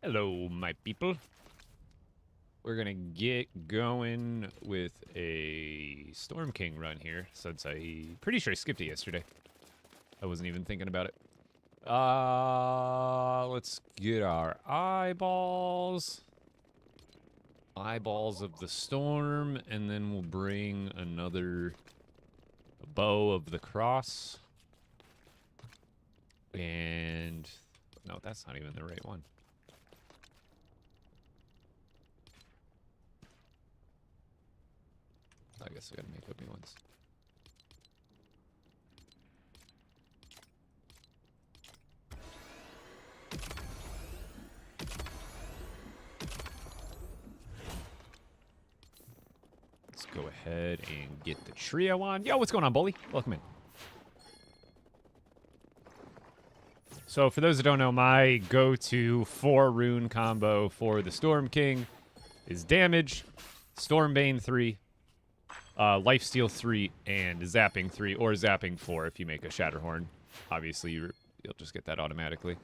Hello, my people. We're gonna get going with a Storm King run here, since pretty sure I skipped it yesterday. I wasn't even thinking about it. Let's get our eyeballs. Eyeballs of the storm, and then we'll bring another bow of the cross. And no, that's not even the right one. I guess I gotta make up new ones. Let's go ahead and get the trio on. Yo, what's going on, Bully? Welcome in. So for those that don't know, my go-to 4-rune combo for the Storm King is damage, Stormbane 3, Lifesteal 3, and Zapping 3, or Zapping 4 if you make a Shatterhorn. Obviously, you'll just get that automatically.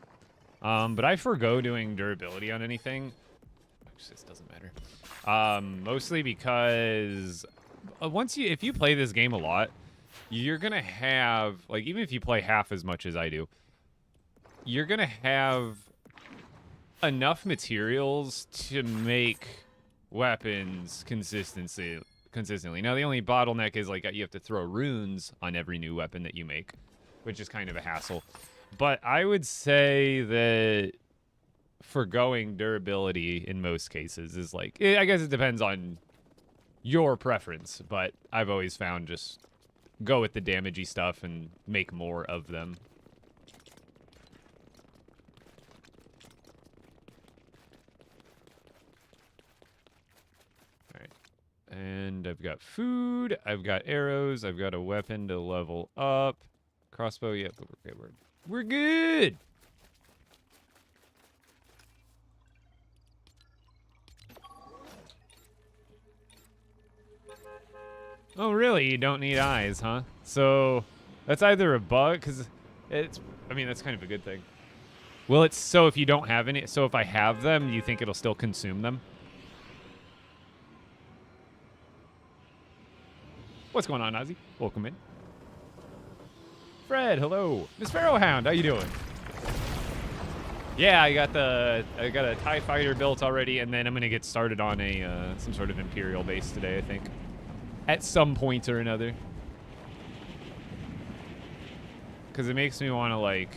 But I forgo doing durability on anything. Actually, this doesn't matter. Mostly because if you play this game a lot, you're gonna have, like, even if you play half as much as I do, you're gonna have enough materials to make weapons consistently. Now, the only bottleneck is, like, you have to throw runes on every new weapon that you make, which is kind of a hassle. But I would say that forgoing durability in most cases is, like, I guess it depends on your preference, but I've always found just go with the damagey stuff and make more of them. And I've got food, I've got arrows, I've got a weapon to level up. Crossbow, yeah, but we're good! Oh, really? You don't need eyes, huh? So, that's either a bug, because I mean, that's kind of a good thing. Well, it's so if you don't have any, so if I have them, you think it'll still consume them? What's going on, Ozzy? Welcome in. Fred, hello. Miss Pharaohhound, how you doing? Yeah, I got a TIE fighter built already, and then I'm gonna get started on a some sort of Imperial base today, I think. At some point or another. Because it makes me want to, like...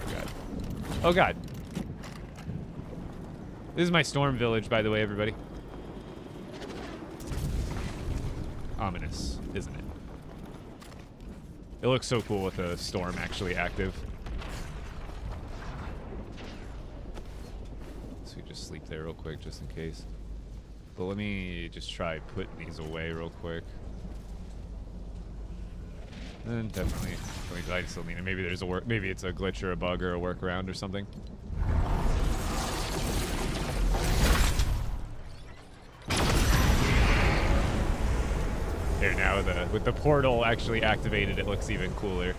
Oh, God. Oh, God. This is my storm village, by the way, everybody. Ominous, isn't it? It looks so cool with the storm actually active. So we just sleep there real quick, just in case. But let me just try putting these away real quick. And definitely, I still need it. Maybe there's maybe it's a glitch or a bug or a workaround or something. There, now with the portal actually activated, it looks even cooler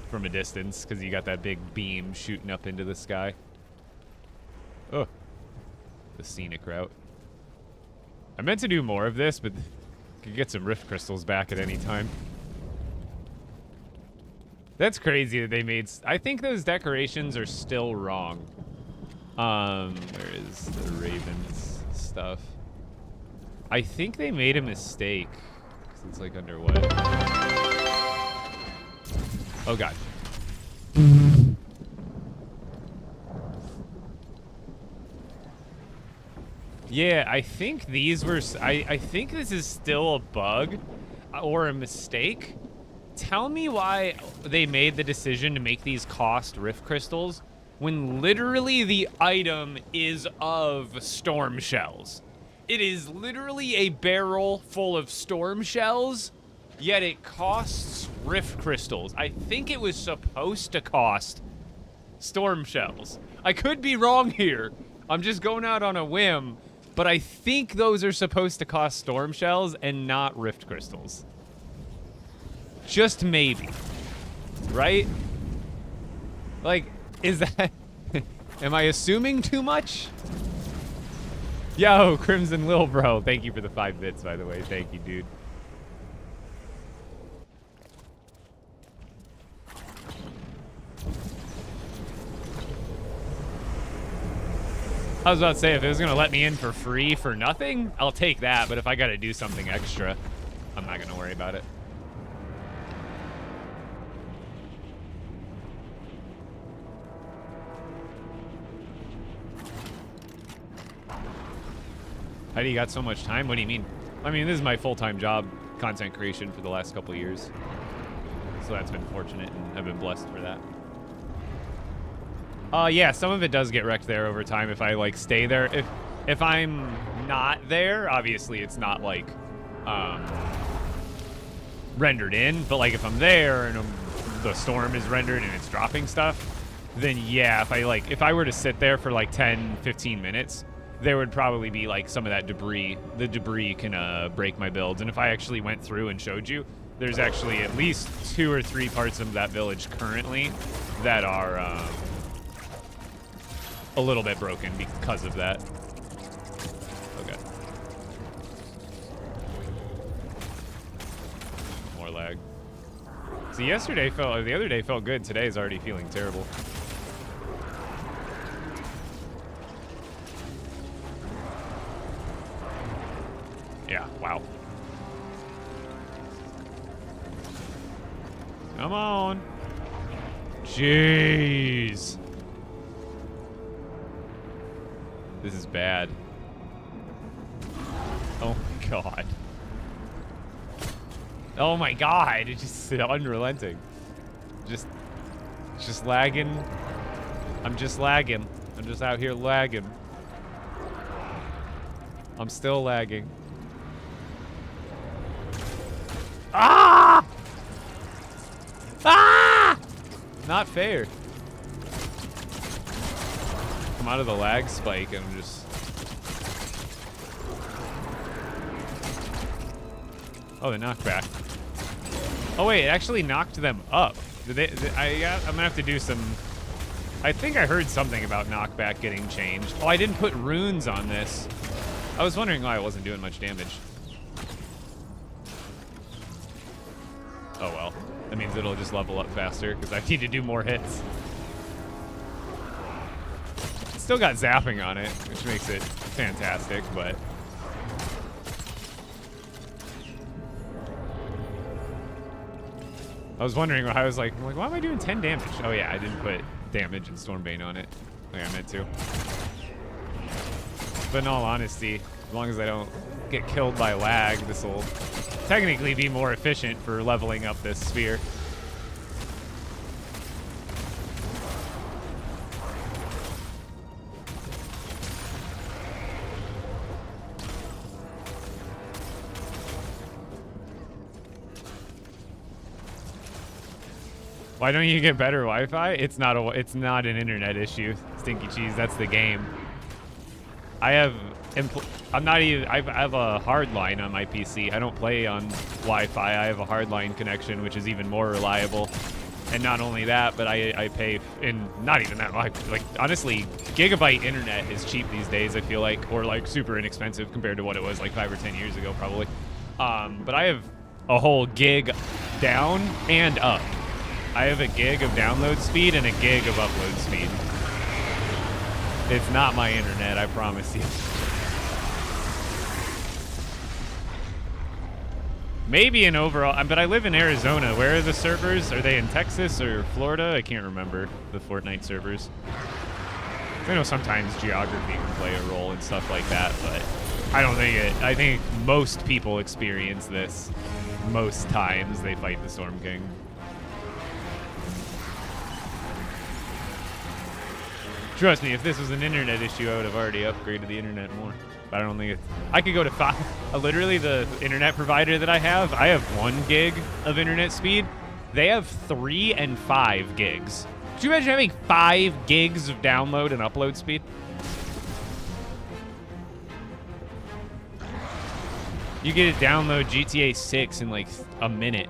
from a distance because you got that big beam shooting up into the sky. Oh, the scenic route. I meant to do more of this, but could get some rift crystals back at any time. That's crazy that they made. I think those decorations are still wrong. Where is the Ravens stuff? I think they made a mistake. It's like under what? Oh, God. Yeah, I think these were... I think this is still a bug or a mistake. Tell me why they made the decision to make these cost rift crystals when literally the item is of storm shells. It is literally a barrel full of storm shells, yet it costs rift crystals. I think it was supposed to cost storm shells. I could be wrong here. I'm just going out on a whim, but I think those are supposed to cost storm shells and not rift crystals. Just maybe. Right? Like, is that... Am I assuming too much? Yo, Crimson Lil Bro. Thank you for the 5 bits, by the way. Thank you, dude. I was about to say, if it was going to let me in for free for nothing, I'll take that. But if I got to do something extra, I'm not going to worry about it. How do you got so much time? What do you mean? I mean, this is my full-time job, content creation for the last couple of years. So that's been fortunate, and I've been blessed for that. Yeah, some of it does get wrecked there over time if I, like, stay there. If I'm not there, obviously it's not, like, rendered in. But, like, if I'm there and the storm is rendered and it's dropping stuff, then, yeah, if I were to sit there for, like, 10, 15 minutes, there would probably be, like, some of that debris. The debris can break my builds. And if I actually went through and showed you, there's actually at least 2 or 3 parts of that village currently that are a little bit broken because of that. Okay. More lag. So the other day felt good. Today is already feeling terrible. Yeah, wow. Come on. Jeez. This is bad. Oh my god. Oh my god, it's just unrelenting. Just lagging. I'm just lagging. I'm just out here lagging. I'm still lagging. Ah! Ah! Not fair. Come out of the lag spike and I'm just... Oh, the knockback. Oh wait, it actually knocked them up. I'm gonna have to do some... I think I heard something about knockback getting changed. Oh, I didn't put runes on this. I was wondering why it wasn't doing much damage. Oh well. That means it'll just level up faster because I need to do more hits. It's still got zapping on it, which makes it fantastic, but... I was wondering, I was like, why am I doing 10 damage? Oh yeah, I didn't put damage and Stormbane on it. Like I meant to. But in all honesty, as long as I don't get killed by lag, this will technically be more efficient for leveling up this sphere. Why don't you get better Wi-Fi? It's not an internet issue, Stinky Cheese. That's the game. I have a hard line on my PC. I don't play on Wi-Fi. I have a hardline connection, which is even more reliable. And not only that, but I pay in not even that much. Like honestly, gigabyte internet is cheap these days. I feel like, or like super inexpensive compared to what it was like 5 or 10 years ago, probably. But I have a whole gig down and up. I have a gig of download speed and a gig of upload speed. It's not my internet, I promise you. Maybe an overall, but I live in Arizona. Where are the servers? Are they in Texas or Florida? I can't remember the Fortnite servers. I know sometimes geography can play a role and stuff like that, but I don't think it. I think most people experience this most times they fight the Storm King. Trust me, if this was an internet issue, I would have already upgraded the internet more. But I don't think it's... I could go to 5... literally, the internet provider that I have 1 gig of internet speed. They have 3 and 5 gigs. Could you imagine having 5 gigs of download and upload speed? You get to download GTA 6 in like a minute.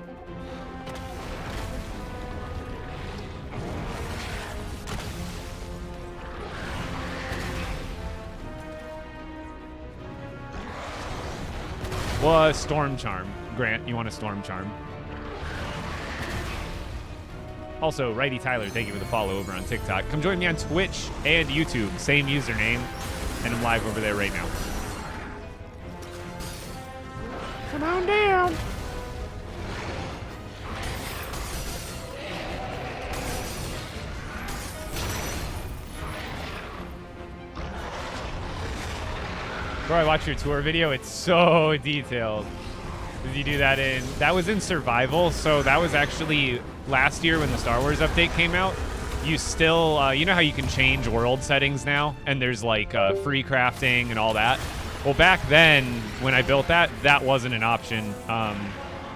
Well, Storm Charm. Grant, you want a Storm Charm. Also, Righty Tyler, thank you for the follow over on TikTok. Come join me on Twitch and YouTube. Same username. And I'm live over there right now. Come on down. Bro, I watched your tour video. It's so detailed. Did you do that in... That was in survival, so that was actually last year when the Star Wars update came out. You still... you know how you can change world settings now? And there's like free crafting and all that? Well, back then, when I built that, that wasn't an option.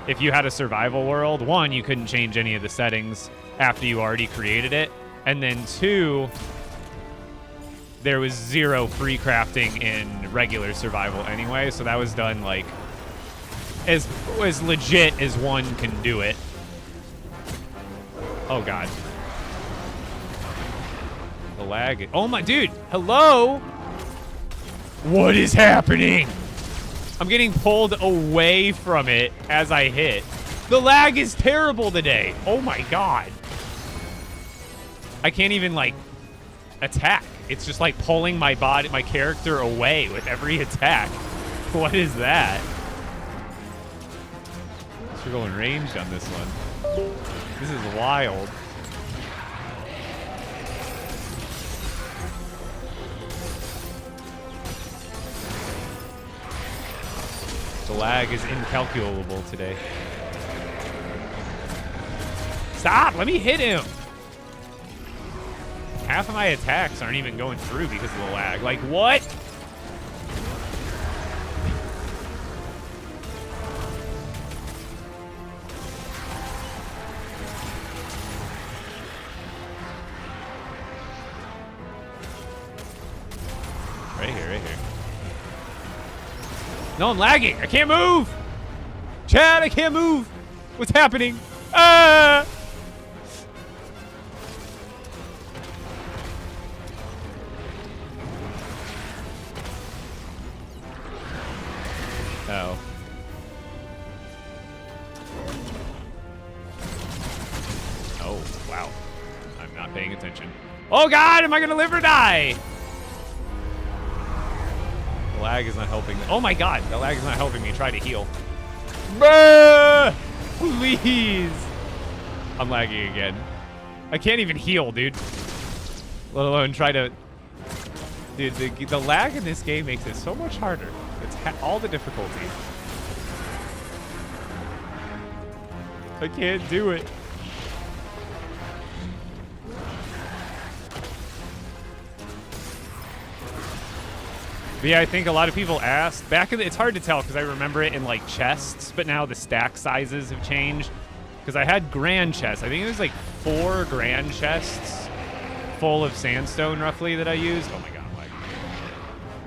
If you had a survival world, one, you couldn't change any of the settings after you already created it. And then two... there was zero free crafting in regular survival anyway, so that was done like as legit as one can do it. Oh god. The lag. Oh my dude, hello? What is happening? I'm getting pulled away from it as I hit. The lag is terrible today. Oh my god. I can't even like attack. It's just like pulling my body, my character away with every attack. What is that? We're going ranged on this one. This is wild. The lag is incalculable today. Stop! Let me hit him! Half of my attacks aren't even going through because of the lag. Like, what? Right here, right here. No, I'm lagging. I can't move. Chad, I can't move. What's happening? Ah! Oh. Oh, wow. I'm not paying attention. Oh god, am I gonna live or die? The lag is not helping. Oh my god, the lag is not helping me try to heal. Bruh! Please! I'm lagging again. I can't even heal, dude. Let alone try to... Dude, the lag in this game makes it so much harder. It's all the difficulty. I can't do it. But yeah, I think a lot of people asked. Back in the, it's hard to tell because I remember it in like chests, but now the stack sizes have changed. Because I had grand chests. I think it was like 4 grand chests full of sandstone roughly that I used. Oh my god.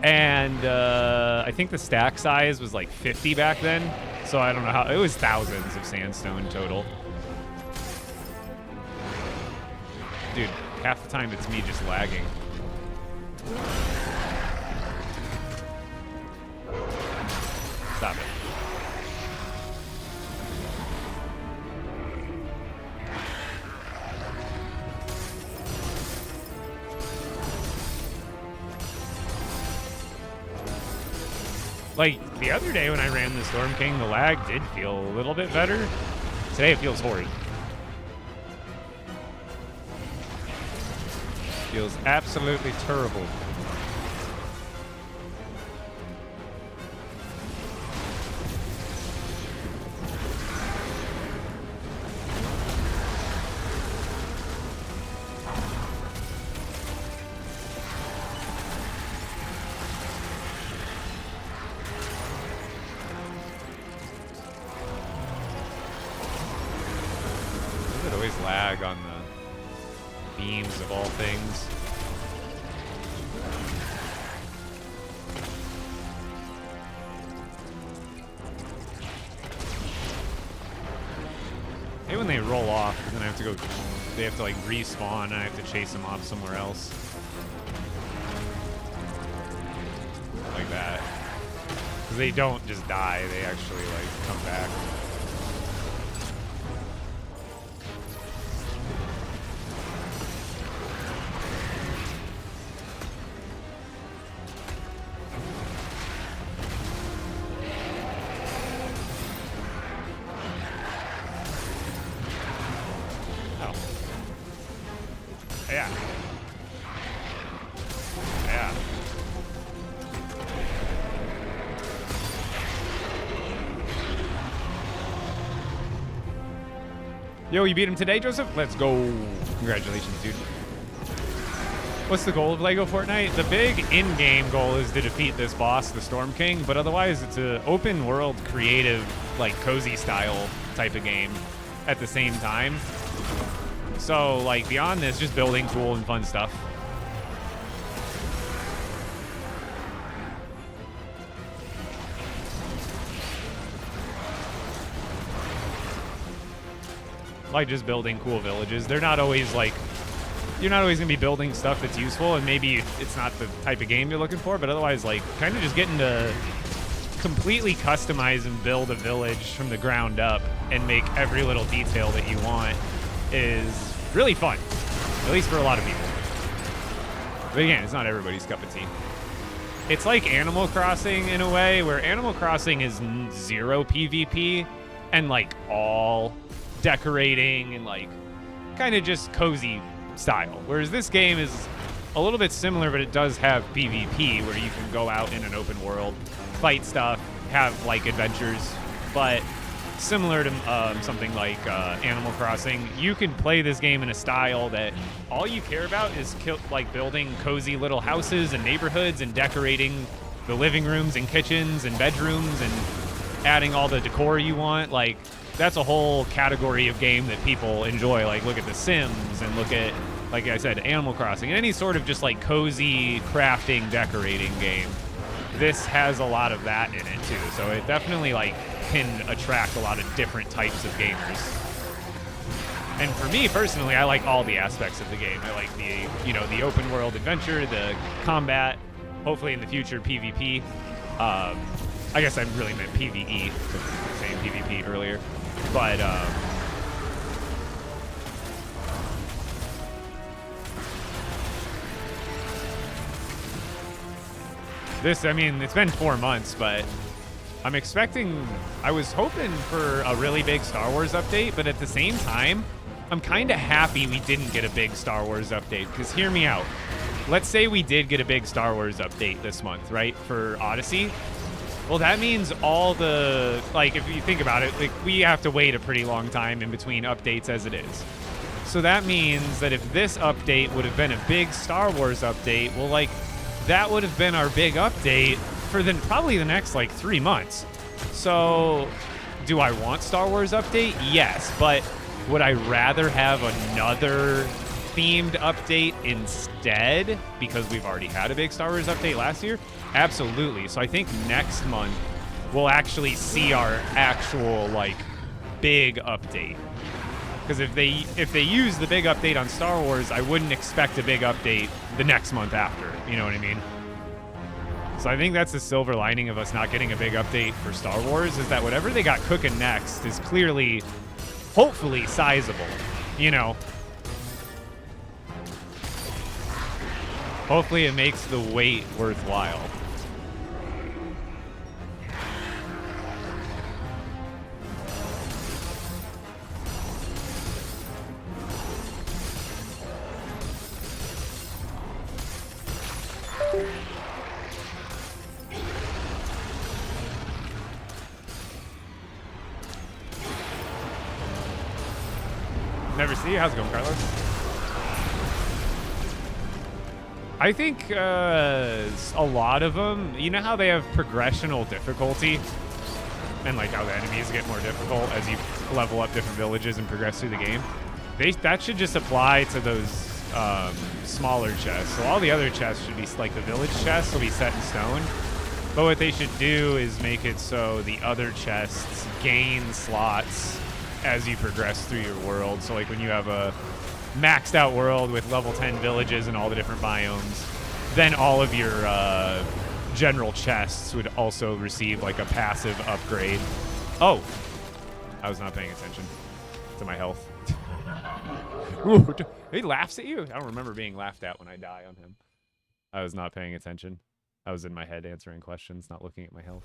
And I think the stack size was like 50 back then. So I don't know how, it was thousands of sandstone total. Dude, half the time it's me just lagging. Stop it. Like, the other day when I ran the Storm King, the lag did feel a little bit better. Today it feels horrid. Feels absolutely terrible. Lag on the beams of all things. Maybe when they roll off, and then I have to go, they have to like respawn and I have to chase them off somewhere else. Like that. Because they don't just die, they actually, like, come back. Oh. Yeah. Yeah. Yo, you beat him today, Joseph? Let's go. Congratulations, dude. What's the goal of LEGO Fortnite? The big in-game goal is to defeat this boss, the Storm King, but otherwise it's an open world, creative, like cozy style type of game at the same time. So, like, beyond this, just building cool and fun stuff. Like just building cool villages. They're not always like, you're not always gonna be building stuff that's useful, and maybe it's not the type of game you're looking for, but otherwise, like, kind of just getting to completely customize and build a village from the ground up and make every little detail that you want is really fun, at least for a lot of people. But again, it's not everybody's cup of tea. It's like Animal Crossing in a way, where Animal Crossing is zero PvP and like all decorating and like kind of just cozy style, whereas this game is a little bit similar, but it does have PvP where you can go out in an open world, fight stuff, have like adventures. But similar to something like Animal Crossing, you can play this game in a style that all you care about is like building cozy little houses and neighborhoods and decorating the living rooms and kitchens and bedrooms and adding all the decor you want. Like, that's a whole category of game that people enjoy. Like, look at The Sims and look at, like I said, Animal Crossing, and any sort of just like cozy crafting, decorating game. This has a lot of that in it too. So it definitely like can attract a lot of different types of gamers. And for me personally, I like all the aspects of the game. I like the, you know, the open world adventure, the combat, hopefully in the future PvP. I guess I really meant PvE, saying PvP earlier. But this, I mean, it's been 4 months, but I'm expecting, I was hoping for a really big Star Wars update, but at the same time, I'm kind of happy we didn't get a big Star Wars update, because hear me out. Let's say we did get a big Star Wars update this month, right, for Odyssey. Well, that means all the, like, if you think about it, like, we have to wait a pretty long time in between updates as it is. So that means that if this update would have been a big Star Wars update, well, like, that would have been our big update for then probably the next, like, 3 months. So do I want Star Wars update? Yes, but would I rather have another themed update instead because we've already had a big Star Wars update last year? Absolutely. So I think next month we'll actually see our actual like big update. Because if they use the big update on Star Wars, I wouldn't expect a big update the next month after. You know what I mean? So I think that's the silver lining of us not getting a big update for Star Wars, is that whatever they got cooking next is clearly, hopefully, sizable. You know? Hopefully it makes the wait worthwhile. Never see you. How's it going, Carlos? I think a lot of them, you know how they have progressional difficulty? And like how the enemies get more difficult as you level up different villages and progress through the game? That should just apply to those smaller chests. So all the other chests should be, like the village chests will be set in stone. But what they should do is make it so the other chests gain slots as you progress through your world. So like when you have a maxed out world with level 10 villages and all the different biomes, then all of your general chests would also receive like a passive upgrade. Oh, I was not paying attention to my health. Ooh, he laughs at you? I don't remember being laughed at when I die on him. I was not paying attention. I was in my head answering questions, not looking at my health.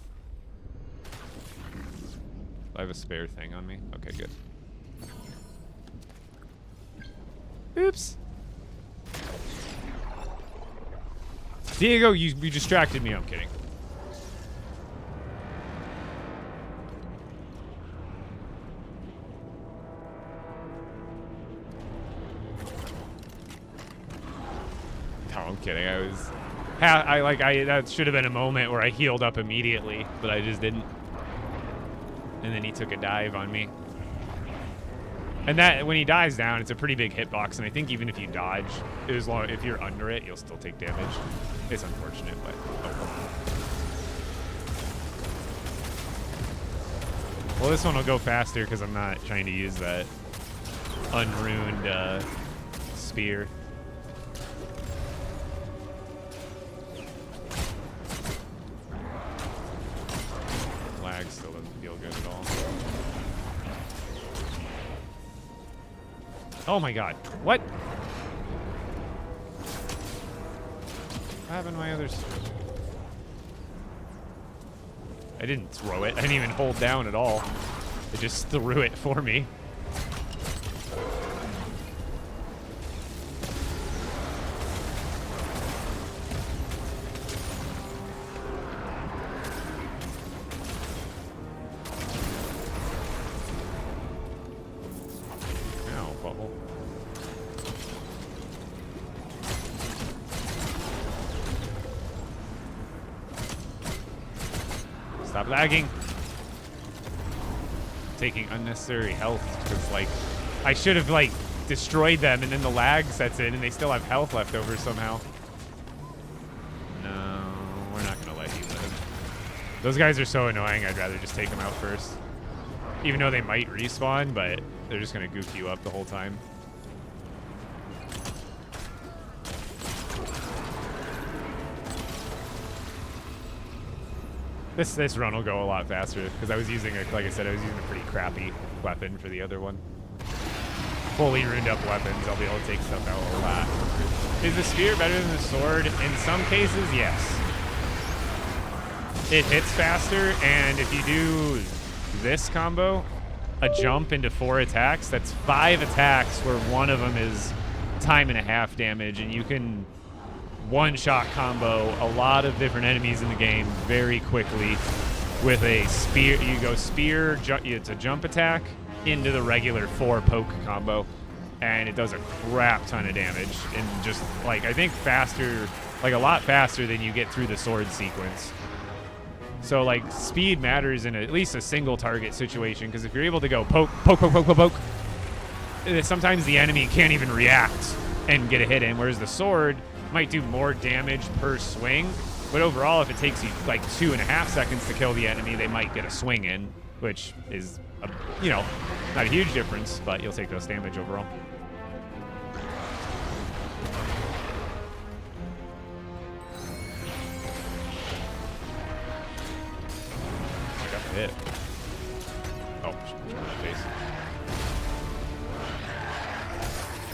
I have a spare thing on me. Okay, good. Oops. Diego, you distracted me. I'm kidding. No, I'm kidding. That should have been a moment where I healed up immediately, but I just didn't. And then he took a dive on me. And that, when he dives down, it's a pretty big hitbox, and I think even if you dodge, if you're under it, you'll still take damage. It's unfortunate, but oh. Well, this one will go faster because I'm not trying to use that unruined spear. Lag still doesn't feel good at all. Oh my god. What? What happened to my others? I didn't throw it. I didn't even hold down at all. It just threw it for me. Stop lagging. Taking unnecessary health because, like, I should have, like, destroyed them and then the lag sets in and they still have health left over somehow. No, we're not going to let you live. Those guys are so annoying, I'd rather just take them out first. Even though they might respawn, but they're just going to goof you up the whole time. This run will go a lot faster because I was using, like I said, I was using a pretty crappy weapon for the other one. Fully ruined up weapons, I'll be able to take stuff out a lot. Is the spear better than the sword? In some cases, yes. It hits faster, and if you do this combo, a jump into 4 attacks, that's 5 attacks where one of them is time and a half damage, and you can one-shot combo a lot of different enemies in the game very quickly with a spear. You go spear, it's a jump attack into the regular 4 poke combo, and it does a crap ton of damage, and just, like, I think faster, like a lot faster than you get through the sword sequence. So, like, speed matters in at least a single target situation, because if you're able to go poke, poke, poke, poke, poke, poke, sometimes the enemy can't even react and get a hit in, whereas the sword might do more damage per swing, but overall, if it takes you like 2.5 seconds to kill the enemy, they might get a swing in, which is, you know, not a huge difference, but you'll take less damage overall. I got hit. Oh, face.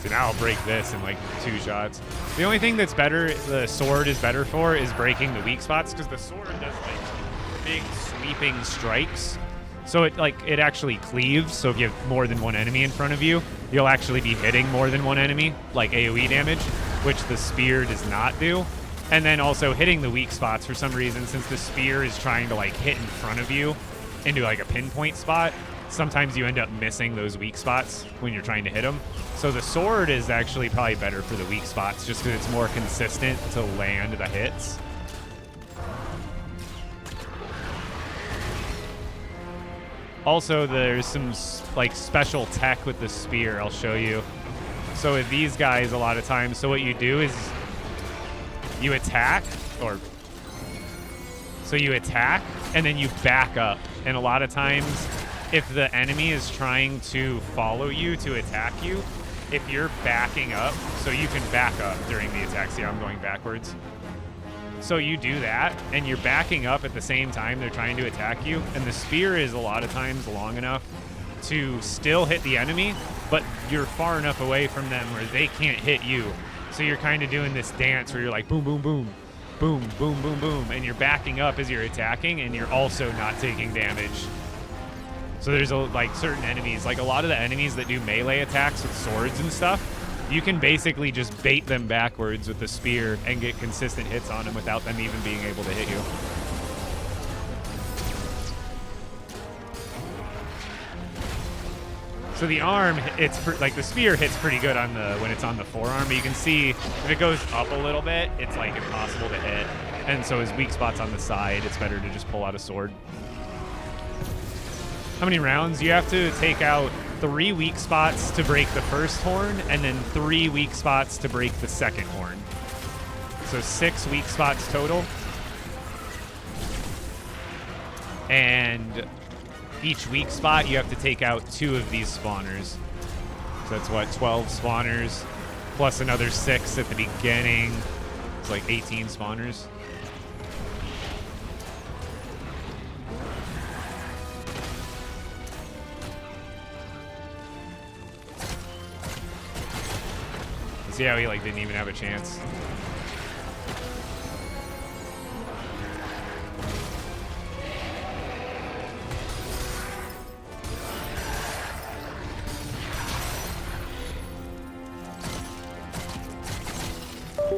So now I'll break this in like 2 shots. The only thing that's better, the sword is better for, is breaking the weak spots, because the sword does like big sweeping strikes. So it actually cleaves. So if you have more than one enemy in front of you, you'll actually be hitting more than one enemy, like AoE damage, which the spear does not do. And then also hitting the weak spots for some reason, since the spear is trying to like hit in front of you into like a pinpoint spot, sometimes you end up missing those weak spots when you're trying to hit them. So the sword is actually probably better for the weak spots, just because it's more consistent to land the hits. Also, there's some like special tech with the spear I'll show you. So with these guys, a lot of times, so what you do is you attack, so you attack and then you back up. And a lot of times, if the enemy is trying to follow you to attack you, if you're backing up, so you can back up during the attack. See how I'm going backwards? So you do that, and you're backing up at the same time they're trying to attack you, and the spear is a lot of times long enough to still hit the enemy, but you're far enough away from them where they can't hit you. So you're kind of doing this dance where you're like boom, boom, boom, boom, boom, boom, boom, and you're backing up as you're attacking, and you're also not taking damage. So there's like certain enemies, like a lot of the enemies that do melee attacks with swords and stuff, you can basically just bait them backwards with the spear and get consistent hits on them without them even being able to hit you. So the arm, like the spear hits pretty good on when it's on the forearm, but you can see if it goes up a little bit, it's like impossible to hit. And so as weak spots on the side, it's better to just pull out a sword. How many rounds? You have to take out 3 weak spots to break the first horn, and then 3 weak spots to break the second horn. So 6 weak spots total. And each weak spot, you have to take out 2 of these spawners. So that's what, 12 spawners, plus another 6 at the beginning. It's like 18 spawners. See how he like didn't even have a chance.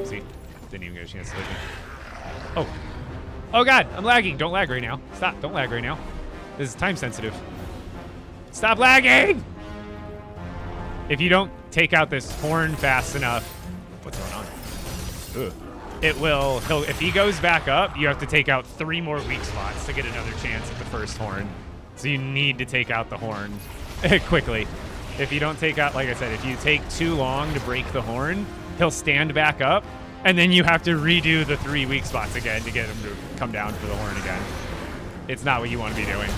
See, didn't even get a chance to hit me. Oh, oh God, I'm lagging. Don't lag right now. Stop. Don't lag right now. This is time sensitive. Stop lagging. If you don't take out this horn fast enough, what's going on? Ugh. It will, if he goes back up, you have to take out 3 more weak spots to get another chance at the first horn. So you need to take out the horn quickly. If you don't take out, like I said, if you take too long to break the horn, he'll stand back up, and then you have to redo the 3 weak spots again to get him to come down for the horn again. It's not what you want to be doing.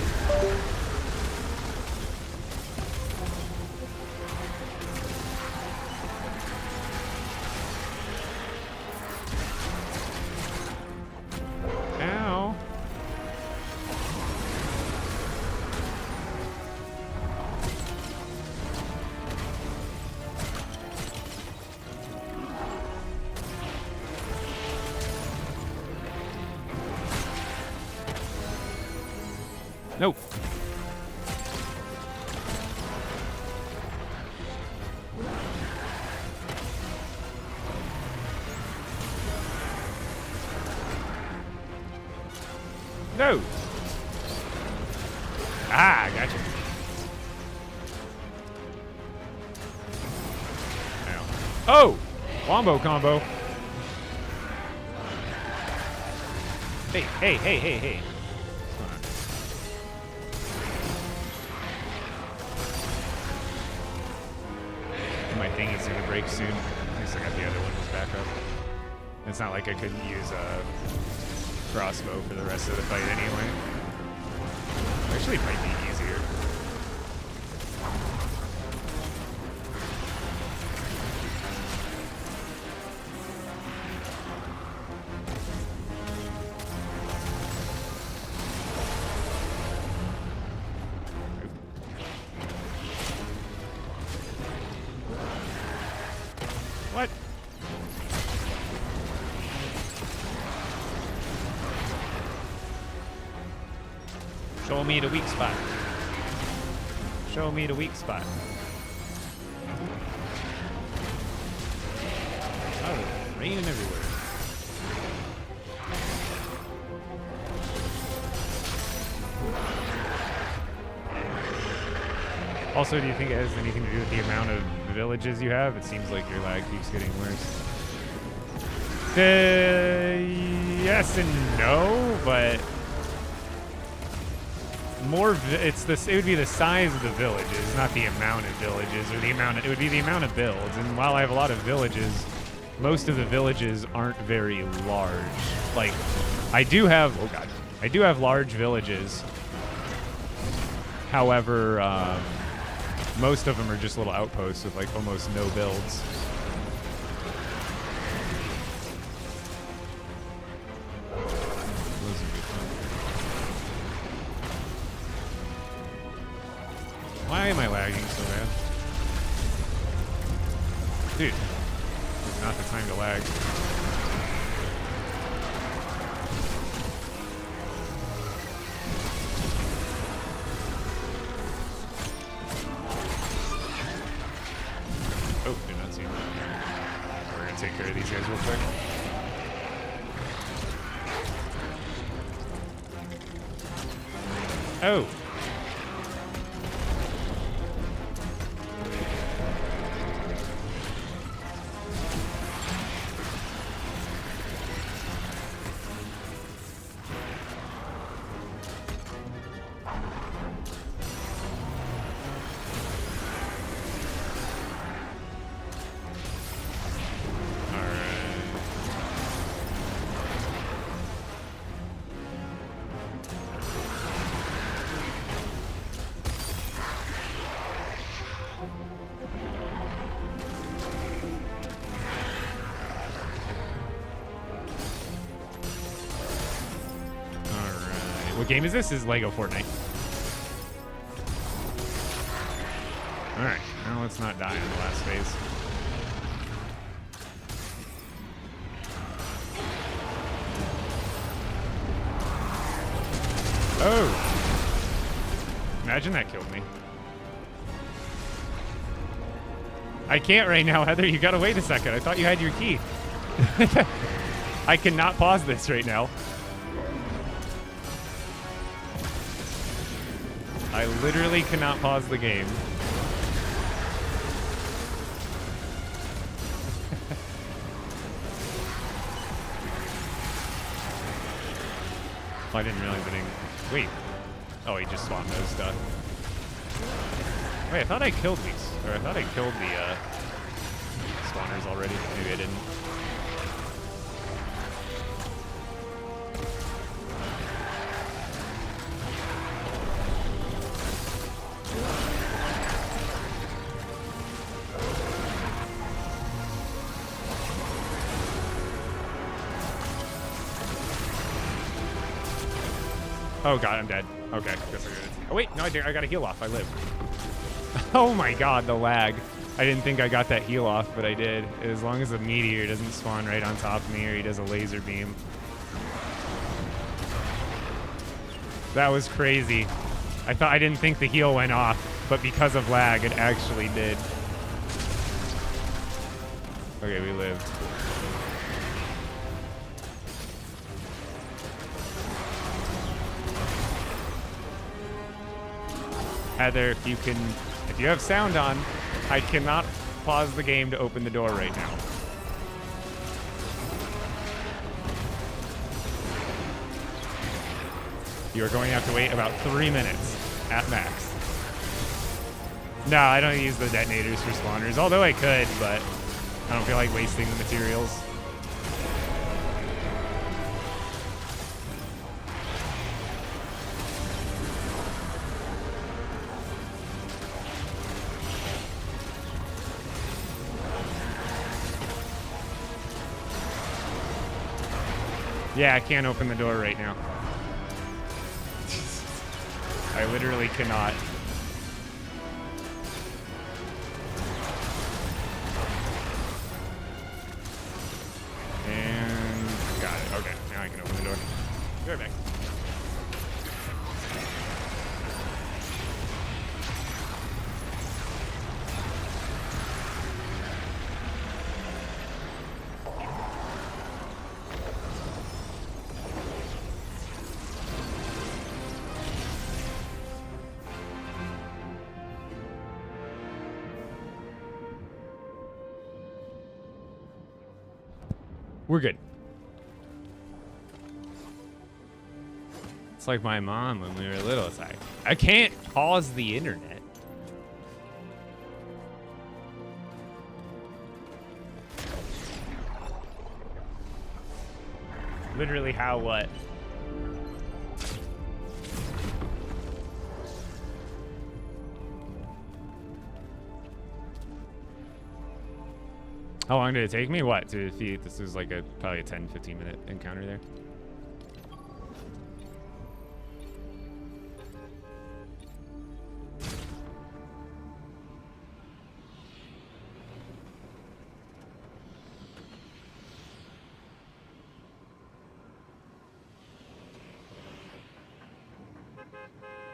Nope. No. Ah, gotcha. Ow. Oh! Wombo combo. Hey, hey, hey, hey, hey. My thing is gonna break soon. At least I got the other one as backup. It's not like I couldn't use a crossbow for the rest of the fight anyway. Actually, it might be easier. What? Show me the weak spot. Show me the weak spot. Oh, raining everywhere. Also, do you think it has anything to do with the amount of villages you have? It seems like your lag keeps getting worse. Yes and no, but it would be the size of the villages, not the amount of villages, or it would be the amount of builds. And while I have a lot of villages, most of the villages aren't very large. Like, I do have large villages. However, most of them are just little outposts with like almost no builds. Why am I lagging so bad? Dude, this is not the time to lag. Oh, did not see him. We're gonna take care of these guys real quick. Oh. What game is this? This is LEGO Fortnite. Alright, now let's not die in the last phase. Oh! Imagine that killed me. I can't right now, Heather. You gotta wait a second. I thought you had your key. I cannot pause this right now. I literally cannot pause the game. Oh, I didn't realize I didn't... Wait. Oh, he just spawned those stuff. Wait, I thought I killed these. Or I thought I killed the spawners already. Maybe I didn't. Oh god, I'm dead. Okay, guess I did. Oh wait, no, I got a heal off. I live. Oh my god, the lag. I didn't think I got that heal off, but I did. As long as a meteor doesn't spawn right on top of me or he does a laser beam. That was crazy. I didn't think the heal went off, but because of lag, it actually did. Okay, we lived. Heather, if you have sound on, I cannot pause the game to open the door right now. You are going to have to wait about 3 minutes at max. No, I don't use the detonators for spawners, although I could, but I don't feel like wasting the materials. Yeah, I can't open the door right now. I literally cannot. And got it. Okay, now I can open the door. Be right back. We're good. It's like my mom when we were little. It's like, I can't pause the internet. Literally how, what? How long did it take me? What, to defeat? This is like probably a 10-15 minute encounter there.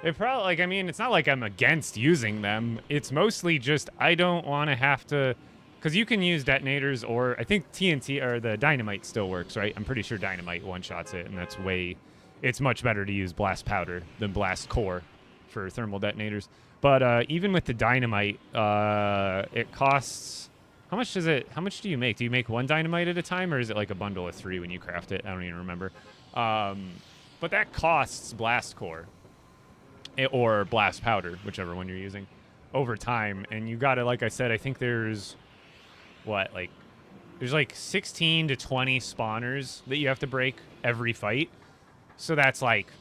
It probably, like, I mean, it's not like I'm against using them. It's mostly just I don't want to have to, because you can use detonators, or I think TNT or the dynamite still works, right? I'm pretty sure dynamite one-shots it, and that's it's much better to use blast powder than blast core for thermal detonators. But even with the dynamite, it costs, how much do you make? Do you make one dynamite at a time, or is it like a bundle of 3 when you craft it? I don't even remember. But that costs blast core. Or blast powder, whichever one you're using, over time. And you gotta, like I said, I think there's, there's like 16 to 20 spawners that you have to break every fight. So that's like,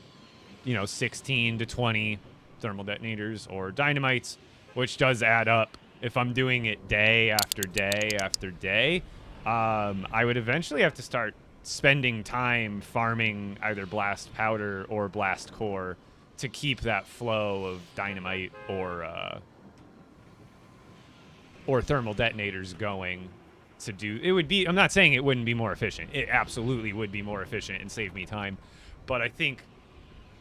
16 to 20 thermal detonators or dynamites, which does add up. If I'm doing it day after day after day, I would eventually have to start spending time farming either blast powder or blast core to keep that flow of dynamite or thermal detonators going. To do it would be, I'm not saying it wouldn't be more efficient. It absolutely would be more efficient and save me time. But I think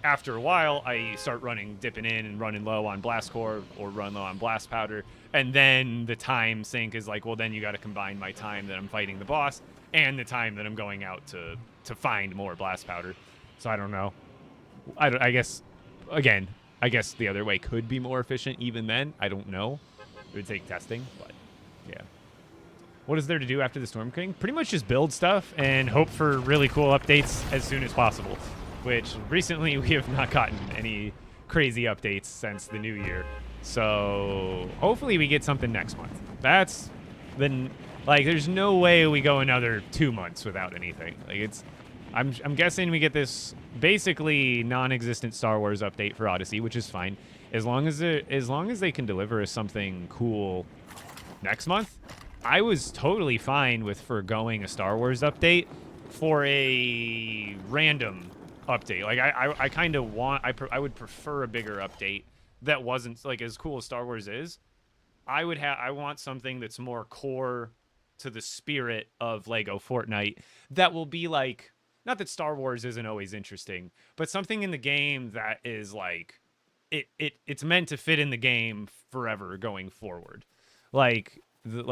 after a while, I start dipping in and running low on blast core or run low on blast powder. And then the time sink is like, well, then you got to combine my time that I'm fighting the boss and the time that I'm going out to find more blast powder. So I don't know. I guess, again, I guess the other way could be more efficient even then. I don't know. It would take testing, but yeah. What is there to do after the Storm King? Pretty much just build stuff and hope for really cool updates as soon as possible, which recently we have not gotten any crazy updates since the new year. So hopefully we get something next month. That's then, like, there's no way we go another 2 months without anything. Like, I'm guessing we get this basically non-existent Star Wars update for Odyssey, which is fine, as long as they can deliver us something cool next month. I was totally fine with forgoing a Star Wars update for a random update. Like, I kind of want, I would prefer a bigger update that wasn't like as cool as Star Wars is. I want something that's more core to the spirit of LEGO Fortnite that will be like, not that Star Wars isn't always interesting, but something in the game that is like, it's meant to fit in the game forever going forward. Like The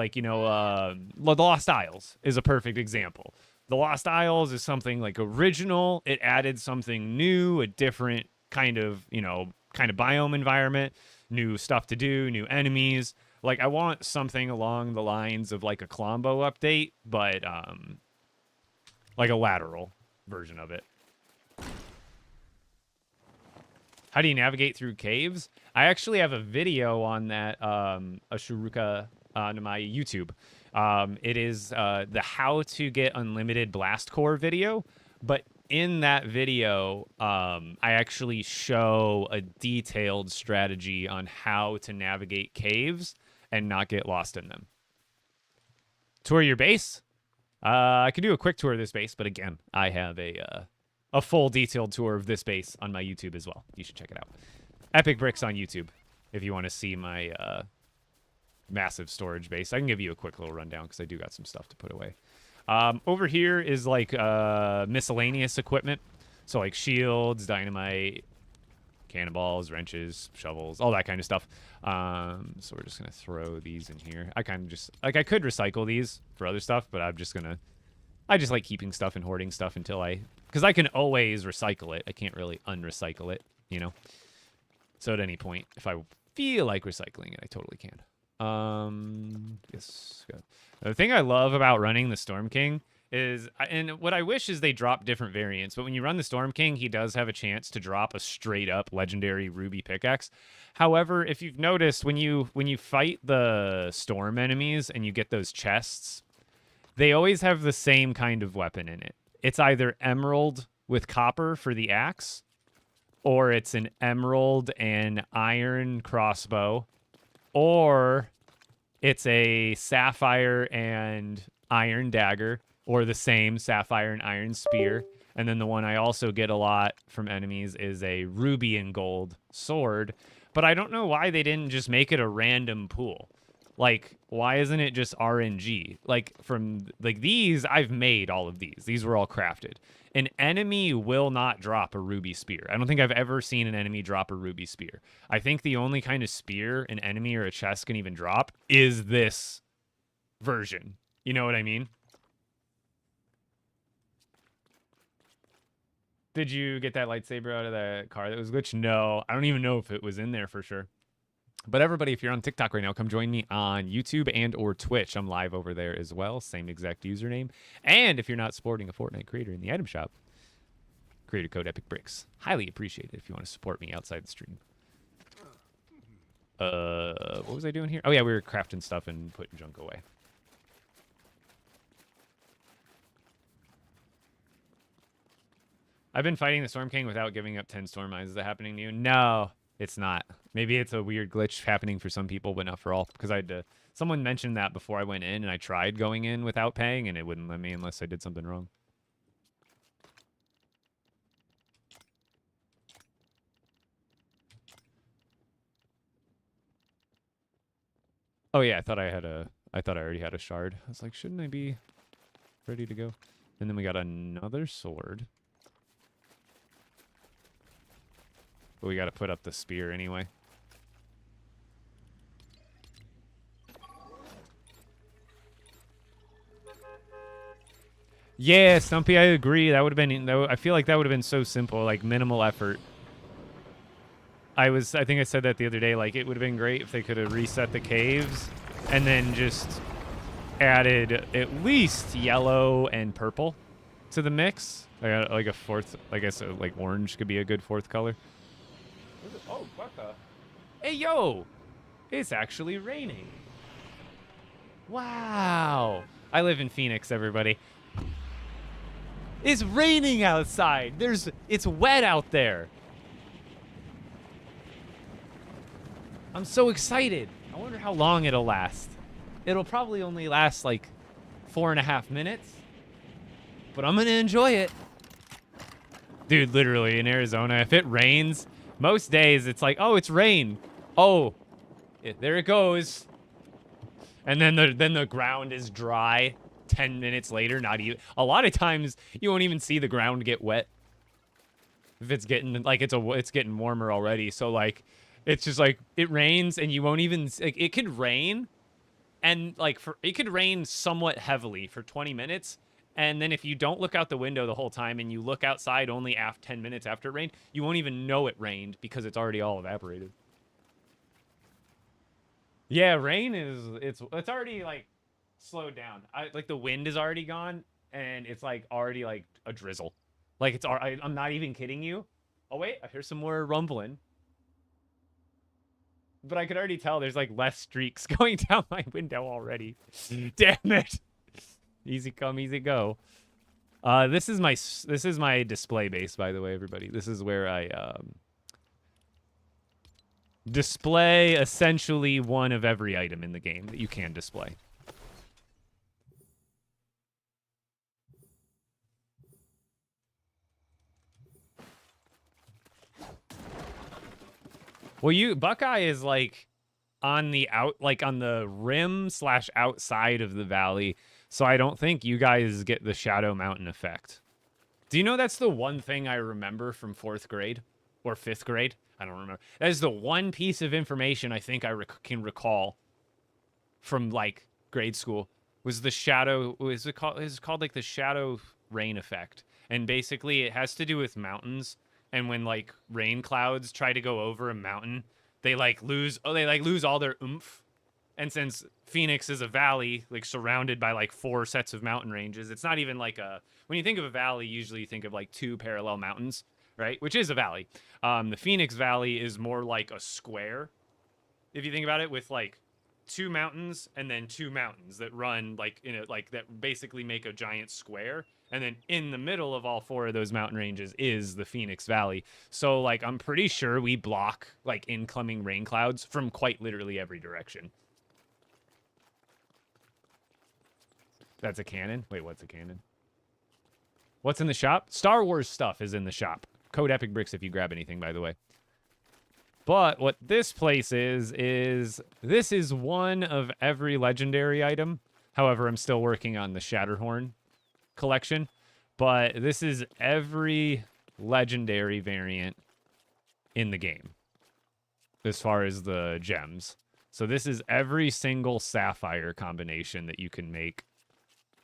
Lost Isles is a perfect example. The Lost Isles is something like original. It added something new, a different kind of biome environment, new stuff to do, new enemies. Like, I want something along the lines of like a Colombo update, but like a lateral version of it. How do you navigate through caves? I actually have a video on that, Ashuruka, on my YouTube. It is the how to get unlimited blast core video, but in that video, I actually show a detailed strategy on how to navigate caves and not get lost in them. Tour your base? I could do a quick tour of this base, but again, I have a full detailed tour of this base on my YouTube as well. You should check it out. Epic Bricks on YouTube if you want to see my massive storage base. I can give you a quick little rundown because I do got some stuff to put away. Over here is like miscellaneous equipment. So like shields, dynamite, cannonballs, wrenches, shovels, all that kind of stuff. So we're just going to throw these in here. I kind of just, like, I could recycle these for other stuff, but I just like keeping stuff and hoarding stuff until because I can always recycle it. I can't really unrecycle it, So at any point, if I feel like recycling it, I totally can. Yes. The thing I love about running the Storm King is, and what I wish is they drop different variants, but when you run the Storm King, he does have a chance to drop a straight up legendary ruby pickaxe. However, if you've noticed, when you fight the storm enemies and you get those chests, they always have the same kind of weapon in it. It's either emerald with copper for the axe, or it's an emerald and iron crossbow, or it's a sapphire and iron dagger, or the same sapphire and iron spear. And then the one I also get a lot from enemies is a ruby and gold sword. But I don't know why they didn't just make it a random pool. Like, why isn't it just RNG? Like, from, like, these, I've made all of these. These were all crafted. An enemy will not drop a ruby spear. I don't think I've ever seen an enemy drop a ruby spear. I think the only kind of spear an enemy or a chest can even drop is this version. You know what I mean? Did you get that lightsaber out of the car that was glitched? No. I don't even know if it was in there for sure. But everybody, if you're on TikTok right now, come join me on YouTube and or Twitch. I'm live over there as well. Same exact username. And if you're not sporting a Fortnite creator in the item shop, creator code EPICBRICKS. Highly appreciated if you want to support me outside the stream. What was I doing here? Oh, yeah, we were crafting stuff and putting junk away. I've been fighting the Storm King without giving up 10 Storm Eyes. Is that happening to you? No. It's not. Maybe it's a weird glitch happening for some people, but not for all. Because I had to. Someone mentioned that before I went in, and I tried going in without paying, and it wouldn't let me unless I did something wrong. Oh yeah, I thought I already had a shard. I was like, shouldn't I be ready to go? And then we got another sword. But we got to put up the spear anyway. Yeah, Stumpy, I agree. That would have been. I feel like that would have been so simple, like minimal effort. I think I said that the other day. Like, it would have been great if they could have reset the caves and then just added at least yellow and purple to the mix. Like a fourth. I guess like orange could be a good fourth color. Oh, what the? Hey, yo! It's actually raining. Wow. I live in Phoenix, everybody. It's raining outside. It's wet out there. I'm so excited. I wonder how long it'll last. It'll probably only last like 4.5 minutes. But I'm going to enjoy it. Dude, literally in Arizona, if it rains, most days it's like, oh, it's rain. Oh, there it goes. And then the ground is dry 10 minutes later. Not even. A lot of times you won't even see the ground get wet. If it's getting like it's getting warmer already. So like it's just like it rains and you won't even like it could rain and like it could rain somewhat heavily for 20 minutes. And then if you don't look out the window the whole time and you look outside only 10 minutes after it rained, you won't even know it rained because it's already all evaporated. Yeah, rain it's already like slowed down. Like the wind is already gone and it's like already like a drizzle. Like I'm not even kidding you. Oh wait, I hear some more rumbling. But I could already tell there's like less streaks going down my window already. Damn it. Easy come, easy go. This is my display base, by the way, everybody. This is where I display essentially one of every item in the game that you can display. Well, Buckeye is like on the rim / outside of the valley. So I don't think you guys get the Shadow Mountain effect. Do you know that's the one thing I remember from 4th grade or 5th grade? I don't remember. That is the one piece of information I think I can recall from like grade school was the shadow. It's called like the shadow rain effect. And basically it has to do with mountains. And when like rain clouds try to go over a mountain, they lose all their oomph. And since Phoenix is a valley, like surrounded by like 4 sets of mountain ranges, it's not even like when you think of a valley, usually you think of like 2 parallel mountains, right? Which is a valley. The Phoenix Valley is more like a square, if you think about it, with like 2 mountains and then 2 mountains that run like that basically make a giant square. And then in the middle of all 4 of those mountain ranges is the Phoenix Valley. So like I'm pretty sure we block like incoming rain clouds from quite literally every direction. That's a cannon? Wait, what's a cannon? What's in the shop? Star Wars stuff is in the shop. Code EPICBRICKS if you grab anything, by the way. But what this place is this is one of every legendary item. However, I'm still working on the Shatterhorn collection. But this is every legendary variant in the game as far as the gems. So this is every single sapphire combination that you can make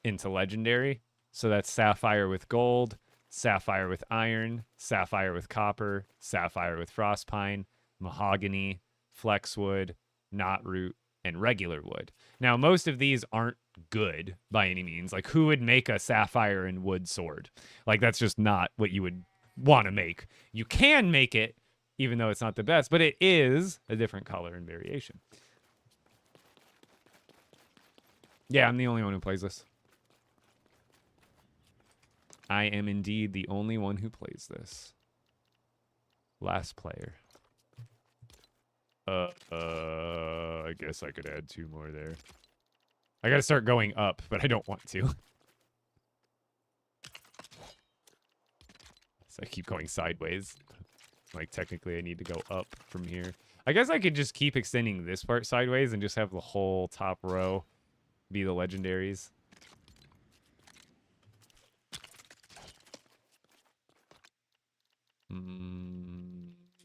into legendary. So that's sapphire with gold, sapphire with iron, sapphire with copper, sapphire with frostpine, mahogany, flexwood, knotroot, and regular wood. Now, most of these aren't good by any means. Like, who would make a sapphire and wood sword? Like, that's just not what you would want to make. You can make it, even though it's not the best, but it is a different color and variation. Yeah, I'm the only one who plays this. I am indeed the only one who plays this. Last player. I guess I could add 2 more there. I gotta start going up, but I don't want to. So I keep going sideways. Like, technically I need to go up from here. I guess I could just keep extending this part sideways and just have the whole top row be the legendaries.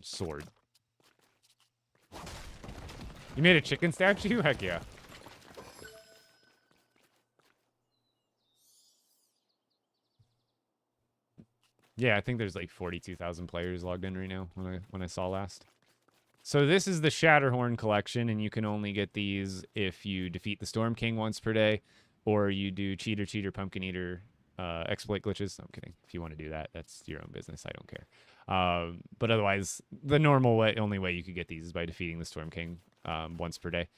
Sword. You made a chicken statue? Heck yeah. Yeah, I think there's like 42,000 players logged in right now when I saw last. So this is the Shatterhorn collection, and you can only get these if you defeat the Storm King once per day, or you do Cheater, Pumpkin Eater, exploit glitches. No, I'm kidding. If you want to do that, that's your own business. I don't care. But otherwise, the normal way, only way you could get these is by defeating the Storm King once per day.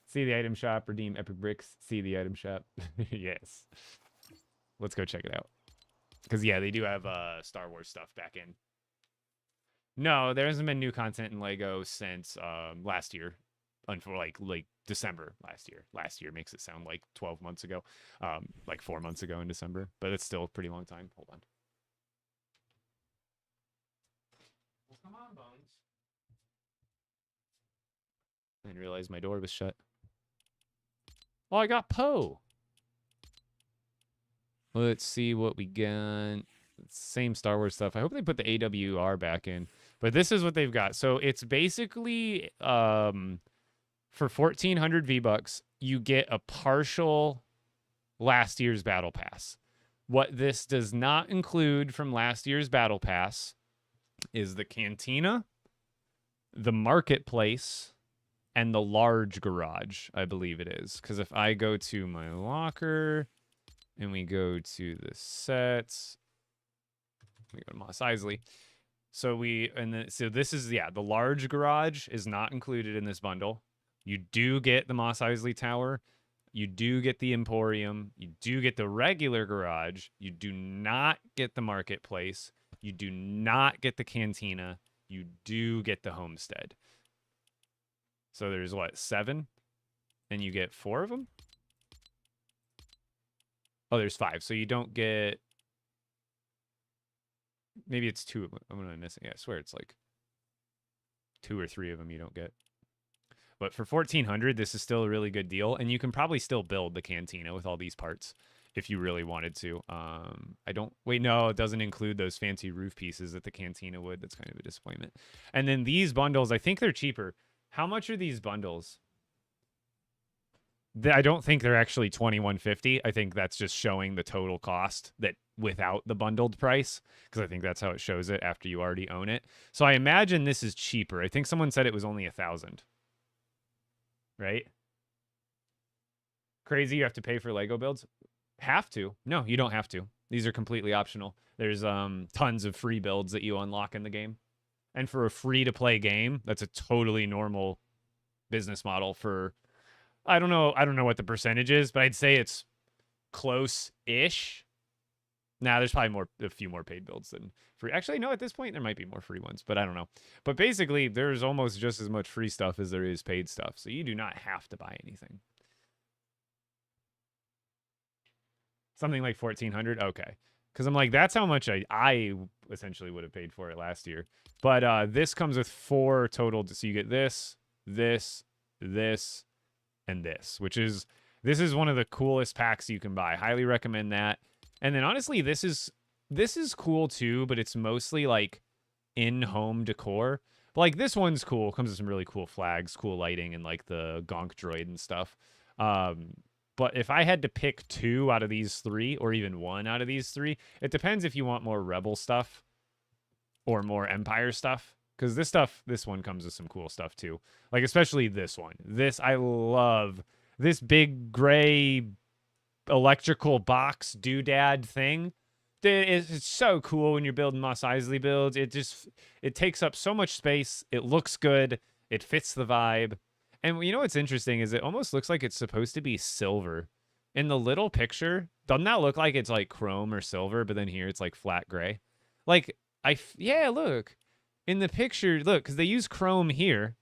See the item shop, redeem epic bricks. See the item shop. Yes. Let's go check it out. Because, yeah, they do have Star Wars stuff back in. No, there hasn't been new content in LEGO since last year. Like December last year. Last year makes it sound like 12 months ago. Like 4 months ago in December. But it's still a pretty long time. Hold on. Well, come on, Bones. I didn't realize my door was shut. Oh, I got Poe. Let's see what we got. Same Star Wars stuff. I hope they put the AWR back in. But this is what they've got. So it's basically for 1,400 V-Bucks, you get a partial last year's Battle Pass. What this does not include from last year's Battle Pass is the Cantina, the Marketplace, and the large garage, I believe it is. Because if I go to my locker and we go to the sets, we go to Mos Eisley. So this is, yeah, the large garage is not included in this bundle. You do get the Mos Eisley Tower. You do get the Emporium. You do get the regular garage. You do not get the Marketplace. You do not get the Cantina. You do get the Homestead. So there's what, 7? And you get 4 of them? Oh, there's 5. So you don't get... Maybe it's 2 of them. I'm going to miss it. Yeah, I swear it's like 2 or 3 of them you don't get. But for 1,400, this is still a really good deal. And you can probably still build the Cantina with all these parts if you really wanted to. I don't... Wait, no, it doesn't include those fancy roof pieces that the Cantina would. That's kind of a disappointment. And then these bundles, I think they're cheaper. How much are these bundles? I don't think they're actually $21.50. I think that's just showing the total cost that without the bundled price, because I think that's how it shows it after you already own it. So I imagine this is cheaper. I think someone said it was only 1,000. Right? Crazy, you have to pay for Lego builds? Have to. No, you don't have to. These are completely optional. There's tons of free builds that you unlock in the game. And for a free-to-play game, that's a totally normal business model for... I don't know what the percentage is, but I'd say it's close-ish. Nah, there's probably a few more paid builds than free. Actually, no, at this point, there might be more free ones, but I don't know. But basically, there's almost just as much free stuff as there is paid stuff, so you do not have to buy anything. Something like 1,400. Okay, because I'm like, that's how much I essentially would have paid for it last year. But this comes with 4 total, so you get this, this, this, and this is one of the coolest packs you can buy. Highly recommend that. And then honestly, this is cool too, but it's mostly like in-home decor. But like this one's cool. Comes with some really cool flags, cool lighting, and like the gonk droid and stuff. But if I had to pick 2 out of these 3, or even 1 out of these 3, it depends if you want more Rebel stuff or more Empire stuff. Because this one comes with some cool stuff too. Like especially this one. This, I love this big gray electrical box doodad thing. It's so cool when you're building Mos Eisley builds. It takes up so much space. It looks good. It fits the vibe. And you know what's interesting is it almost looks like it's supposed to be silver. In the little picture, doesn't that look like it's like chrome or silver, but then here it's like flat gray? Like, yeah, look. In the picture, look, because they use chrome here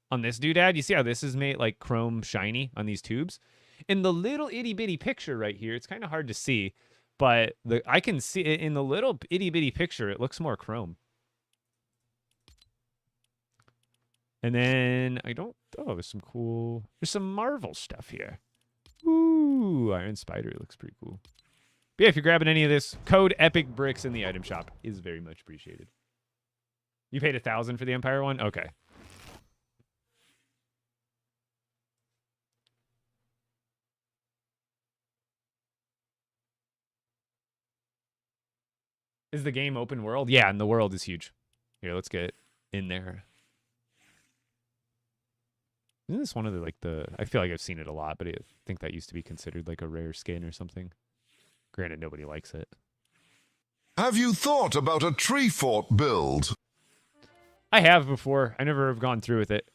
on this doodad. You see how this is made like chrome shiny on these tubes? In the little itty bitty picture right here, it's kind of hard to see, but I can see it in the little itty bitty picture. It looks more chrome. And then there's some Marvel stuff here. Ooh, Iron Spider looks pretty cool. But yeah, if you're grabbing any of this, code EPICBRICKS in the item shop is very much appreciated. You paid $1,000 for the Empire one? Okay. Is the game open world? Yeah, and the world is huge. Here, let's get in there. Isn't this one of the I feel like I've seen it a lot, but I think that used to be considered like a rare skin or something. Granted, nobody likes it. Have you thought about a tree fort build? I have before. I never have gone through with it.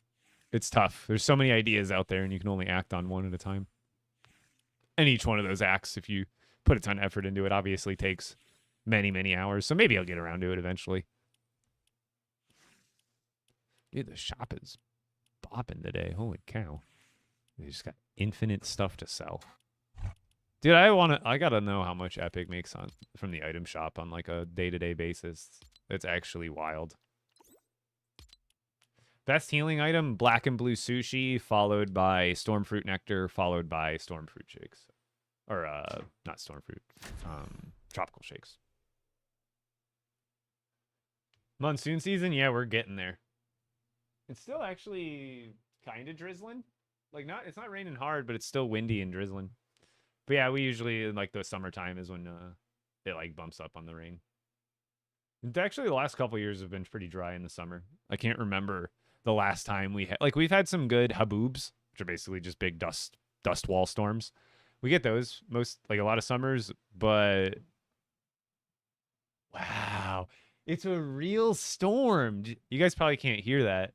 It's tough. There's so many ideas out there, and you can only act on one at a time. And each one of those acts, if you put a ton of effort into it, obviously takes many, many hours. So maybe I'll get around to it eventually. Dude, the shop is bopping today. Holy cow. They just got infinite stuff to sell. Dude, I gotta know how much Epic makes from the item shop on like a day-to-day basis. It's actually wild. Best healing item, black and blue sushi, followed by stormfruit nectar, followed by stormfruit shakes. Or, not stormfruit, tropical shakes. Monsoon season? Yeah, we're getting there. It's still actually kind of drizzling. Like, it's not raining hard, but it's still windy and drizzling. But yeah, we usually, like, the summertime is when it, like, bumps up on the rain. Actually, the last couple years have been pretty dry in the summer. I can't remember the last time we had, like, we've had some good haboobs, which are basically just big dust wall storms. We get those like a lot of summers, but wow, it's a real storm. You guys probably can't hear that.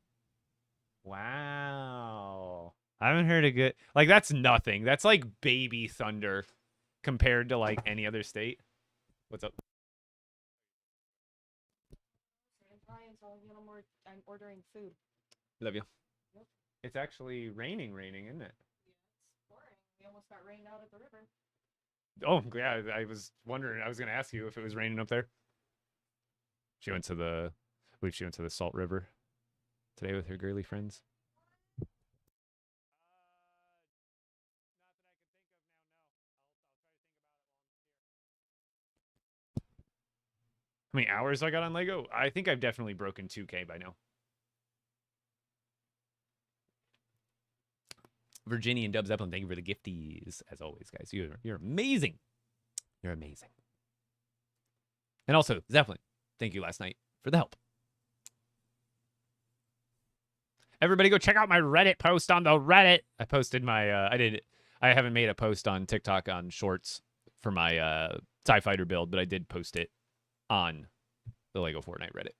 Wow. I haven't heard a good, like, that's nothing. That's like baby thunder compared to like any other state. What's up? I'm ordering food. Love you. Yep. It's actually raining, isn't it? Yeah, it's pouring. We almost got rained out at the river. Oh, yeah, I was wondering. I was going to ask you if it was raining up there. She went to I believe she went to the Salt River today with her girly friends. How many hours I got on Lego? I think I've definitely broken 2K by now. Virginia and Dub Zeppelin, thank you for the gifties. As always, guys, you're amazing. You're amazing. And also, Zeppelin, thank you last night for the help. Everybody go check out my Reddit post on the Reddit. I posted my, I haven't made a post on TikTok on shorts for my TIE Fighter build, but I did post it on the LEGO Fortnite Reddit.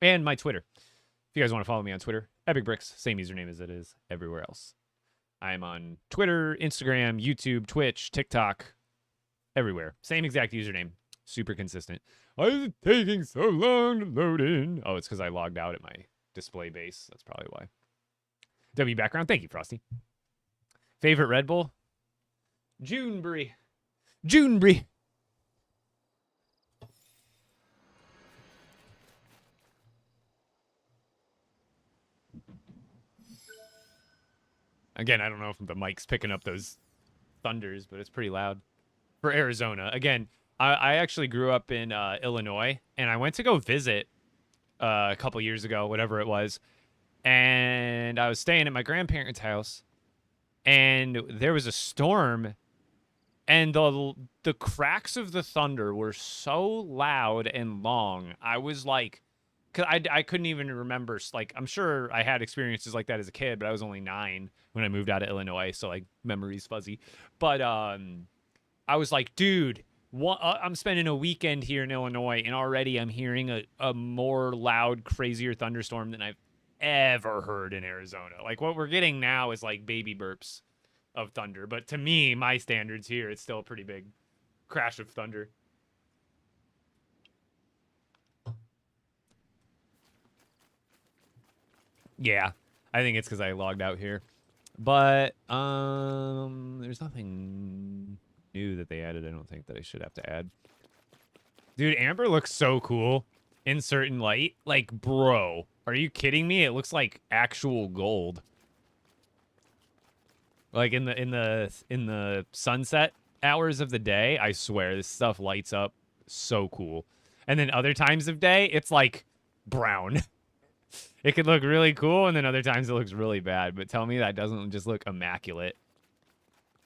And my Twitter. If you guys want to follow me on Twitter, EpicBricks, same username as it is everywhere else. I'm on Twitter, Instagram, YouTube, Twitch, TikTok, everywhere. Same exact username. Super consistent. Why is it taking so long to load in? Oh, it's because I logged out at my display base. That's probably why. W background. Thank you, Frosty. Favorite Red Bull? Juneberry. Junebri. Again, I don't know if the mic's picking up those thunders, but it's pretty loud. For Arizona. Again, I actually grew up in Illinois, and I went to go visit a couple years ago, whatever it was, and I was staying at my grandparents' house, and there was a storm, and the cracks of the thunder were so loud and long. I was like, 'cause I couldn't even remember. Like, I'm sure I had experiences like that as a kid, but I was only 9 when I moved out of Illinois, so like memory's fuzzy. But I was like, dude, I'm spending a weekend here in Illinois, and already I'm hearing a more loud, crazier thunderstorm than I've ever heard in Arizona. Like, what we're getting now is like baby burps of thunder. But to me, my standards here, it's still a pretty big crash of thunder. Yeah, I think it's because I logged out here. But there's nothing new that they added. I don't think that I should have to add. Dude, Amber looks so cool in certain light. Like, bro, are you kidding me? It looks like actual gold. Like in the sunset hours of the day, I swear this stuff lights up so cool. And then other times of day, it's like brown. It could look really cool, and then other times it looks really bad. But tell me that doesn't just look immaculate.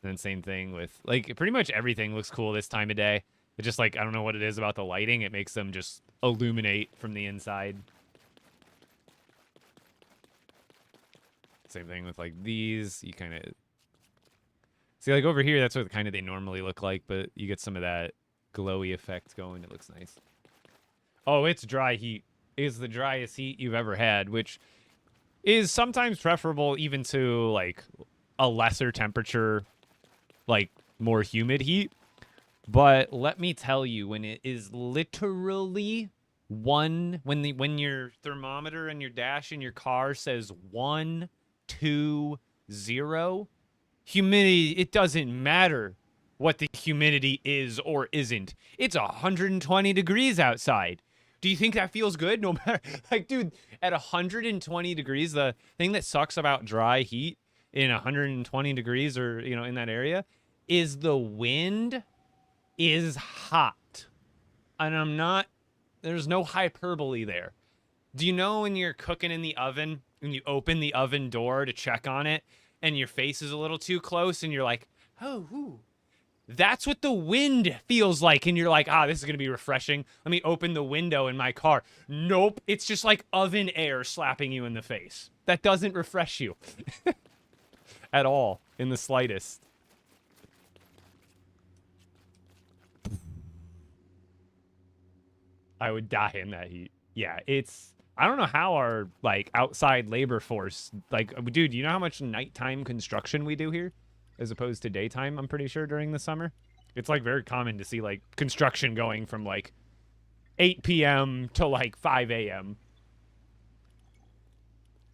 And then same thing with, like, pretty much everything looks cool this time of day. It's just like, I don't know what it is about the lighting. It makes them just illuminate from the inside. Same thing with, like, these. You kind of... See, like, over here, that's what kind of they normally look like, but you get some of that glowy effect going. It looks nice. Oh, it's dry heat. Is the driest heat you've ever had, which is sometimes preferable even to, like, a lesser temperature, like, more humid heat. But let me tell you, when it is literally when your thermometer and your dash in your car says 120, humidity, it doesn't matter what the humidity is or isn't. It's 120 degrees outside. Do you think that feels good? No matter, like, dude, at 120 degrees, the thing that sucks about dry heat in 120 degrees or, you know, in that area is the wind is hot. And there's no hyperbole there. Do you know when you're cooking in the oven and you open the oven door to check on it and your face is a little too close and you're like, oh, ooh. That's what the wind feels like, and you're like, this is going to be refreshing. Let me open the window in my car. Nope, it's just like oven air slapping you in the face. That doesn't refresh you at all, in the slightest. I would die in that heat. Yeah, I don't know how our, like, outside labor force, like, dude, you know how much nighttime construction we do here? As opposed to daytime, I'm pretty sure, during the summer. It's, like, very common to see, like, construction going from, like, 8 p.m. to, like, 5 a.m.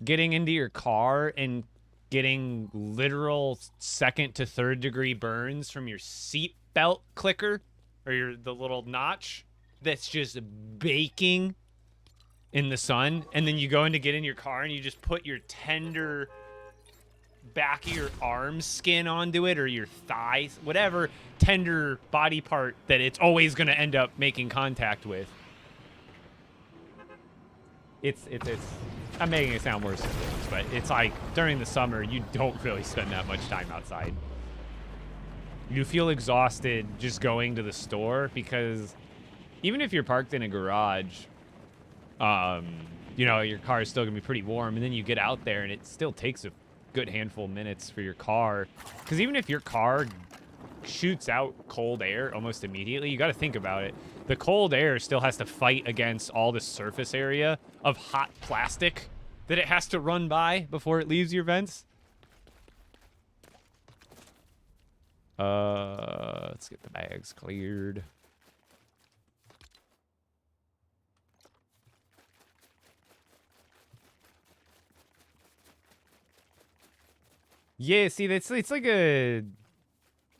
Getting into your car and getting literal second to third degree burns from your seat belt clicker or the little notch that's just baking in the sun. And then you go in to get in your car and you just put your tender back of your arm skin onto it, or your thighs, whatever tender body part that it's always going to end up making contact with. It's I'm making it sound worse than it is, but it's like during the summer you don't really spend that much time outside. You feel exhausted just going to the store, because even if you're parked in a garage, you know, your car is still gonna be pretty warm, and then you get out there and it still takes a good handful of minutes for your car, because even if your car shoots out cold air almost immediately, you got to think about it. The cold air still has to fight against all the surface area of hot plastic that it has to run by before it leaves your vents. Let's get the bags cleared. Yeah, see, it's like a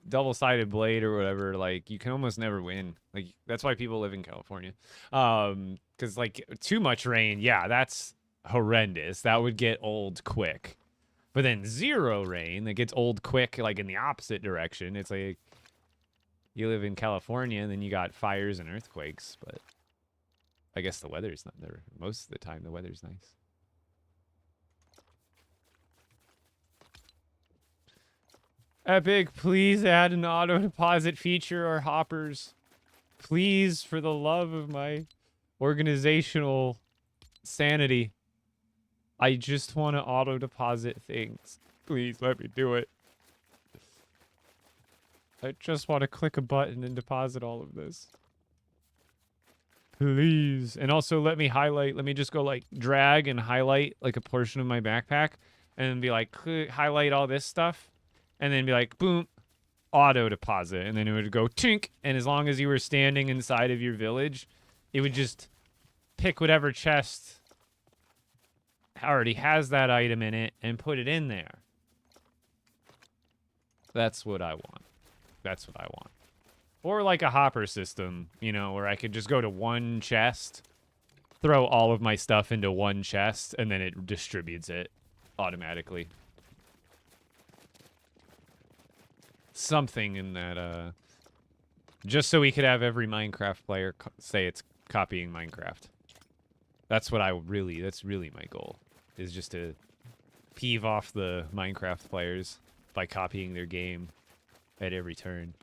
double-sided blade or whatever, like, you can almost never win. Like, that's why people live in California. Because, like, too much rain, yeah, that's horrendous. That would get old quick. But then 0 rain, that gets old quick, like, in the opposite direction. It's like, you live in California, and then you got fires and earthquakes, but I guess the weather's not there. Most of the time, the weather's nice. Epic, please add an auto deposit feature or hoppers. Please, for the love of my organizational sanity. I just want to auto deposit things. Please let me do it. I just want to click a button and deposit all of this. Please. And also let me highlight. Let me just go like drag and highlight like a portion of my backpack. And then be like, highlight all this stuff. And then be like, boom, auto deposit. And then it would go tink. And as long as you were standing inside of your village, it would just pick whatever chest already has that item in it and put it in there. That's what I want. That's what I want. Or like a hopper system, you know, where I could just go to one chest, throw all of my stuff into one chest, and then it distributes it automatically. Something in that, just so we could have every Minecraft player say it's copying Minecraft. That's what that's really my goal, is just to peeve off the Minecraft players by copying their game at every turn.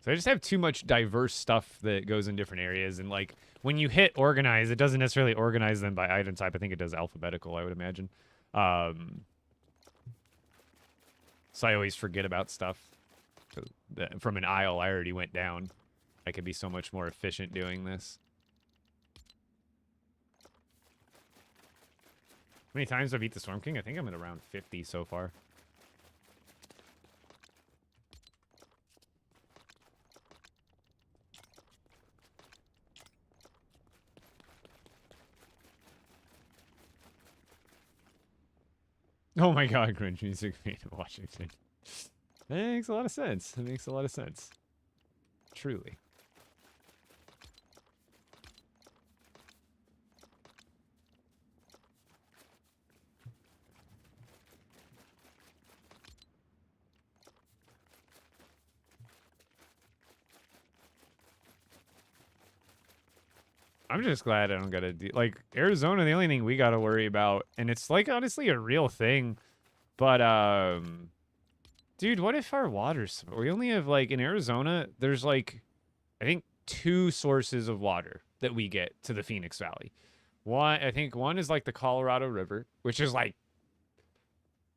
So I just have too much diverse stuff that goes in different areas, and like when you hit organize, it doesn't necessarily organize them by item type. I think it does alphabetical, I would imagine. So I always forget about stuff. From an aisle I already went down. I could be so much more efficient doing this. How many times have I beat the Storm King? I think I'm at around 50 so far. Oh my god, grunge music made in Washington. That makes a lot of sense. That makes a lot of sense. Truly. I'm just glad I don't gotta do, like, Arizona, the only thing we gotta worry about, and it's like honestly a real thing, but dude, what if our water's, we only have like in Arizona, there's like I think 2 sources of water that we get to the Phoenix Valley. I think one is like the Colorado River, which is like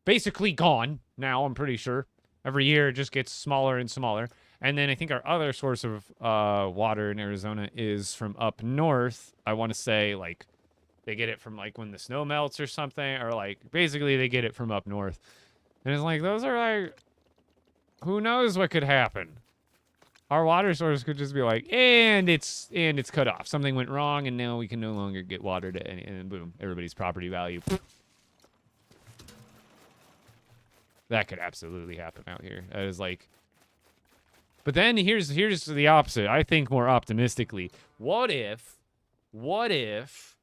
basically gone now, I'm pretty sure. Every year it just gets smaller and smaller. And then I think our other source of water in Arizona is from up north. I want to say, like, they get it from, like, when the snow melts or something. Or, like, basically they get it from up north. And it's like, those are, like, who knows what could happen. Our water source could just be like, and it's cut off. Something went wrong, and now we can no longer get water to any, and boom, everybody's property value. That could absolutely happen out here. That is like... But then here's the opposite. I think more optimistically. What if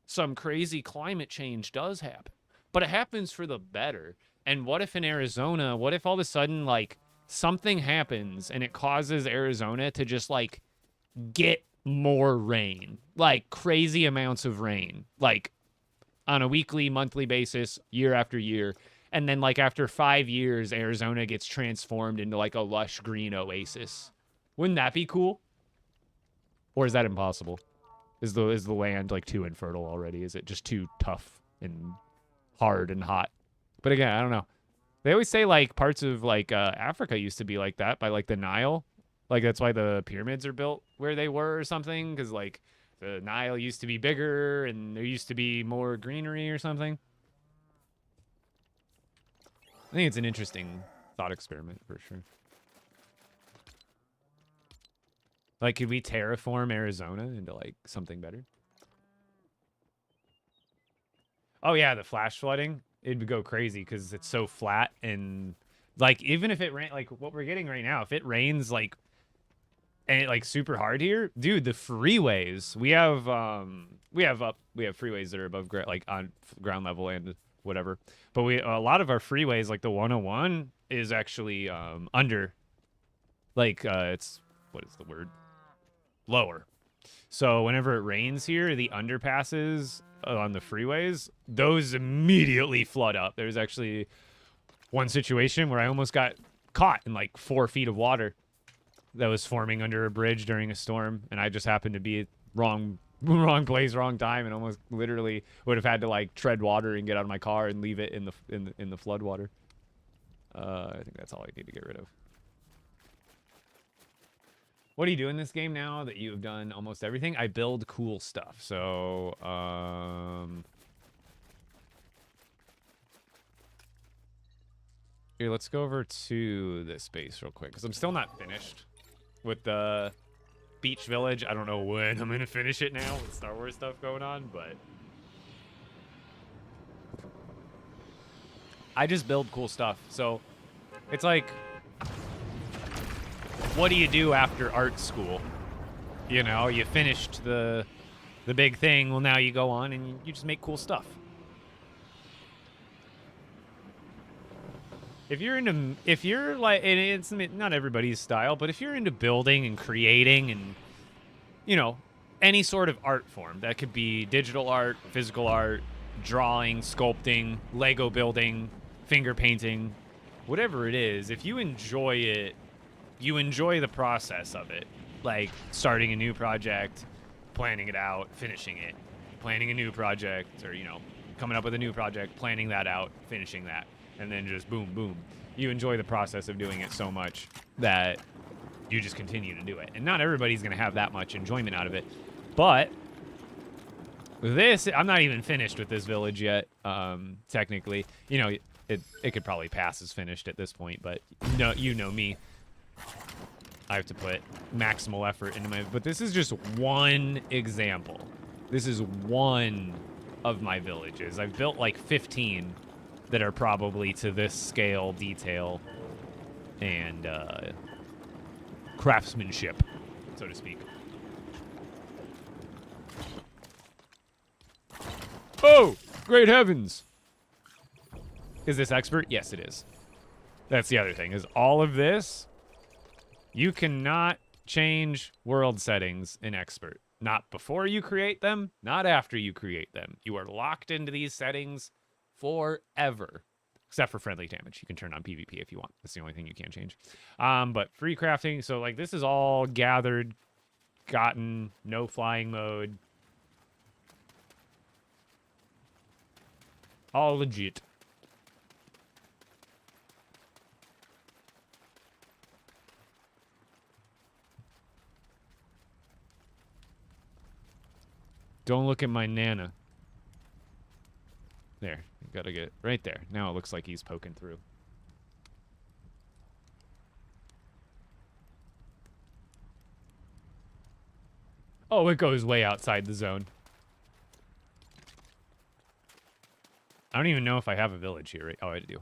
some crazy climate change does happen? But it happens for the better. And what if in Arizona, what if all of a sudden, like, something happens and it causes Arizona to just, like, get more rain? Like, crazy amounts of rain. Like, on a weekly, monthly basis, year after year. And then, like, after 5 years, Arizona gets transformed into, like, a lush green oasis. Wouldn't that be cool? Or is that impossible? Is the land, like, too infertile already? Is it just too tough and hard and hot? But again, I don't know. They always say, like, parts of, like, Africa used to be like that by, like, the Nile. Like, that's why the pyramids are built where they were or something. Because, like, the Nile used to be bigger and there used to be more greenery or something. I think it's an interesting thought experiment for sure. Like, could we terraform Arizona into, like, something better? Oh yeah, the flash flooding, it'd go crazy because it's so flat and like even if it rain like what we're getting right now, if it rains like and like super hard here, dude, the freeways we have freeways that are above like on ground level and whatever, but a lot of our freeways like the 101 is actually under like it's what is the word lower. So whenever it rains here, the underpasses on the freeways, those immediately flood up. There's actually one situation where I almost got caught in like 4 feet of water that was forming under a bridge during a storm, and I just happened to be wrong place, wrong time, and almost literally would have had to like tread water and get out of my car and leave it in the flood water. I think that's all I need to get rid of. What do you do in this game now that you've done almost everything? I build cool stuff. So, here, let's go over to this base real quick, because I'm still not finished with the beach village. I don't know when I'm going to finish it now with Star Wars stuff going on, but I just build cool stuff. So, it's like, what do you do after art school? You know, you finished the big thing. Well, now you go on and you just make cool stuff. If you're like, and it's not everybody's style, but if you're into building and creating and, you know, any sort of art form, that could be digital art, physical art, drawing, sculpting, Lego building, finger painting, whatever it is, if you enjoy it, you enjoy the process of it. Like starting a new project, planning it out, finishing it, planning a new project, or, you know, coming up with a new project, planning that out, finishing that, and then just boom, boom. You enjoy the process of doing it so much that you just continue to do it. And not everybody's going to have that much enjoyment out of it. But this, I'm not even finished with this village yet, technically. You know, it could probably pass as finished at this point, but no, you know me. I have to put maximal effort into my... But this is just one example. This is one of my villages. I've built like 15 that are probably to this scale, detail, and craftsmanship, so to speak. Oh! Great heavens! Is this expert? Yes, it is. That's the other thing, is all of this... You cannot change world settings in expert. Not before you create them, not after you create them. You are locked into these settings forever. Except for friendly damage. You can turn on PvP if you want. That's the only thing you can't change. But free crafting, so like this is all gathered, gotten, no flying mode. All legit. Don't look at my Nana. There. You gotta get it right there. Now it looks like he's poking through. Oh, it goes way outside the zone. I don't even know if I have a village here, right? Oh, I do.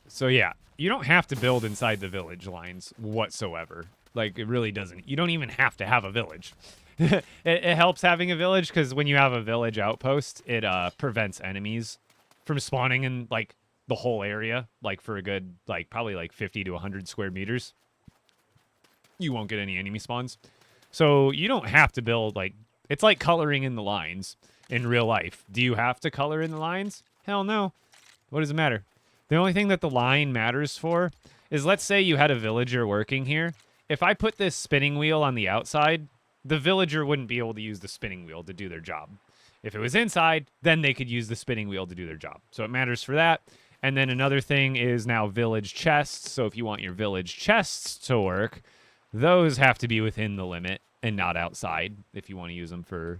So yeah, you don't have to build inside the village lines whatsoever. Like, it really doesn't. You don't even have to have a village. It helps having a village, because when you have a village outpost, it prevents enemies from spawning in, like, the whole area, like, for a good, like, probably, like, 50 to 100 square meters. You won't get any enemy spawns. So you don't have to build, like, it's like coloring in the lines in real life. Do you have to color in the lines? Hell no. What does it matter? The only thing that the line matters for is, let's say you had a villager working here. If I put this spinning wheel on the outside, the villager wouldn't be able to use the spinning wheel to do their job. If it was inside, then they could use the spinning wheel to do their job. So it matters for that. And then another thing is now village chests. So if you want your village chests to work, those have to be within the limit and not outside if you want to use them for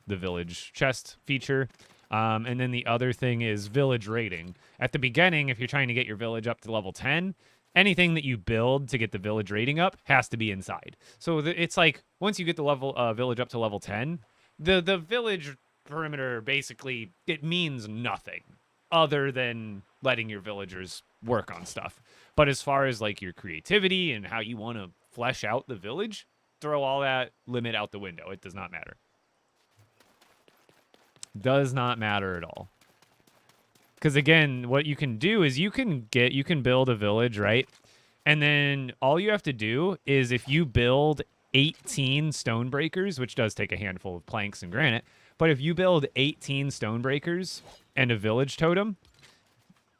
the village chest feature. And then the other thing is village rating. At the beginning, if you're trying to get your village up to level 10, anything that you build to get the village rating up has to be inside. So it's like once you get the level village up to level 10, the village perimeter, basically, it means nothing other than letting your villagers work on stuff. But as far as like your creativity and how you want to flesh out the village, throw all that limit out the window. It does not matter. Does not matter at all. Because again, what you can do is you can build a village, right? And then all you have to do is if you build 18 stone breakers, which does take a handful of planks and granite, but if you build 18 stone breakers and a village totem,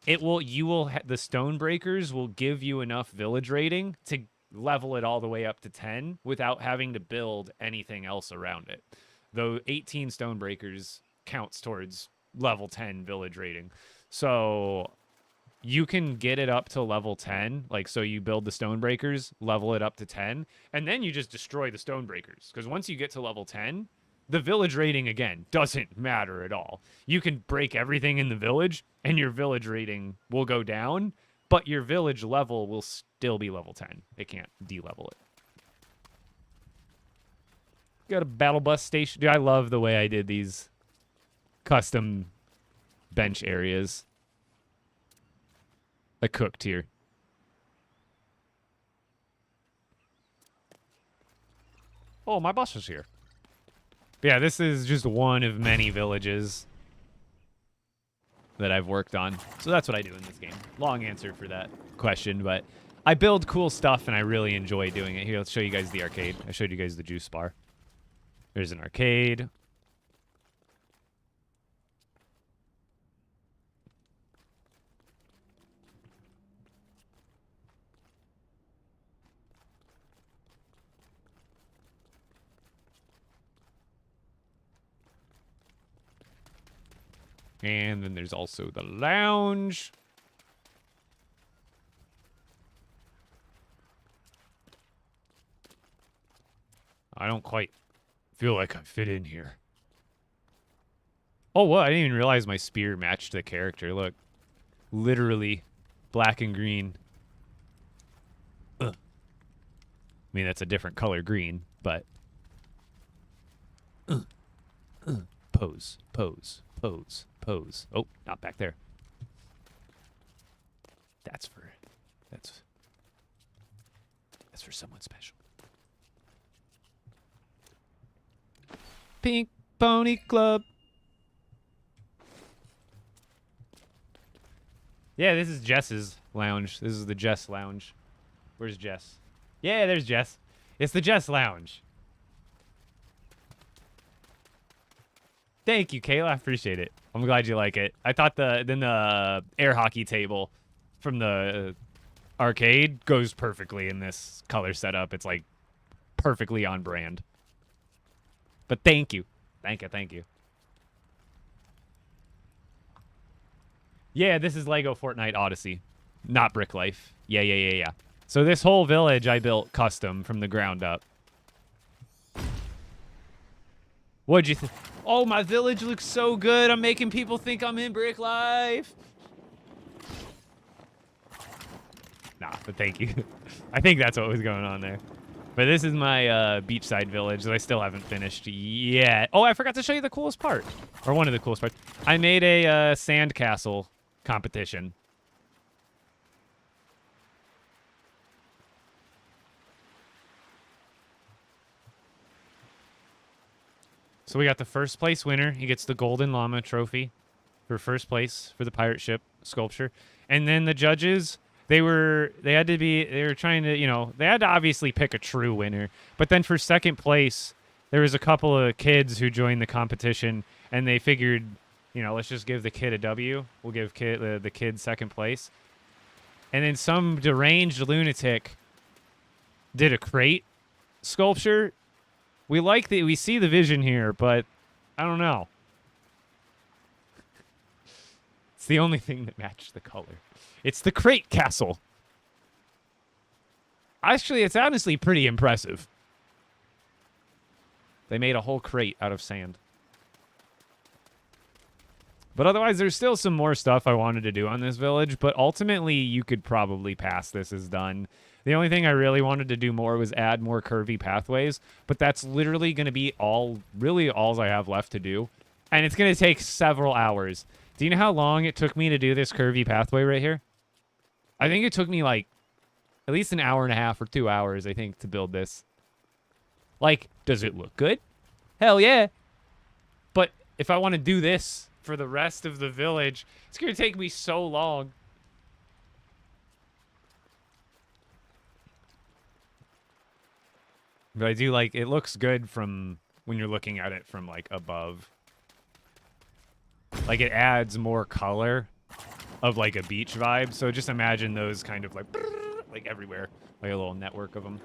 the stone breakers will give you enough village rating to level it all the way up to 10 without having to build anything else around it. Though 18 stone breakers counts towards level 10 village rating. So you can get it up to level 10. Like, so you build the stone breakers, level it up to 10, and then you just destroy the stone breakers. Because once you get to level 10, the village rating, again, doesn't matter at all. You can break everything in the village, and your village rating will go down, but your village level will still be level 10. It can't de-level it. Got a battle bus station. Dude, I love the way I did these custom bench areas. I cooked here. Oh, my bus is here. But yeah, this is just one of many villages that I've worked on. So that's what I do in this game. Long answer for that question, but I build cool stuff and I really enjoy doing it. Here, let's show you guys the arcade. I showed you guys the juice bar. There's an arcade. And then there's also the lounge. I don't quite feel like I fit in here. Oh, what? I didn't even realize my spear matched the character. Look. Literally black and green. Ugh. I mean, that's a different color green, but... Pose, pose, pose, pose. Oh, not back there. That's for someone special. Pink Pony Club. Yeah, this is Jess's lounge. This is the Jess lounge. Where's Jess? Yeah, there's Jess. It's the Jess lounge. Thank you, Kayla. I appreciate it. I'm glad you like it. I thought the air hockey table from the arcade goes perfectly in this color setup. It's like perfectly on brand. But thank you. Thank you. Yeah, this is LEGO Fortnite Odyssey, not Brick Life. Yeah. So this whole village I built custom from the ground up. What'd you think? Oh, my village looks so good. I'm making people think I'm in Brick Life. Nah, but thank you. I think that's what was going on there. But this is my beachside village that I still haven't finished yet. Oh, I forgot to show you the coolest part. Or one of the coolest parts. I made a sand castle competition. So we got the first place winner. He gets the Golden Llama trophy for first place for the pirate ship sculpture. And then the judges, they were trying to, they had to obviously pick a true winner. But then for second place, there was a couple of kids who joined the competition and they figured, let's just give the kid a W. We'll give the kid second place. And then some deranged lunatic did a crate sculpture. We see the vision here, but I don't know. It's the only thing that matched the color. It's the crate castle. Actually, it's honestly pretty impressive. They made a whole crate out of sand. But otherwise, there's still some more stuff I wanted to do on this village, but ultimately, you could probably pass this as done. The only thing I really wanted to do more was add more curvy pathways, but that's literally going to be all I have left to do. And it's going to take several hours. Do you know how long it took me to do this curvy pathway right here? I think it took me like at least an hour and a half or 2 hours, I think, to build this. Like, does it look good? Hell yeah. But if I want to do this for the rest of the village, it's going to take me so long. But I do like, it looks good from when you're looking at it from like above. Like it adds more color of like a beach vibe. So just imagine those kind of like everywhere, like a little network of them.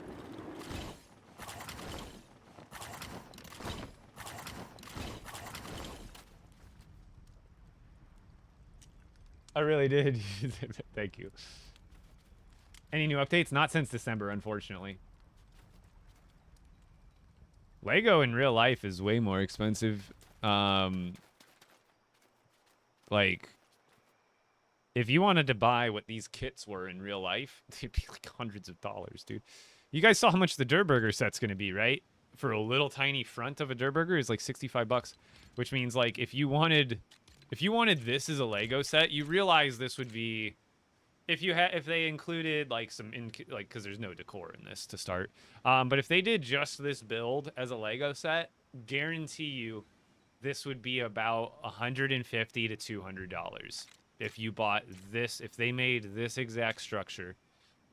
I really did. Thank you. Any new updates? Not since December, unfortunately. Lego in real life is way more expensive. Like, if you wanted to buy what these kits were in real life, they'd be like hundreds of dollars, dude. You guys saw how much the Durburger set's going to be, right? For a little tiny front of a Durburger is like 65 bucks, which means like if you wanted this as a Lego set, you realize this would be if they included like some cuz there's no decor in this to start. But if they did just this build as a Lego set, guarantee you this would be about $150 to $200 if you bought this, if they made this exact structure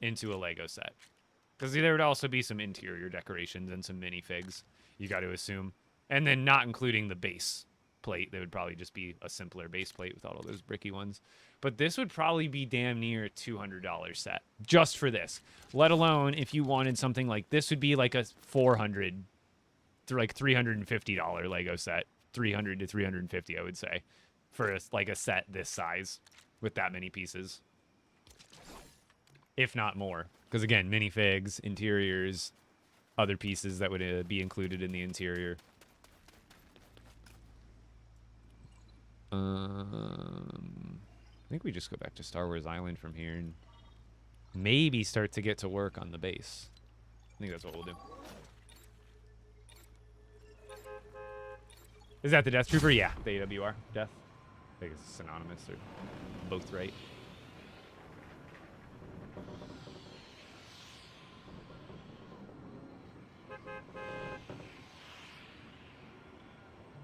into a Lego set. Because there would also be some interior decorations and some minifigs, you got to assume. And then not including the base plate. They would probably just be a simpler base plate without all those bricky ones. But this would probably be damn near a $200 set just for this. Let alone if you wanted something like this would be like a $400 to like $350 Lego set. 300 to 350, I would say, for like a set this size with that many pieces, if not more. Because again, minifigs, interiors, other pieces that would be included in the interior. I think we just go back to Star Wars Island from here and maybe start to get to work on the base. I think that's what we'll do. Is that the Death Trooper? Yeah, the AWR. Death. I think it's synonymous. They're both right.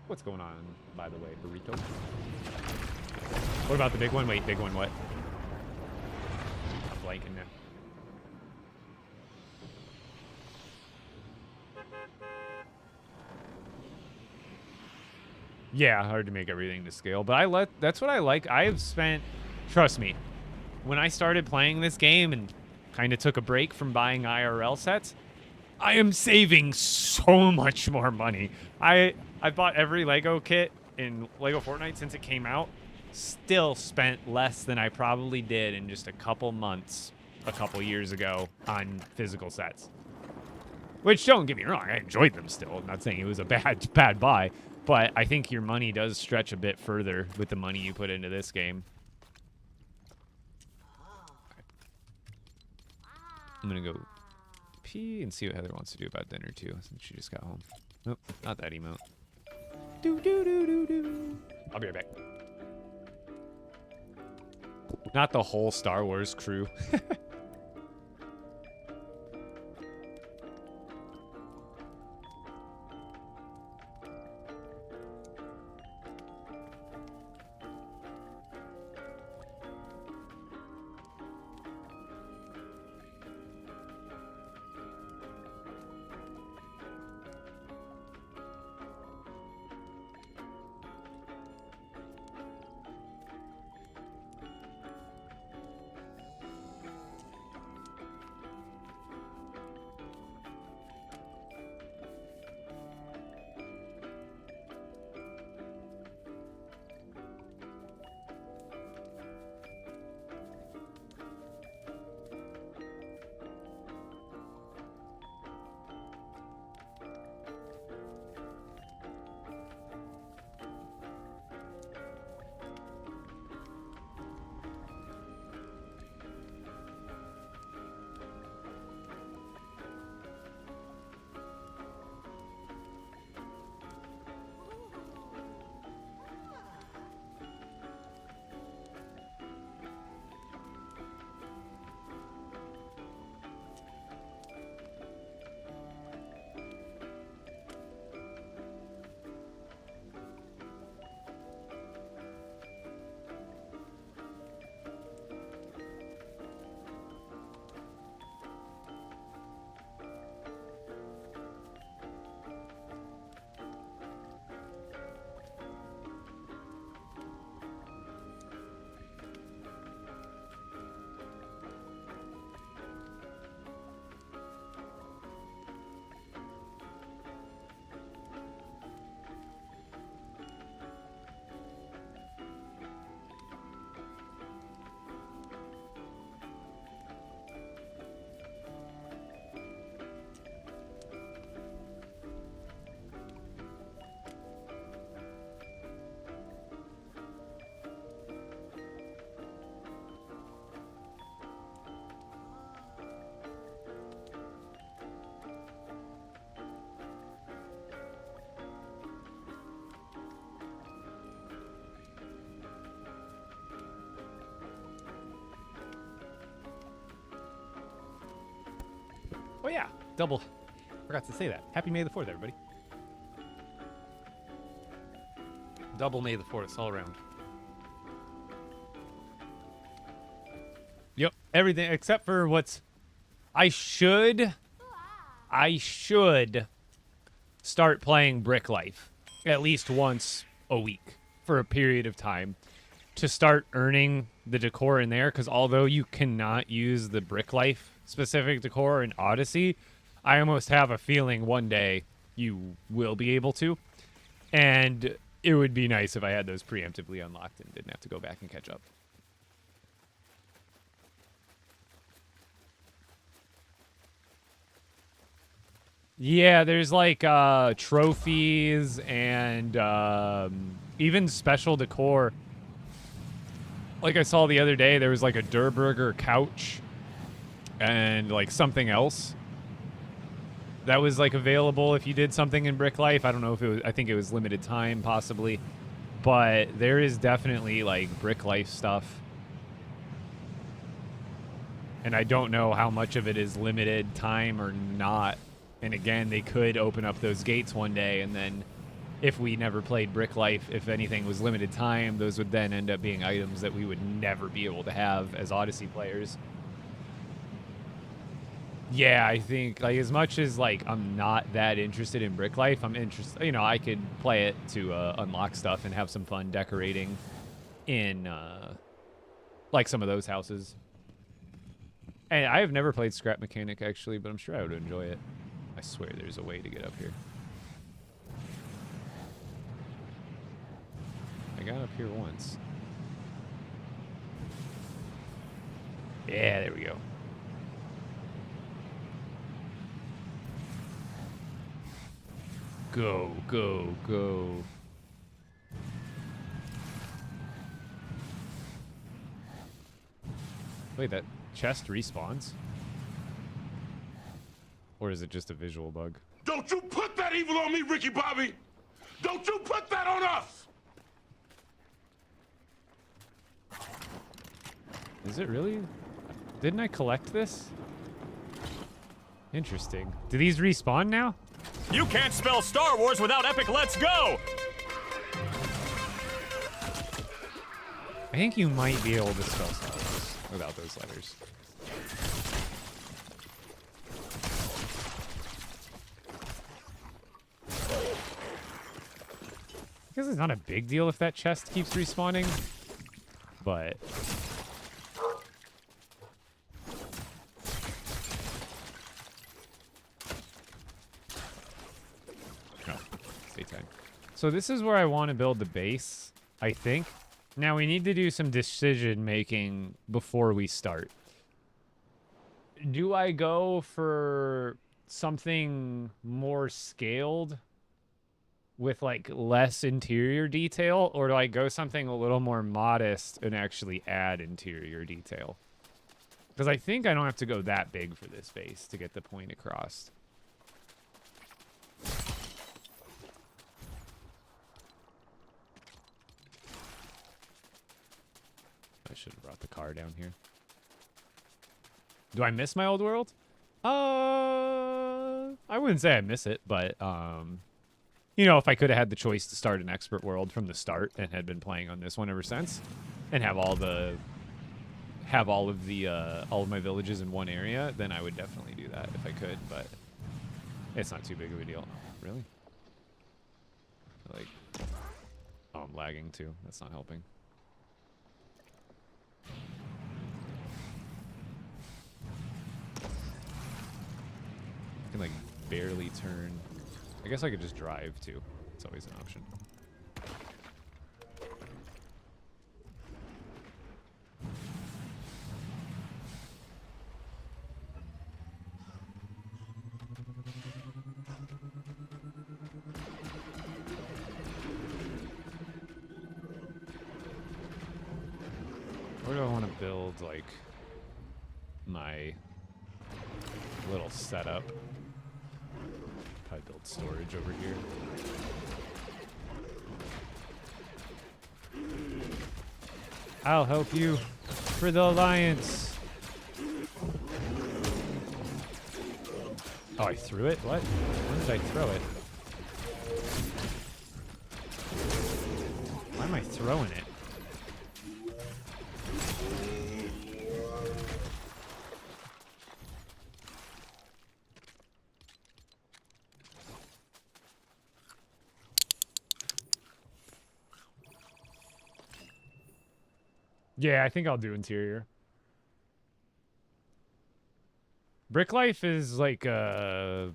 What's going on, by the way, burrito? What about the big one? Wait, big one what? I'm blanking now. Yeah, hard to make everything to scale, but that's what I like. I've spent, trust me, when I started playing this game and kind of took a break from buying IRL sets, I am saving so much more money. I bought every Lego kit in LEGO Fortnite since it came out, still spent less than I probably did in just a couple months a couple years ago on physical sets. Which, don't get me wrong, I enjoyed them still. I'm not saying it was a bad buy. But I think your money does stretch a bit further with the money you put into this game. I'm going to go pee and see what Heather wants to do about dinner, too, since she just got home. Nope, not that emote. I'll be right back. Not the whole Star Wars crew. double. Forgot to say that. Happy May the 4th, everybody. Double May the 4th all around. Yep, everything except for what's... I should start playing Brick Life at least once a week for a period of time to start earning the decor in there, because although you cannot use the Brick Life specific decor in Odyssey, I almost have a feeling one day you will be able to, and it would be nice if I had those preemptively unlocked and didn't have to go back and catch up. Yeah, there's like trophies and even special decor. Like I saw the other day, there was like a Der Burger couch and like something else that was like available if you did something in Brick Life. I don't know if it was, I think it was limited time possibly, but there is definitely like Brick Life stuff. And I don't know how much of it is limited time or not. And again, they could open up those gates one day, and then if we never played Brick Life, if anything was limited time, those would then end up being items that we would never be able to have as Odyssey players. Yeah, I think, like, as much as, like, I'm not that interested in Brick Life, I'm interested, you know, I could play it to unlock stuff and have some fun decorating in, like, some of those houses. And I have never played Scrap Mechanic, actually, but I'm sure I would enjoy it. I swear there's a way to get up here. I got up here once. Yeah, there we go. Go, go, go. Wait, that chest respawns? Or is it just a visual bug? Don't you put that evil on me, Ricky Bobby! Don't you put that on us! Is it really? Didn't I collect this? Interesting. Do these respawn now? You can't spell Star Wars without epic let's go! I think you might be able to spell Star Wars without those letters. I guess it's not a big deal if that chest keeps respawning, but... No, stay tight. So this is where I want to build the base, I think. Now we need to do some decision making before we start. Do I go for something more scaled with like less interior detail, or do I go something a little more modest and actually add interior detail? Because I think I don't have to go that big for this base to get the point across. I should have brought the car down here. Do I miss my old world? I wouldn't say I miss it, but you know, if I could have had the choice to start an expert world from the start and had been playing on this one ever since, and have all of my villages in one area, then I would definitely do that if I could. But it's not too big of a deal. Really? Like, oh, I'm lagging too. That's not helping. I can like barely turn. I guess I could just drive too. It's always an option. Where do I want to build like my little setup? Probably build storage over here. I'll help you for the Alliance. Oh, I threw it? What? When did I throw it? Why am I throwing it? Yeah, I think I'll do interior. Brick Life is like a...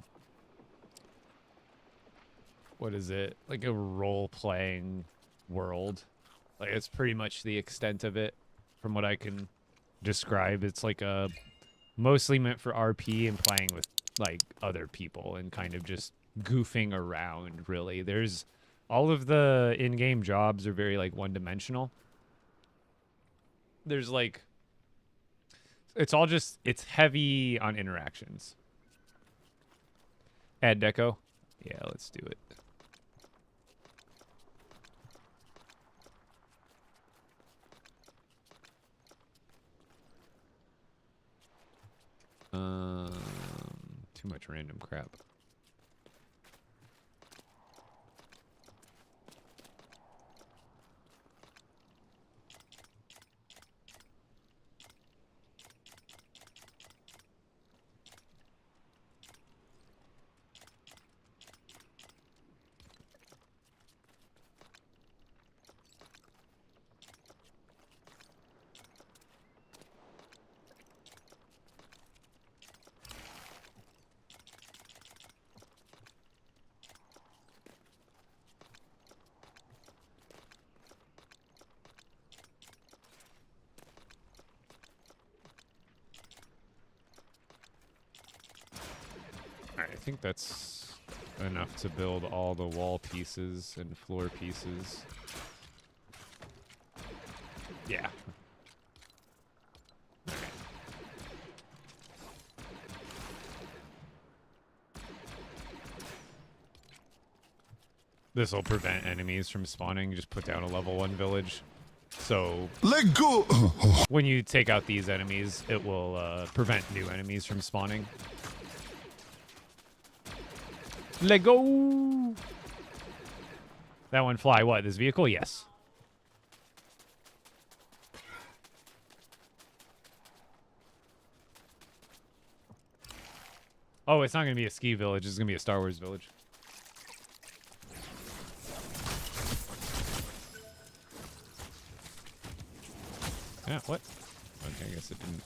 What is it? Like a role-playing world. Like, it's pretty much the extent of it from what I can describe. It's like a... Mostly meant for RP and playing with, like, other people and kind of just goofing around, really. There's... All of the in-game jobs are very, like, one-dimensional. There's like, it's all just, it's heavy on interactions. Add deco. Yeah, let's do it. Too much random crap. Alright, I think that's enough to build all the wall pieces and floor pieces. Yeah. Alright. This will prevent enemies from spawning. Just put down a level 1 village. So LEGO. when you take out these enemies, it will prevent new enemies from spawning. LEGO! That one fly what? This vehicle? Yes. Oh, it's not going to be a ski village. It's going to be a Star Wars village. Yeah, what? Okay, I guess it didn't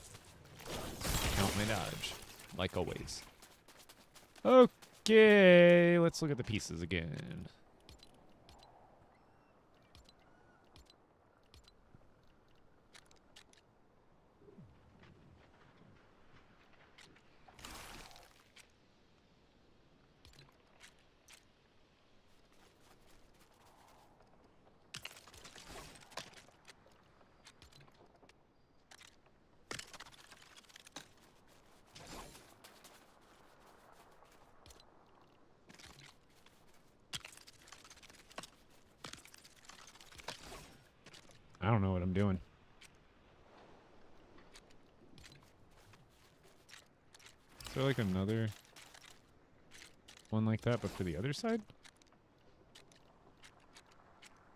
count my dodge. Like always. Okay, let's look at the pieces again. I don't know what I'm doing. Is there like another one like that, but for the other side?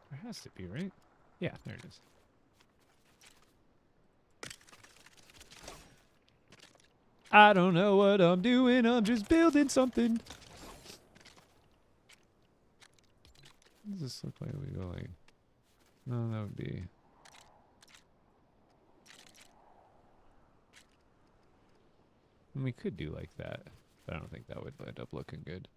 There has to be, right? Yeah, there it is. I don't know what I'm doing. I'm just building something. What does this look like? We go like... No, that would be... And we could do like that, but I don't think that would end up looking good.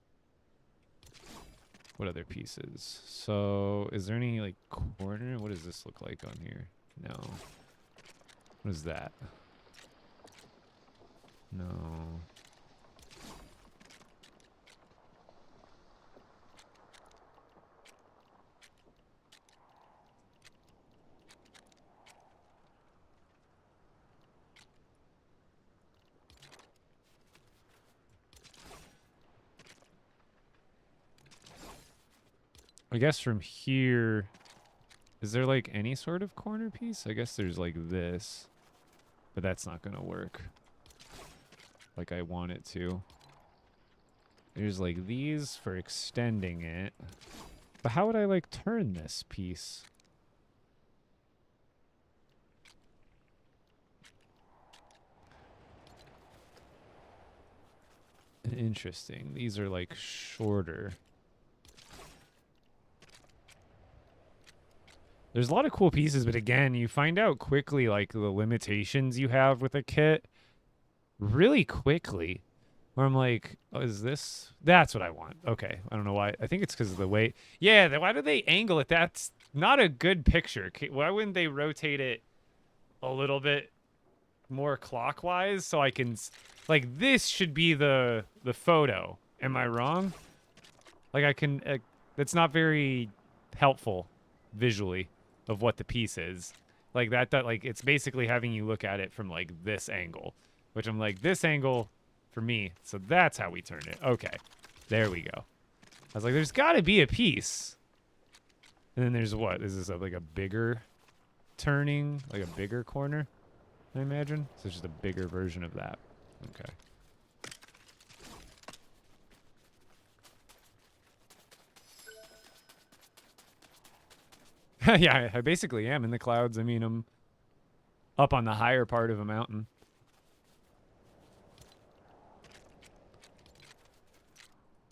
What other pieces? So, is there any, like, corner? What does this look like on here? No. What is that? No. I guess from here, is there like any sort of corner piece? I guess there's like this, but that's not gonna work like I want it to. There's like these for extending it. But how would I like turn this piece? Interesting. These are like shorter. There's a lot of cool pieces, but again, you find out quickly like the limitations you have with a kit really quickly. Where I'm like, oh, is this? That's what I want. Okay. I don't know why. I think it's because of the weight. Yeah, why do they angle it? That's not a good picture. Why wouldn't they rotate it a little bit more clockwise so I can... Like, this should be the photo. Am I wrong? Like, I can... that's not very helpful visually of what the piece is. Like, that like, it's basically having you look at it from, like, this angle. Which I'm like, this angle... for me. So that's how we turn it. Okay. There we go. I was like, there's got to be a piece. And then there's what? Is this like a bigger turning? Like a bigger corner? I imagine. So it's just a bigger version of that. Okay. Yeah, I basically am in the clouds. I mean, I'm up on the higher part of a mountain.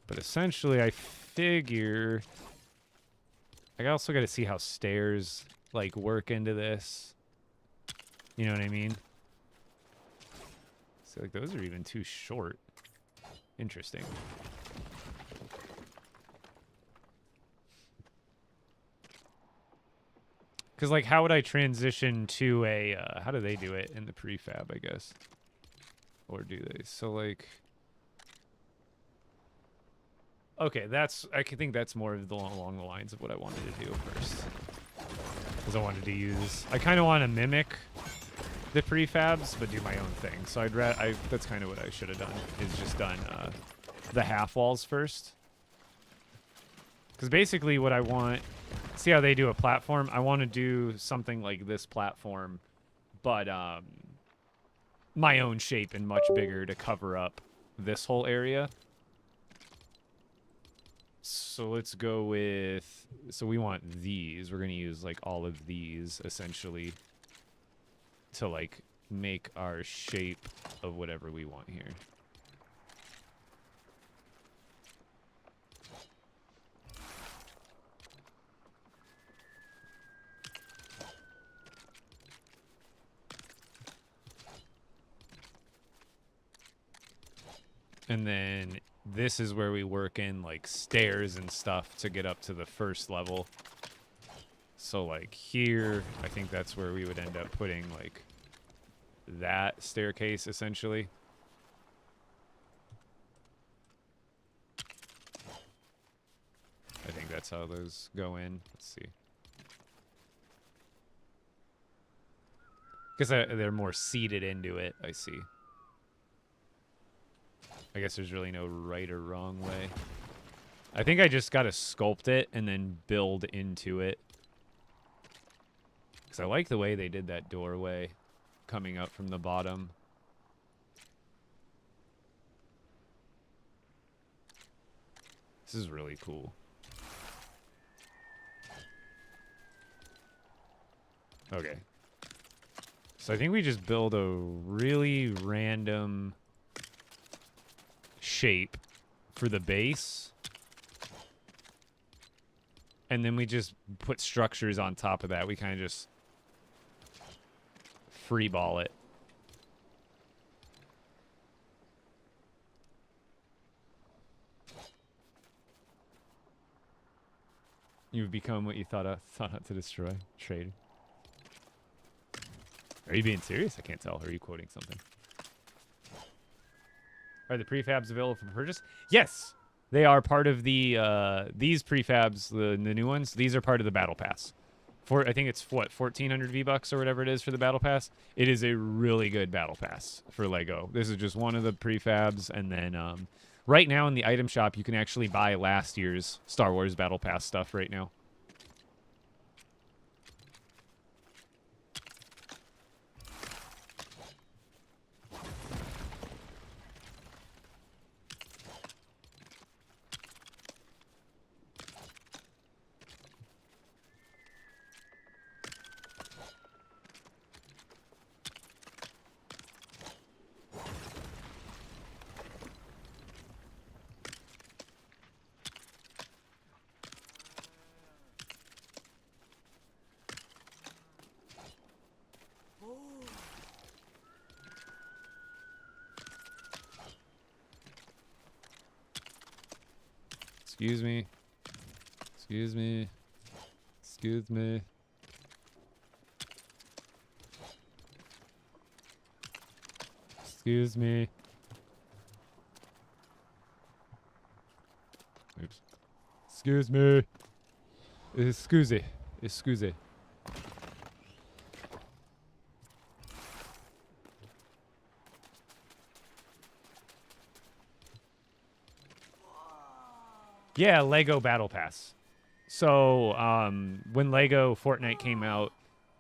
But essentially, I figure... I also got to see how stairs, like, work into this. You know what I mean? So, like, those are even too short. Interesting. Because, like, how would I transition to a... how do they do it in the prefab, I guess? Or do they? So, like... Okay, I think that's more of along the lines of what I wanted to do first. Because I wanted to use... I kind of want to mimic the prefabs, but do my own thing. So that's kind of what I should have done, is just done the half walls first. Because basically what I want... See how they do a platform? I want to do something like this platform, but my own shape and much bigger to cover up this whole area. So let's go with... So we want these. We're going to use, like, all of these, essentially, to, like, make our shape of whatever we want here. And then... This is where we work in, like, stairs and stuff to get up to the first level. So, like, here, I think that's where we would end up putting, like, that staircase, essentially. I think that's how those go in. Let's see. Because they're more seated into it, I see. I guess there's really no right or wrong way. I think I just got to sculpt it and then build into it. Because I like the way they did that doorway coming up from the bottom. This is really cool. Okay. So I think we just build a really random... shape for the base, and then we just put structures on top of that. We kind of just free ball it. You've become what you thought out to destroy. Trade. Are you being serious? I can't tell. Are you quoting something? Are the prefabs available for purchase? Yes, they are part of the these prefabs, the new ones. These are part of the battle pass. I think it's what, 1,400 V-Bucks or whatever it is for the battle pass. It is a really good battle pass for Lego. This is just one of the prefabs, and then right now in the item shop you can actually buy last year's Star Wars battle pass stuff right now. Excuse me. Excuse me. Excuse me. Excuse me. Oops. Excuse me. Excuse. Excuse. Yeah, LEGO Battle Pass. So, when LEGO Fortnite came out,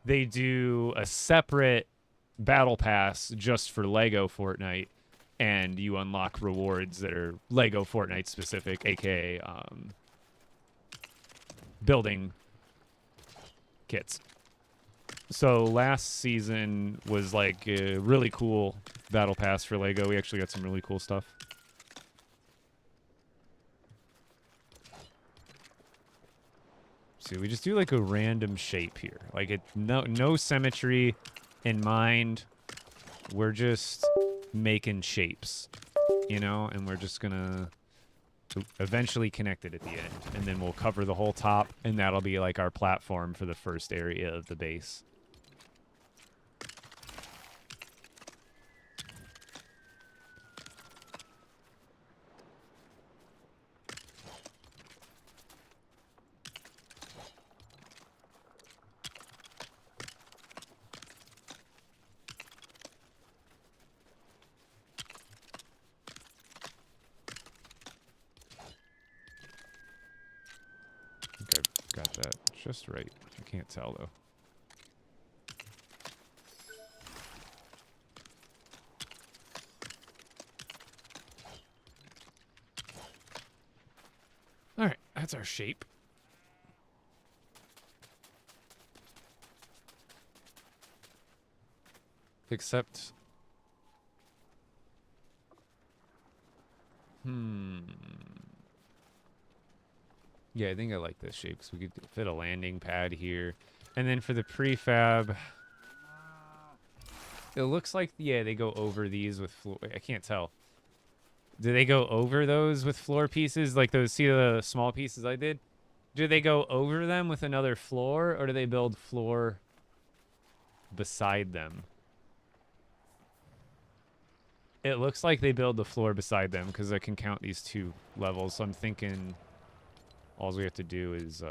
they do a separate Battle Pass just for LEGO Fortnite, and you unlock rewards that are LEGO Fortnite specific, aka building kits. So last season was like a really cool Battle Pass for LEGO. We actually got some really cool stuff. See, we just do like a random shape here. Like no symmetry in mind. We're just making shapes, you know, and we're just gonna eventually connect it at the end, and then we'll cover the whole top, and that'll be like our platform for the first area of the base. Got that just right. I can't tell though. All right, that's our shape. Except, yeah, I think I like this shape because we could fit a landing pad here. And then for the prefab, it looks like, yeah, they go over these with floor. I can't tell. Do they go over those with floor pieces? Like those, see the small pieces I did? Do they go over them with another floor, or do they build floor beside them? It looks like they build the floor beside them because I can count these two levels. So I'm thinking all we have to do is,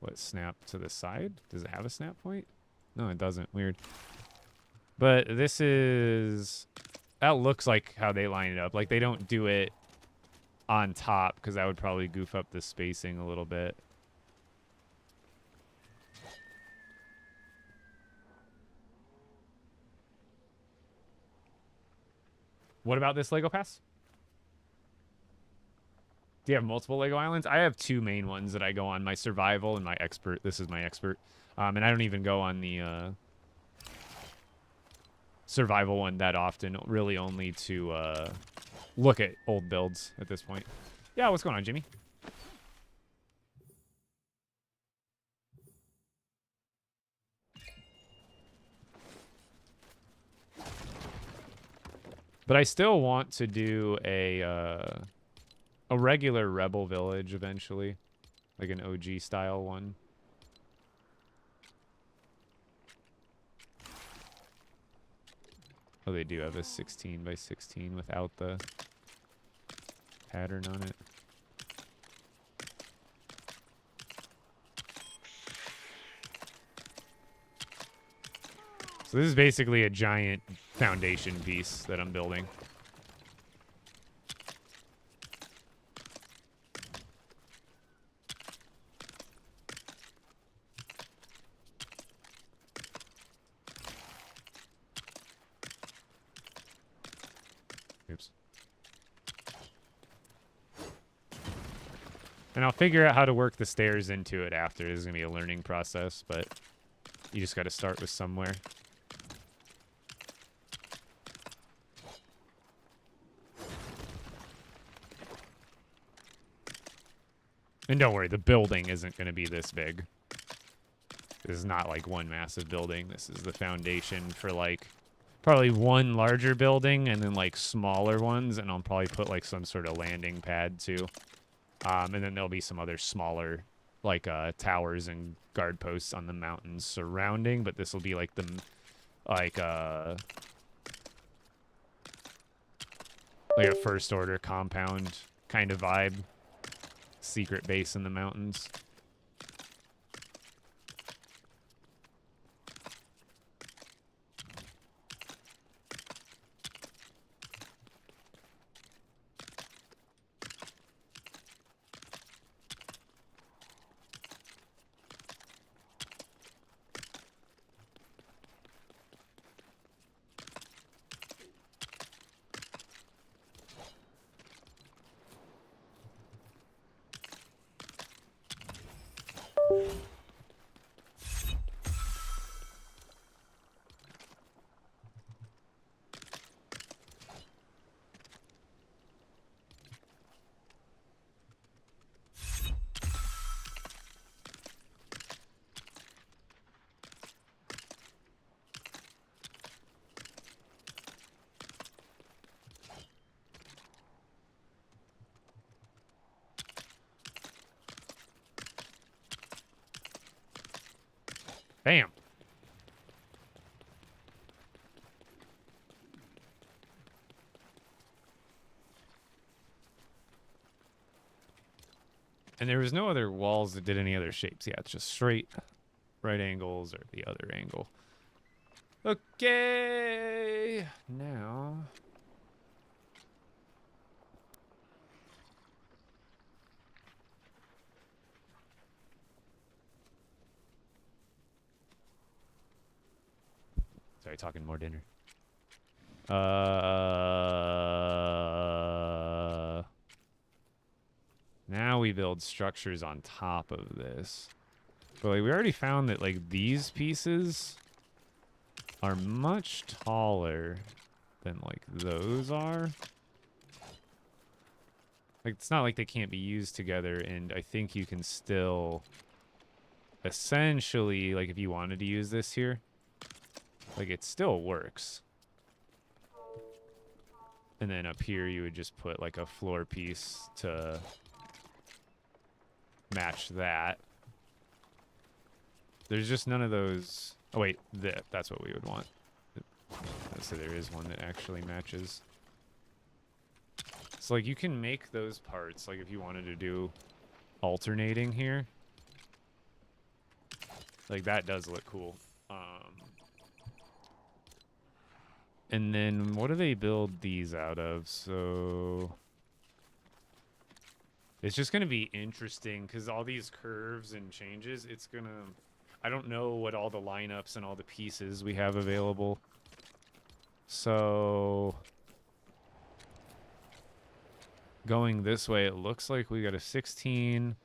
what, snap to the side? Does it have a snap point? No, it doesn't. Weird. But this is, that looks like how they line it up. Like they don't do it on top because that would probably goof up the spacing a little bit. What about this LEGO Pass? Do you have multiple LEGO Islands? I have two main ones that I go on, my survival and my expert. This is my expert. And I don't even go on the survival one that often, really only to look at old builds at this point. Yeah, what's going on, Jimmy? But I still want to do a regular Rebel Village eventually, like an OG style one. Oh, they do have a 16 by 16 without the pattern on it. So this is basically a giant foundation piece that I'm building. Oops. And I'll figure out how to work the stairs into it after. This is going to be a learning process, but you just got to start with somewhere. And don't worry, the building isn't going to be this big. This is not like one massive building. This is the foundation for like probably one larger building and then like smaller ones, and I'll probably put like some sort of landing pad too. And then there'll be some other smaller like towers and guard posts on the mountains surrounding, but this will be like the like a first order compound kind of vibe. Secret base in the mountains. Bam. And there was no other walls that did any other shapes. Yeah, it's just straight right angles or the other angle. Okay. Now. Sorry, talking more dinner. Now we build structures on top of this. But like, we already found that like these pieces are much taller than like those are. Like, it's not like they can't be used together, and I think you can still essentially, like, if you wanted to use this here, like, it still works. And then up here, you would just put, like, a floor piece to match that. There's just none of those. Oh, wait, that's what we would want. So there is one that actually matches. So, like, you can make those parts, like, if you wanted to do alternating here. Like, that does look cool. And then, what do they build these out of? So, it's just going to be interesting, because all these curves and changes, it's going to... I don't know what all the lineups and all the pieces we have available. So... going this way, it looks like we got a 16,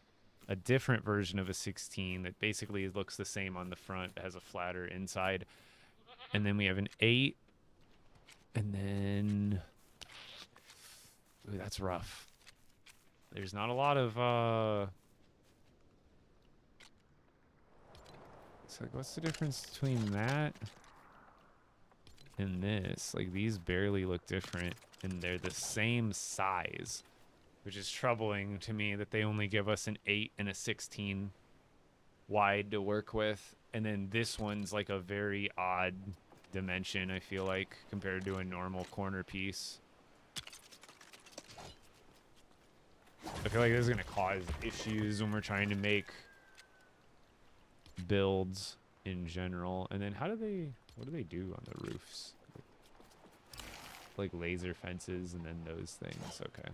a different version of a 16 that basically looks the same on the front, has a flatter inside. And then we have an 8. And then... ooh, that's rough. There's not a lot of... It's like, what's the difference between that and this? Like, these barely look different, and they're the same size. Which is troubling to me that they only give us an 8 and a 16 wide to work with. And then this one's like a very odd dimension, I feel like, compared to a normal corner piece. I feel like this is going to cause issues when we're trying to make builds in general. And then what do they do on the roofs? Like laser fences and then those things. Okay.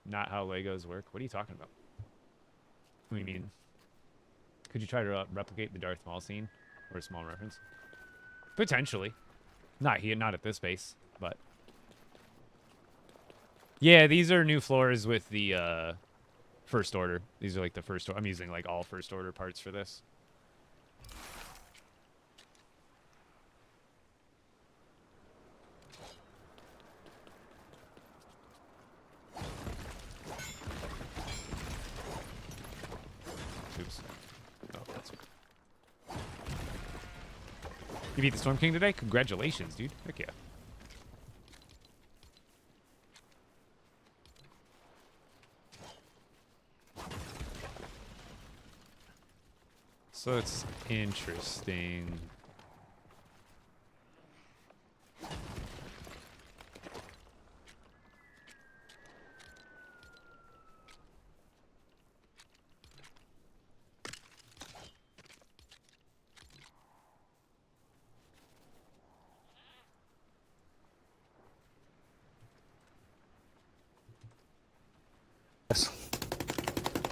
Not how Legos work. What are you talking about? What do you mean? Could you try to replicate the Darth Maul scene? Or a small reference? Potentially. Not here, not at this base, but... yeah, these are new floors with the first order. These are like the first order. I'm using like all first order parts for this. Oops. Oh, that's okay. You beat the Storm King today? Congratulations, dude. Heck yeah. So it's interesting.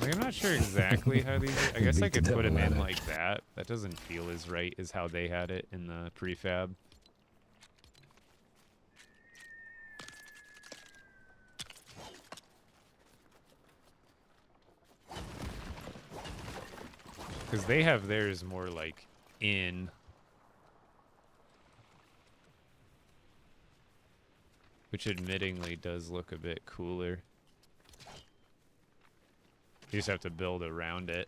Like, I'm not sure exactly how these. I guess I could put them in like that. That doesn't feel as right as how they had it in the prefab. Because they have theirs more like in. Which admittingly does look a bit cooler. You just have to build around it.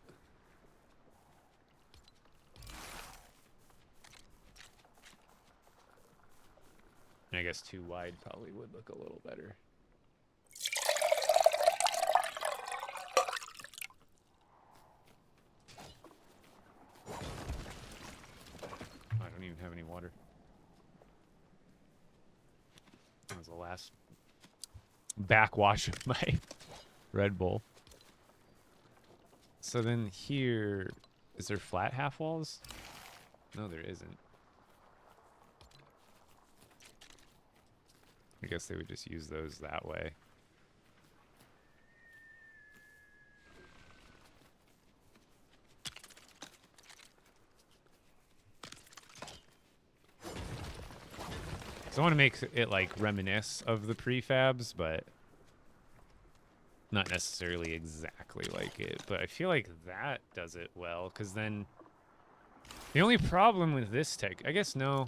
And I guess too wide probably would look a little better. I don't even have any water. That was the last backwash of my Red Bull. So then here, is there flat half walls? No, there isn't. I guess they would just use those that way. So I want to make it like reminisce of the prefabs, but not necessarily exactly like it. But I feel like that does it well, because then the only problem with this tech, I guess no,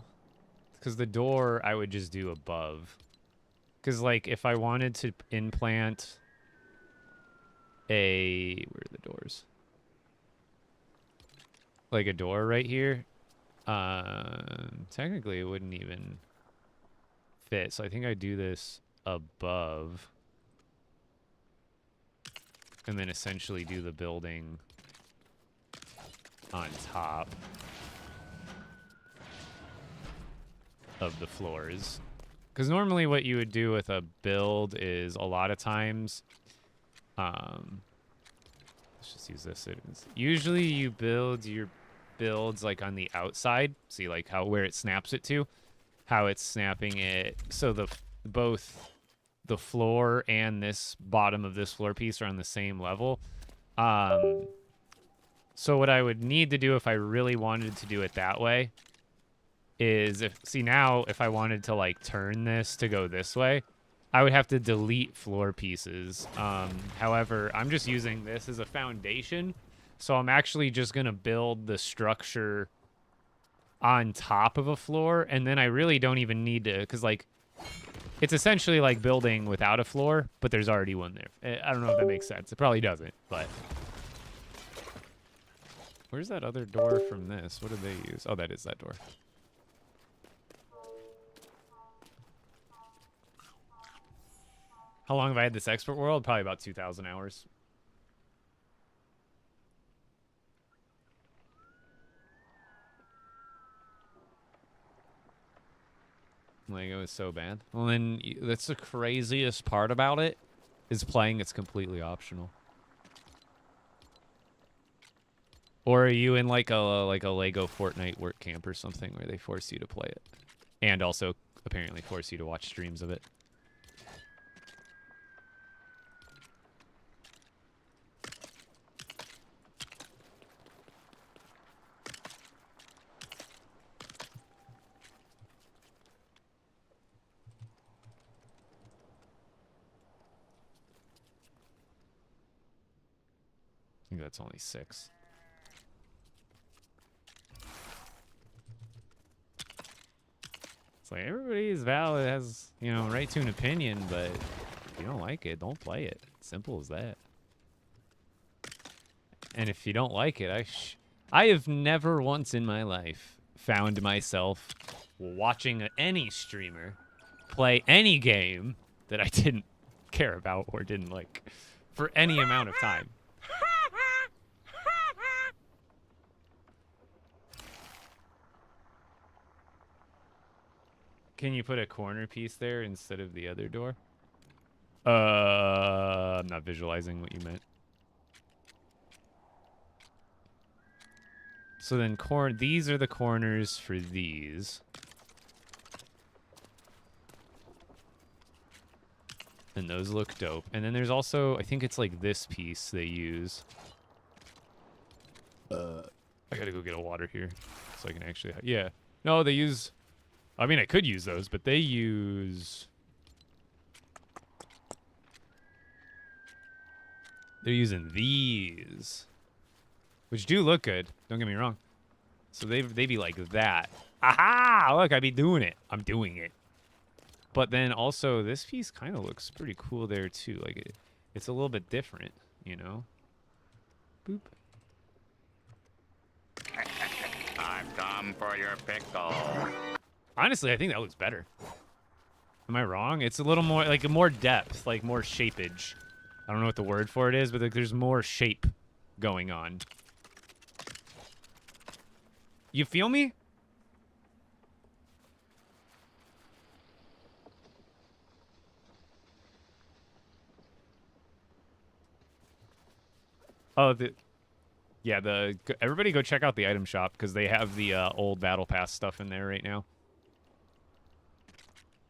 because the door I would just do above. Because like if I wanted to implant a, where are the doors? Like a door right here, technically it wouldn't even fit. So I think I do this above. And then essentially do the building on top of the floors. Because normally what you would do with a build is a lot of times, let's just use this. Usually you build your builds like on the outside. See like how where it snaps it to, how it's snapping it. So both the floor and this bottom of this floor piece are on the same level. So what I would need to do if I really wanted to do it that way is if I wanted to like turn this to go this way, I would have to delete floor pieces. However, I'm just using this as a foundation. So I'm actually just going to build the structure on top of a floor. And then I really don't even need to, because like, it's essentially like building without a floor, but there's already one there. I don't know if that makes sense. It probably doesn't, but... Where's that other door from this? What did they use? Oh, that is that door. How long have I had this expert world? Probably about 2,000 hours. Lego is so bad. Well, then that's the craziest part about it, is playing it's completely optional. Or are you in like a Lego Fortnite work camp or something where they force you to play it, and also apparently force you to watch streams of it? I think that's only 6. It's like everybody is valid, has, you know, right to an opinion, but if you don't like it, don't play it. Simple as that. And if you don't like it, I have never once in my life found myself watching any streamer play any game that I didn't care about or didn't like for any amount of time. Can you put a corner piece there instead of the other door? I'm not visualizing what you meant. So then these are the corners for these. And those look dope. And then there's also, I think it's like this piece they use. I gotta go get a water here so I can actually, yeah. No, they use, I mean, I could use those, but they use, they're using these, which do look good. Don't get me wrong. So they be like that. Aha! Look, I be doing it. I'm doing it. But then also this piece kind of looks pretty cool there too. Like it's a little bit different, you know? Boop. I've come for your pickle. Honestly, I think that looks better. Am I wrong? It's a little more, like more depth, like more shapeage. I don't know what the word for it is, but like, there's more shape going on. You feel me? Oh, yeah, everybody go check out the item shop because they have the old Battle Pass stuff in there right now.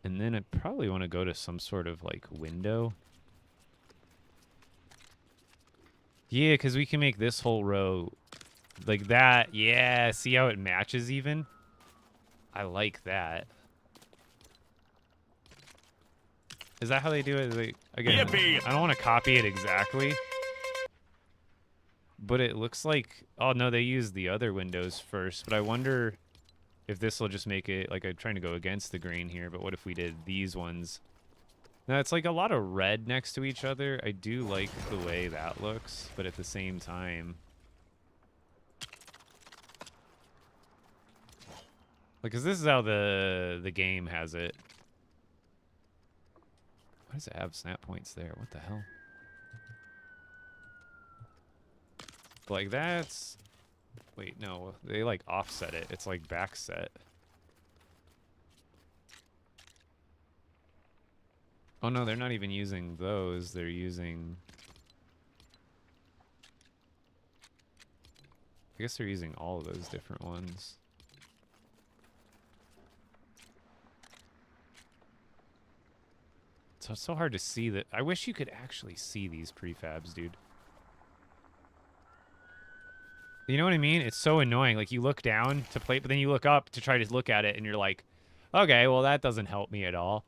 And then I probably want to go to some sort of like window. Yeah, because we can make this whole row like that. Yeah, see how it matches even? I like that. Is that how they do it? Again, Yippee! I don't want to copy it exactly. But it looks like... Oh, no, they use the other windows first. But I wonder if this will just make it... Like, I'm trying to go against the grain here. But what if we did these ones? Now, it's like a lot of red next to each other. I do like the way that looks. But at the same time... Like, because this is how the game has it. Why does it have snap points there? What the hell? Like that's, wait, no, they like offset it. It's like back set. Oh no, they're not even using those. They're using, I guess they're using all of those different ones. So it's so hard to see that. I wish you could actually see these prefabs, dude. You know what I mean? It's so annoying. Like, you look down to play, but then you look up to try to look at it, and you're like, okay, well, that doesn't help me at all.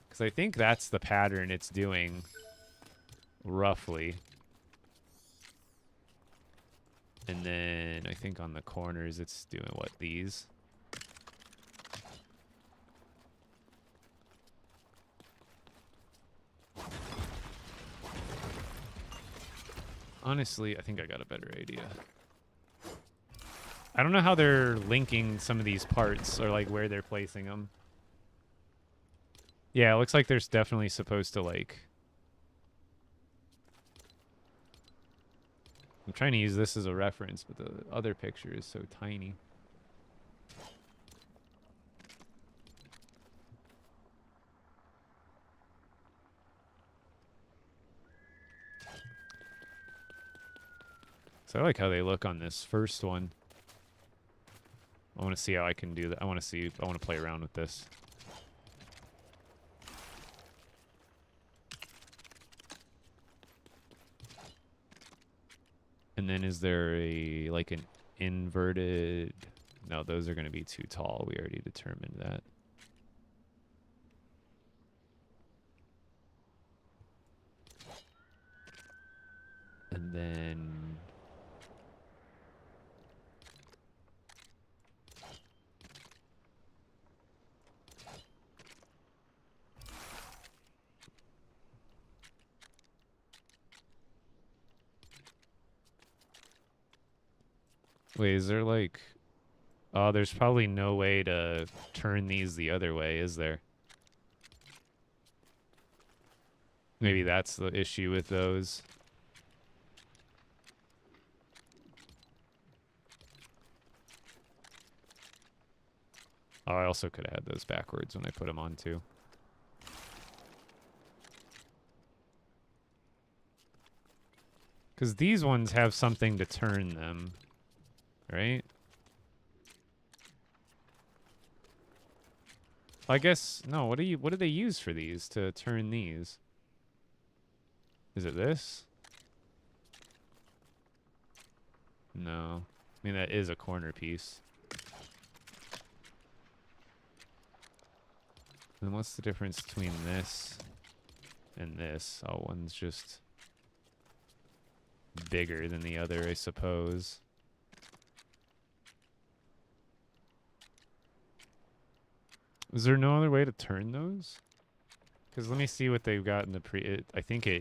Because I think that's the pattern it's doing, roughly. And then I think on the corners, it's doing, what, these? Honestly, I think I got a better idea. I don't know how they're linking some of these parts or like where they're placing them. Yeah, it looks like there's definitely supposed to like... I'm trying to use this as a reference, but the other picture is so tiny. So I like how they look on this first one. I want to see how I can do that. I want to play around with this. And then is there like an inverted... No, those are going to be too tall. We already determined that. And then... Wait, is there like... Oh, there's probably no way to turn these the other way, is there? Maybe that's the issue with those. Oh, I also could have had those backwards when I put them on, too. Because these ones have something to turn them, right? I guess, no, what do they use for these to turn these? Is it this? No. I mean, that is a corner piece. Then what's the difference between this and this? Oh, one's just bigger than the other, I suppose. Is there no other way to turn those? Because let me see what they've got in the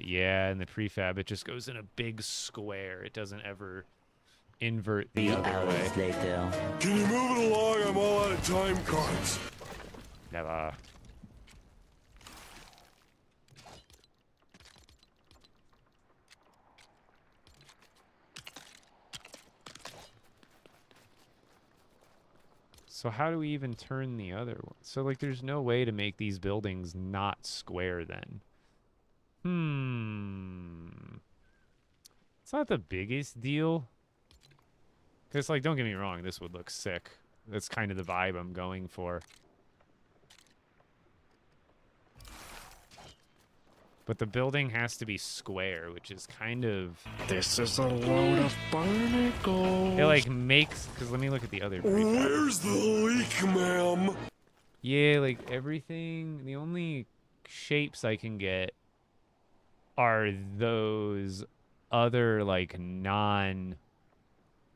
yeah, in the prefab, it just goes in a big square. It doesn't ever invert the other way. Later. Can you move it along? I'm all out of time cards. Never. So how do we even turn the other one? So, like, there's no way to make these buildings not square then. It's not the biggest deal. Because, like, don't get me wrong, this would look sick. That's kind of the vibe I'm going for. But the building has to be square, which is kind of... This is a load of barnacles. It, like, makes... Because let me look at the other prefab. Where's the leak, ma'am? Yeah, like, everything... The only shapes I can get are those other, like, non...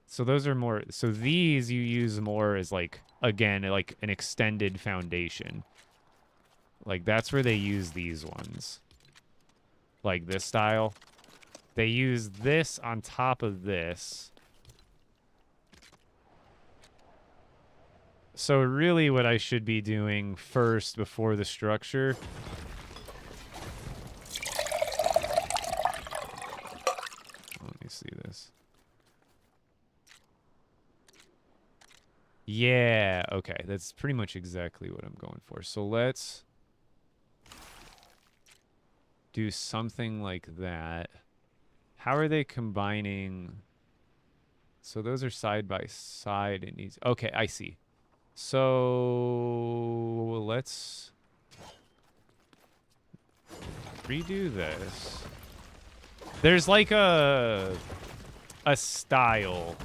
So those are more... So these you use more as, like, again, like, an extended foundation. Like, that's where they use these ones. Like this style. They use this on top of this. So really what I should be doing first before the structure... Let me see this. Yeah, okay. That's pretty much exactly what I'm going for. So let's do something like that. How are they combining? So those are side by side and these. Okay, I see. So let's redo this. There's like a style,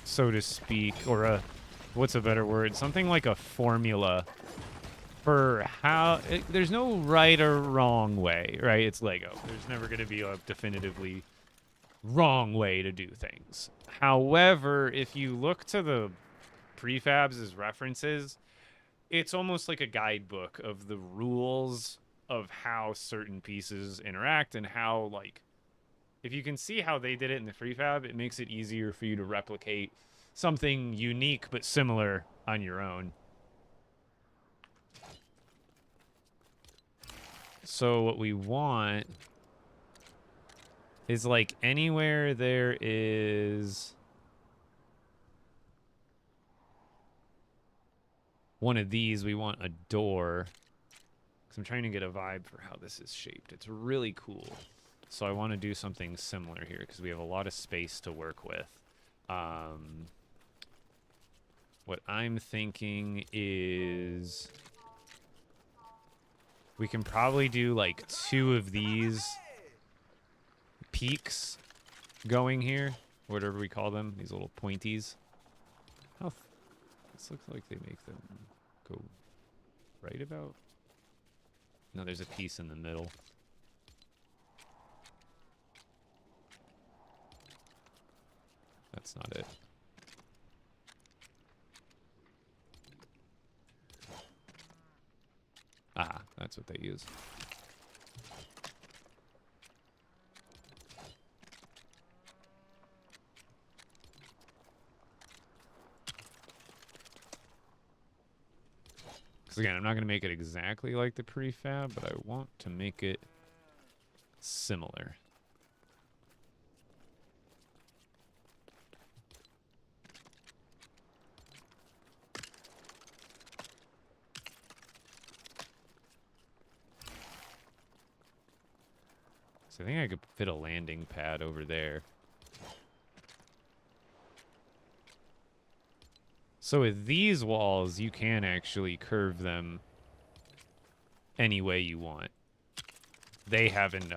so to speak, or a, what's a better word? Something like a formula for how there's no right or wrong way, right? It's Lego. There's never going to be a definitively wrong way to do things. However, if you look to the prefabs as references, it's almost like a guidebook of the rules of how certain pieces interact and how, like, if you can see how they did it in the prefab, it makes it easier for you to replicate something unique but similar on your own. So what we want is, like, anywhere there is one of these, we want a door. Because I'm trying to get a vibe for how this is shaped. It's really cool. So I want to do something similar here because we have a lot of space to work with. What I'm thinking is... we can probably do, like, 2 of these peaks going here. Whatever we call them. These little pointies. This looks like they make them go right about... No, there's a piece in the middle. That's not it. Ah, that's what they use. So again, I'm not going to make it exactly like the prefab, but I want to make it similar. So I think I could fit a landing pad over there. So with these walls, you can actually curve them any way you want. They have an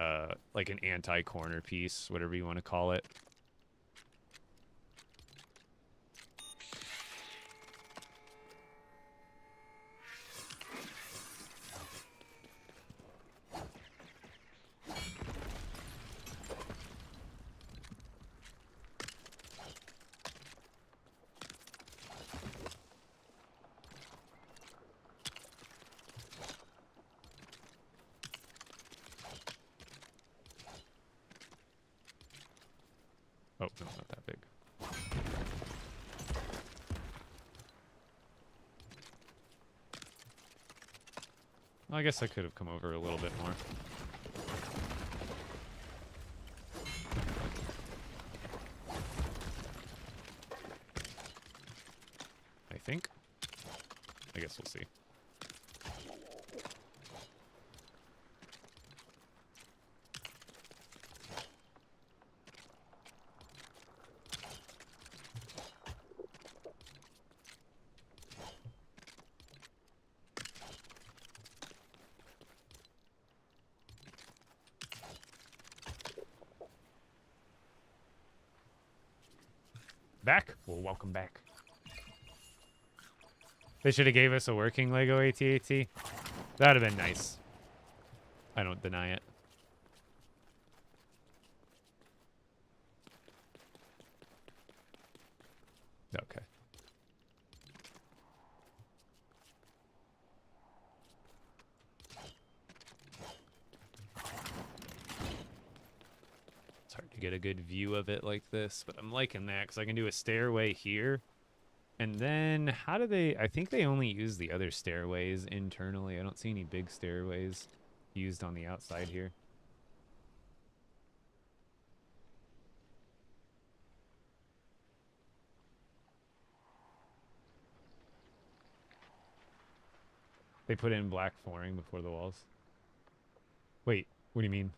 like an anti-corner piece, whatever you want to call it. Oh, no, not that big. Well, I guess I could have come over a little bit more. I think. I guess we'll see. Back? Well, welcome back. They should have gave us a working Lego AT-AT. That would have been nice. I don't deny it. Okay. It's hard to get a good view of it like this, but I'm liking that because I can do a stairway here. And then how do they... I think they only use the other stairways internally. I don't see any big stairways used on the outside here. They put in black flooring before the walls. Wait, what do you mean?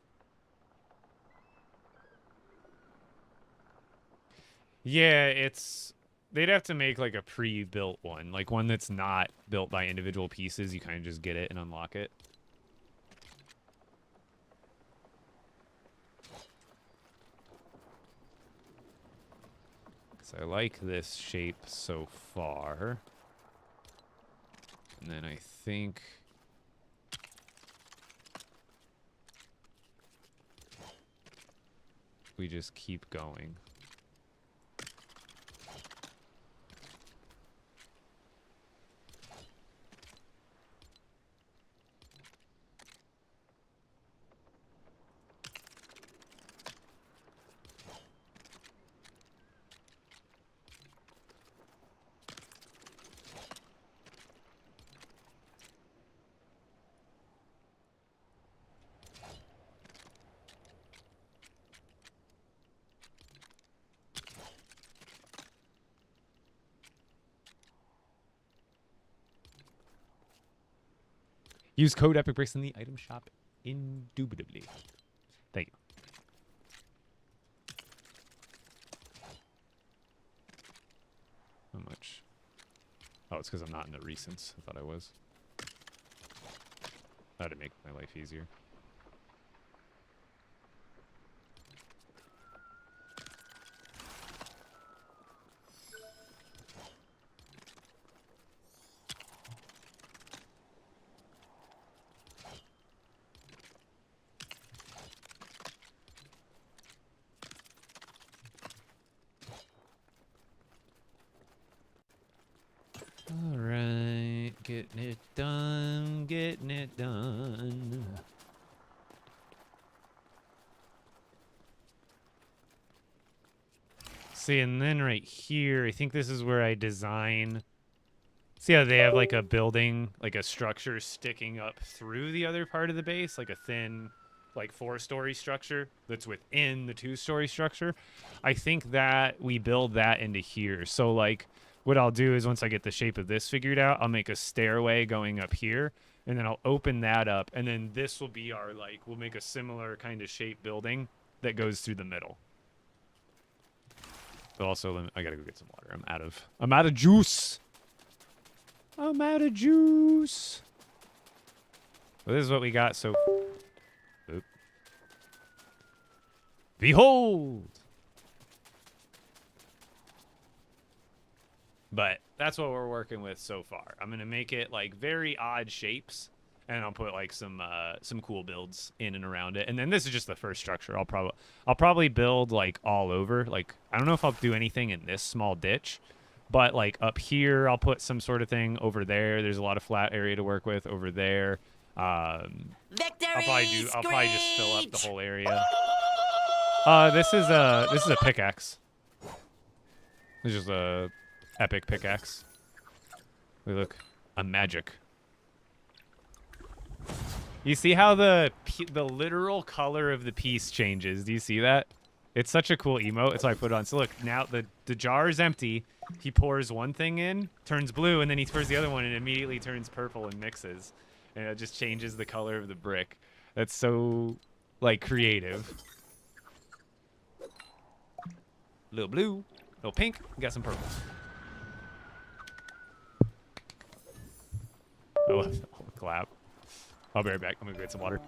Yeah, it's... They'd have to make like a pre-built one. Like one that's not built by individual pieces. You kind of just get it and unlock it. So I like this shape so far. And then I think... we just keep going. Use code EPICBRICKS in the item shop, indubitably. Thank you. How much? Oh, it's because I'm not in the recents. I thought I was. That'd make my life easier. Alright, getting it done, getting it done. See, and then right here, I think this is where I design See how they have like a building, like a structure sticking up through the other part of the base, like a thin, like 4-story structure that's within the 2-story structure. I think that we build that into here. So like what I'll do is once I get the shape of this figured out, I'll make a stairway going up here, and then I'll open that up, and then this will be our like, we'll make a similar kind of shape building that goes through the middle. But also, I gotta go get some water. I'm out of juice. I'm out of juice. Well, this is what we got. So, oop. Behold. But that's what we're working with so far. I'm gonna make it like very odd shapes, and I'll put like some cool builds in and around it. And then this is just the first structure. I'll probably build like all over. Like I don't know if I'll do anything in this small ditch, but like up here I'll put some sort of thing. Over there, there's a lot of flat area to work with. Over there, Victory! I'll probably just fill up the whole area. This is a pickaxe. This is just a epic pickaxe. Look, a magic. You see how the literal color of the piece changes? Do you see that? It's such a cool emote. It's why I put it on. So look, now the jar is empty. He pours one thing in, turns blue, and then he pours the other one and immediately turns purple and mixes. And it just changes the color of the brick. That's so, like, creative. Little blue, little pink, we got some purple. Oh, clap. I'll be right back. I'm gonna go get some water.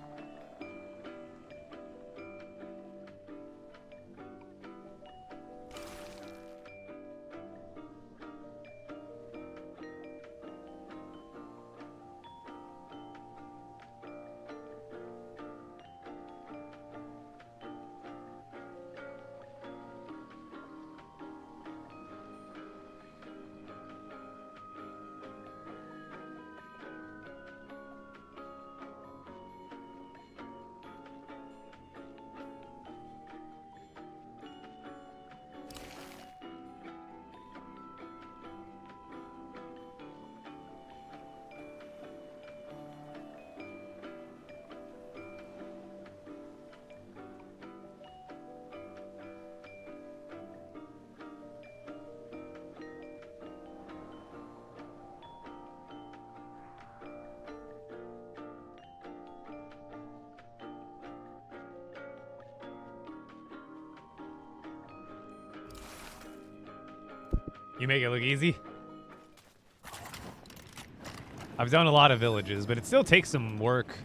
You make it look easy? I've done a lot of villages, but it still takes some work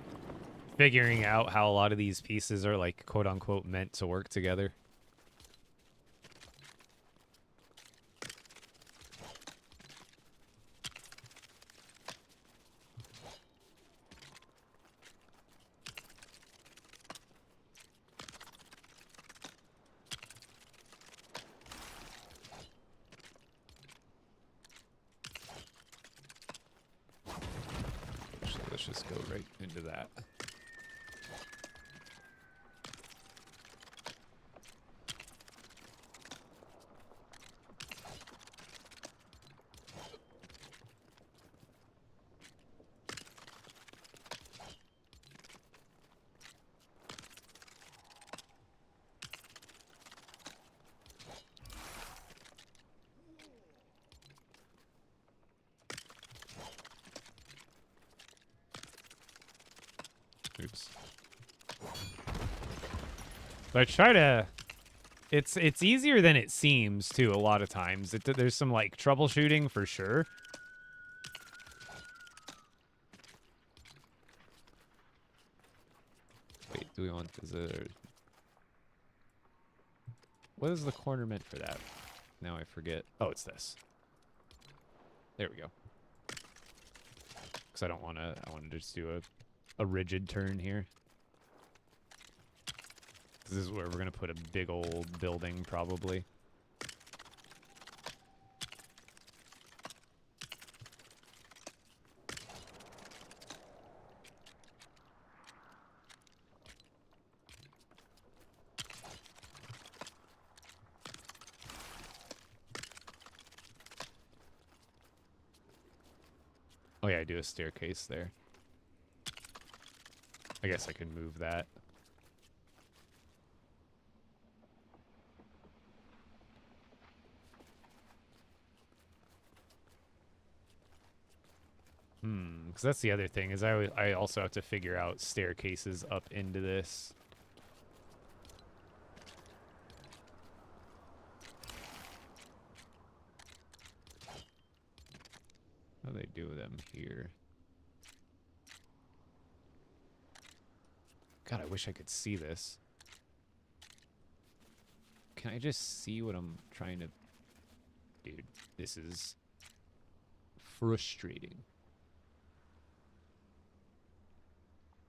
figuring out how a lot of these pieces are like quote unquote meant to work together. Let's just go right into that. Oops. So I try to... It's easier than it seems, too, a lot of times. There's some, like, troubleshooting for sure. Wait, do we want... What is the corner meant for that? Now I forget. Oh, it's this. There we go. Because I don't want to... I want to just do a rigid turn here. This is where we're going to put a big old building, probably. Oh yeah, I do a staircase there. I guess I can move that. Because that's the other thing, is I also have to figure out staircases up into this. How do they do them here? God, I wish I could see this. Can I just see what I'm trying to... Dude, this is frustrating.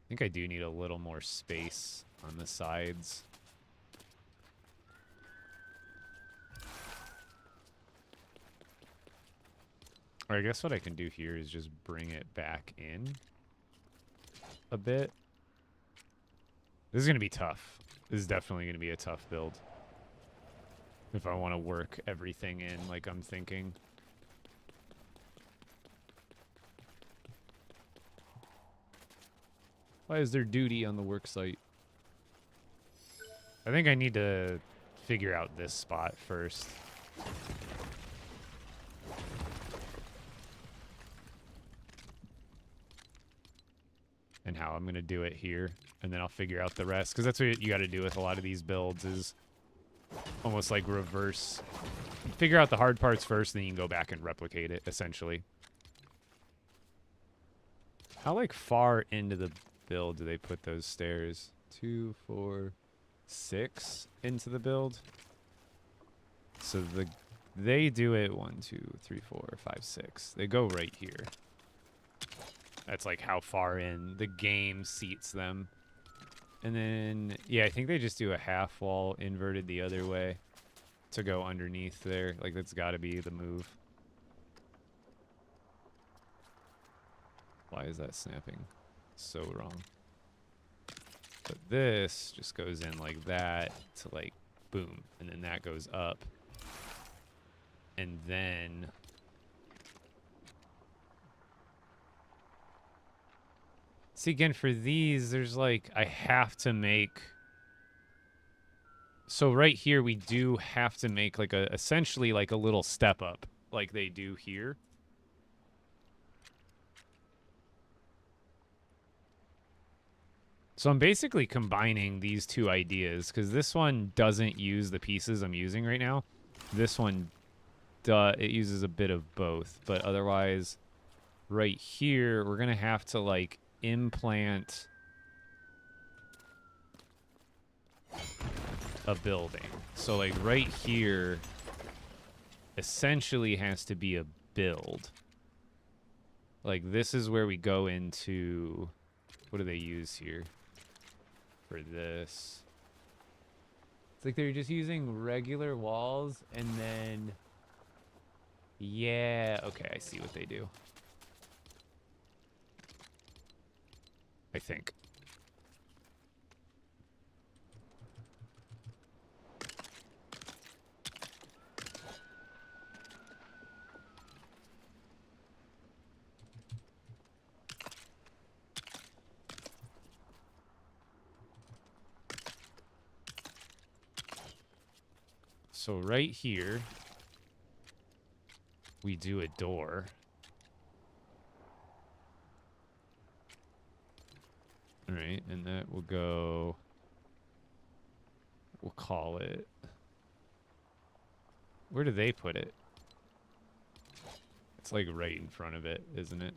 I think I do need a little more space on the sides. Or I guess what I can do here is just bring it back in a bit. This is going to be tough. This is definitely going to be a tough build. If I want to work everything in like I'm thinking. Why is there duty on the work site? I think I need to figure out this spot first. And how I'm going to do it here. And then I'll figure out the rest. Because that's what you got to do with a lot of these builds is almost like reverse. Figure out the hard parts first, then you can go back and replicate it, essentially. How, like, far into the build do they put those stairs? 2, 4, 6 into the build? So they do it 1, 2, 3, 4, 5, 6. They go right here. That's like how far in the game seats them. And then, yeah, I think they just do a half wall inverted the other way to go underneath there. Like, that's got to be the move. Why is that snapping so wrong? But this just goes in like that to, like, boom. And then that goes up. And then... See, again, for these, there's like, I have to make... So right here, we do have to make like a, essentially like a little step up, like they do here. So I'm basically combining these two ideas, because this one doesn't use the pieces I'm using right now. This one, it uses a bit of both, but otherwise, right here, we're going to have to like implant a building. So like right here essentially has to be a build. Like this is where we go into, what do they use here for this? It's like they're just using regular walls and then, yeah, okay, I see what they do. I think. So right here, we do a door. All right, and that will go, we'll call it, where do they put it? It's like right in front of it, isn't it?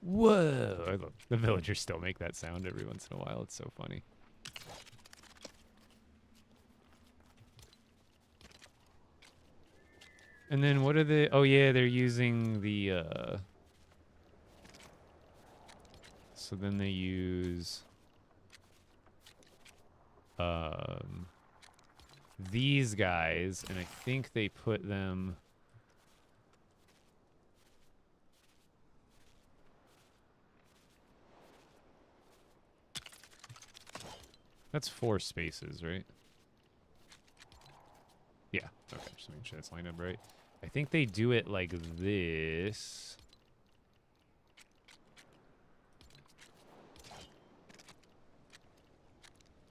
Whoa! I love, the villagers still make that sound every once in a while. It's so funny. And then what are they? Oh yeah, they're using the. So then they use. these guys, and I think they put them... That's 4 spaces, right? Yeah. Okay, just making sure that's lined up right. I think they do it like this.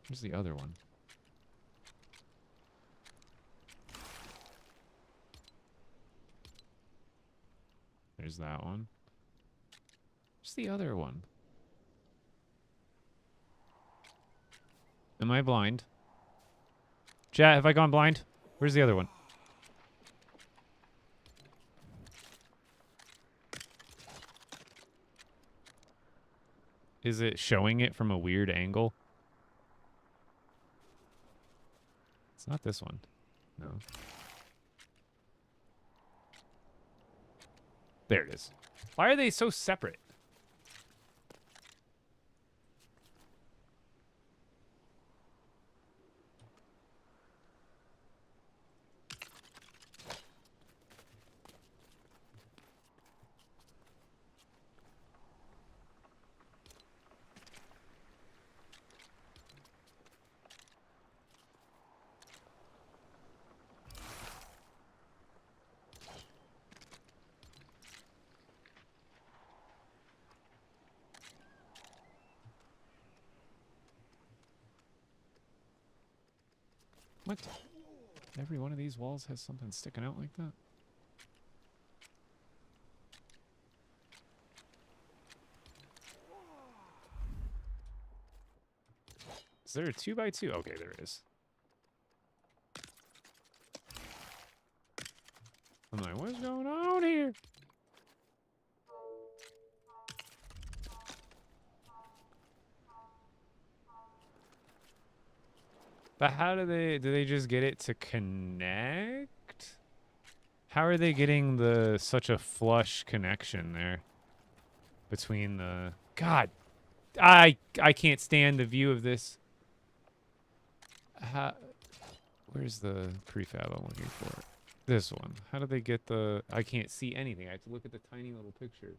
Where's the other one? There's that one. Where's the other one? Am I blind? Chat, have I gone blind? Where's the other one? Is it showing it from a weird angle? It's not this one. No. There it is. Why are they so separate? What? Every one of these walls has something sticking out like that? Is there a 2x2? Okay, there is. I'm like, what's going on here? But how do they just get it to connect? How are they getting such a flush connection there between the... God, I can't stand the view of this. Where's the prefab I'm looking for? This one. How do they get the... I can't see anything. I have to look at the tiny little picture.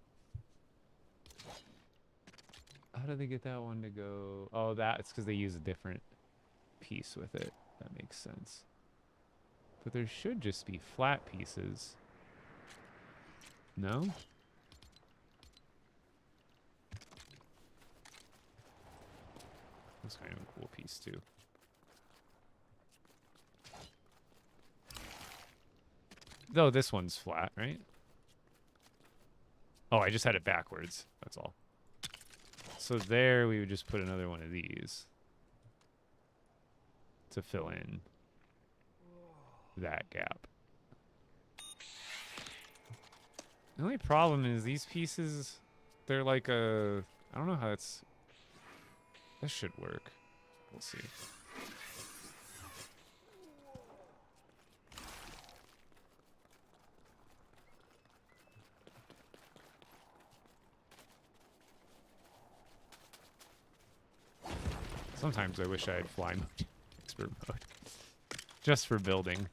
How do they get that one to go... Oh, that's because they use a different piece with it. That makes sense. But there should just be flat pieces. No? That's kind of a cool piece too. Though this one's flat, right? Oh, I just had it backwards. That's all. So there we would just put another one of these to fill in that gap. The only problem is these pieces, they're like a... I don't know how that's... This should work. We'll see. Sometimes I wish I had fly mode, expert mode, just for building.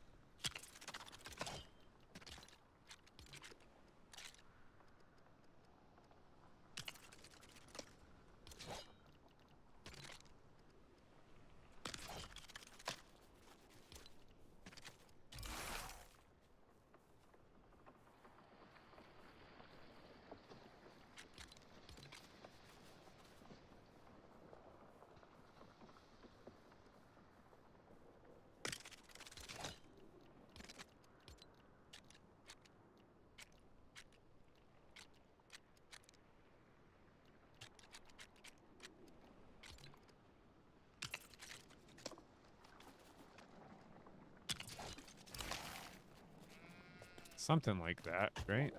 Something like that, right?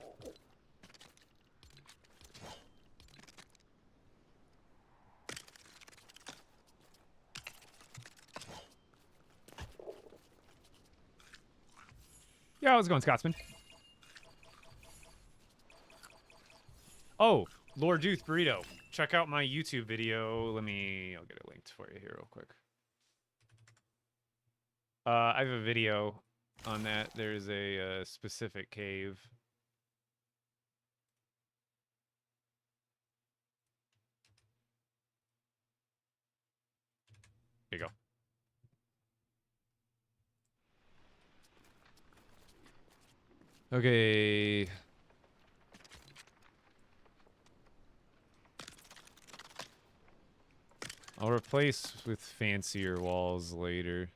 Yeah, how's it going, Scotsman? Oh, Lord Duth Burrito. Check out my YouTube video. I'll get it linked for you here real quick. I have a video on that. There's a specific cave. Here you go. Okay. I'll replace with fancier walls later.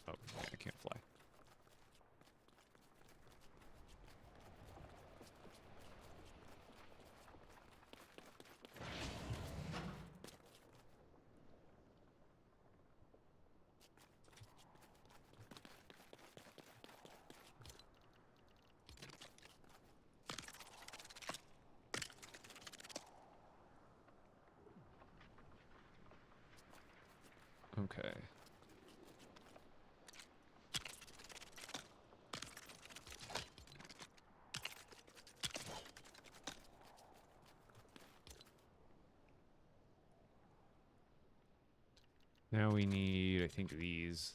Oh, yeah, I can't fly. Okay. Now we need, I think, these.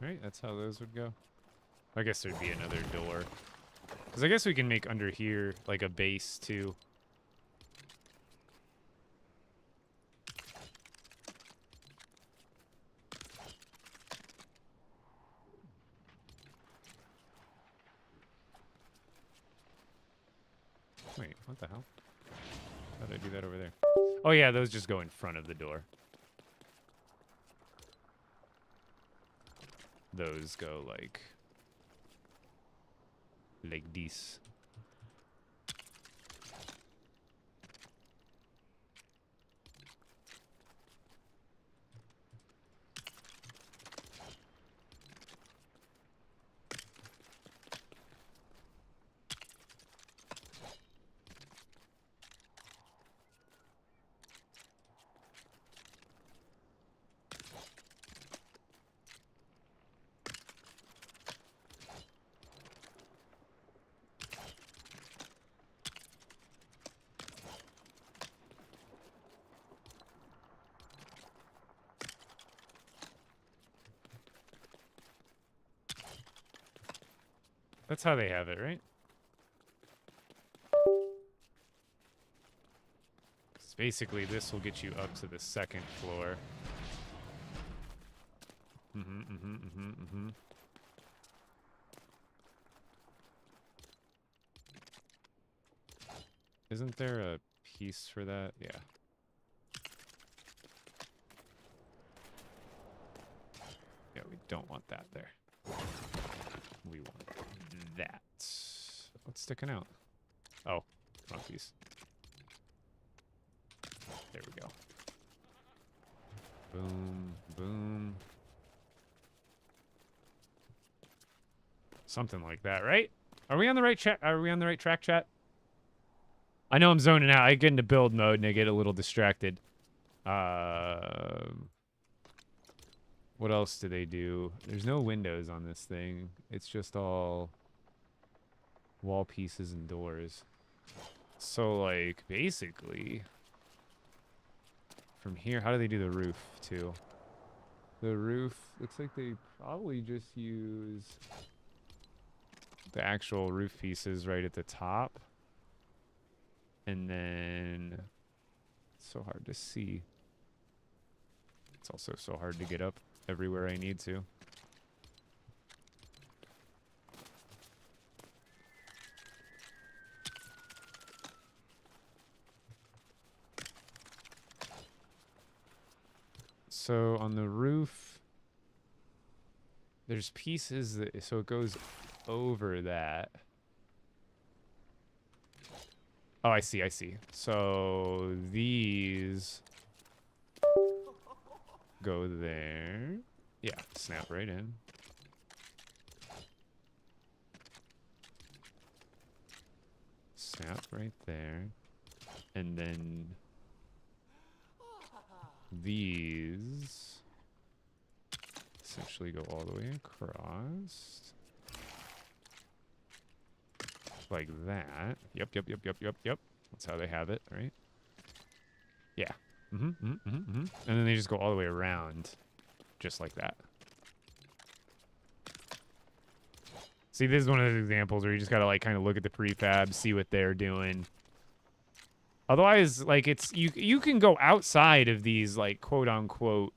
Right, that's how those would go. I guess there'd be another door. Because I guess we can make under here, like, a base, too. Wait, what the hell? How did I do that over there? Oh, yeah, those just go in front of the door. Those go, like this. That's how they have it, right? 'Cause basically, this will get you up to the second floor. Isn't there a piece for that? Yeah. Yeah, we don't want that there. We want that. What's sticking out? Oh, wrong piece. There we go. Boom, boom. Something like that, right? Are we on the right chat? Are we on the right track, chat? I know I'm zoning out. I get into build mode and I get a little distracted. What else do they do? There's no windows on this thing. It's just all wall pieces and doors. So, like, basically, from here, how do they do the roof, too? The roof, looks like they probably just use the actual roof pieces right at the top. And then, it's so hard to see. It's also so hard to get up everywhere I need to. So on the roof, there's pieces that, so it goes over that. Oh, I see, I see. So these go there. Yeah, snap right in. Snap right there. And then these essentially go all the way across. Like that. Yep. That's how they have it, right? Yeah. And then they just go all the way around, just like that. See, this is one of those examples where you just gotta like kind of look at the prefab, see what they're doing. Otherwise, like you can go outside of these like quote unquote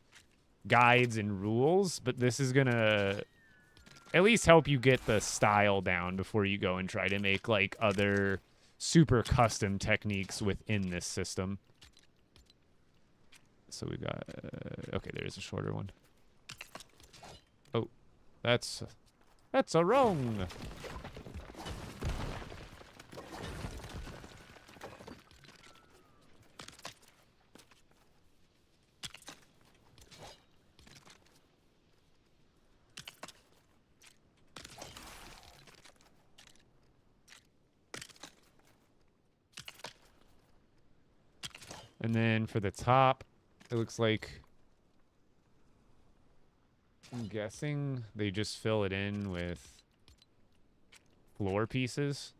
guides and rules, but this is gonna at least help you get the style down before you go and try to make like other super custom techniques within this system. So we got okay, there's a shorter one. Oh, that's a wrong. And then for the top, it looks like, I'm guessing they just fill it in with floor pieces.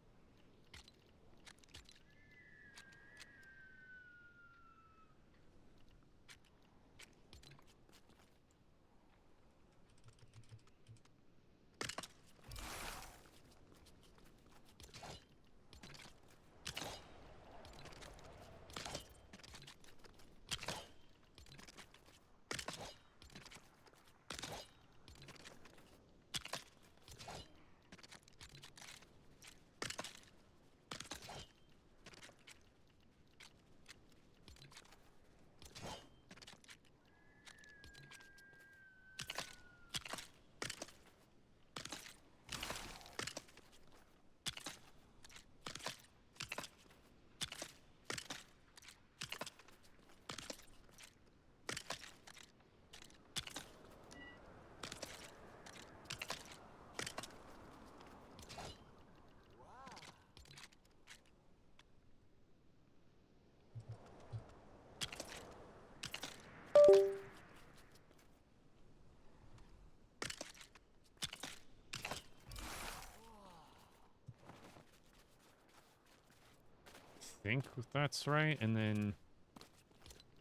Think that's right. And then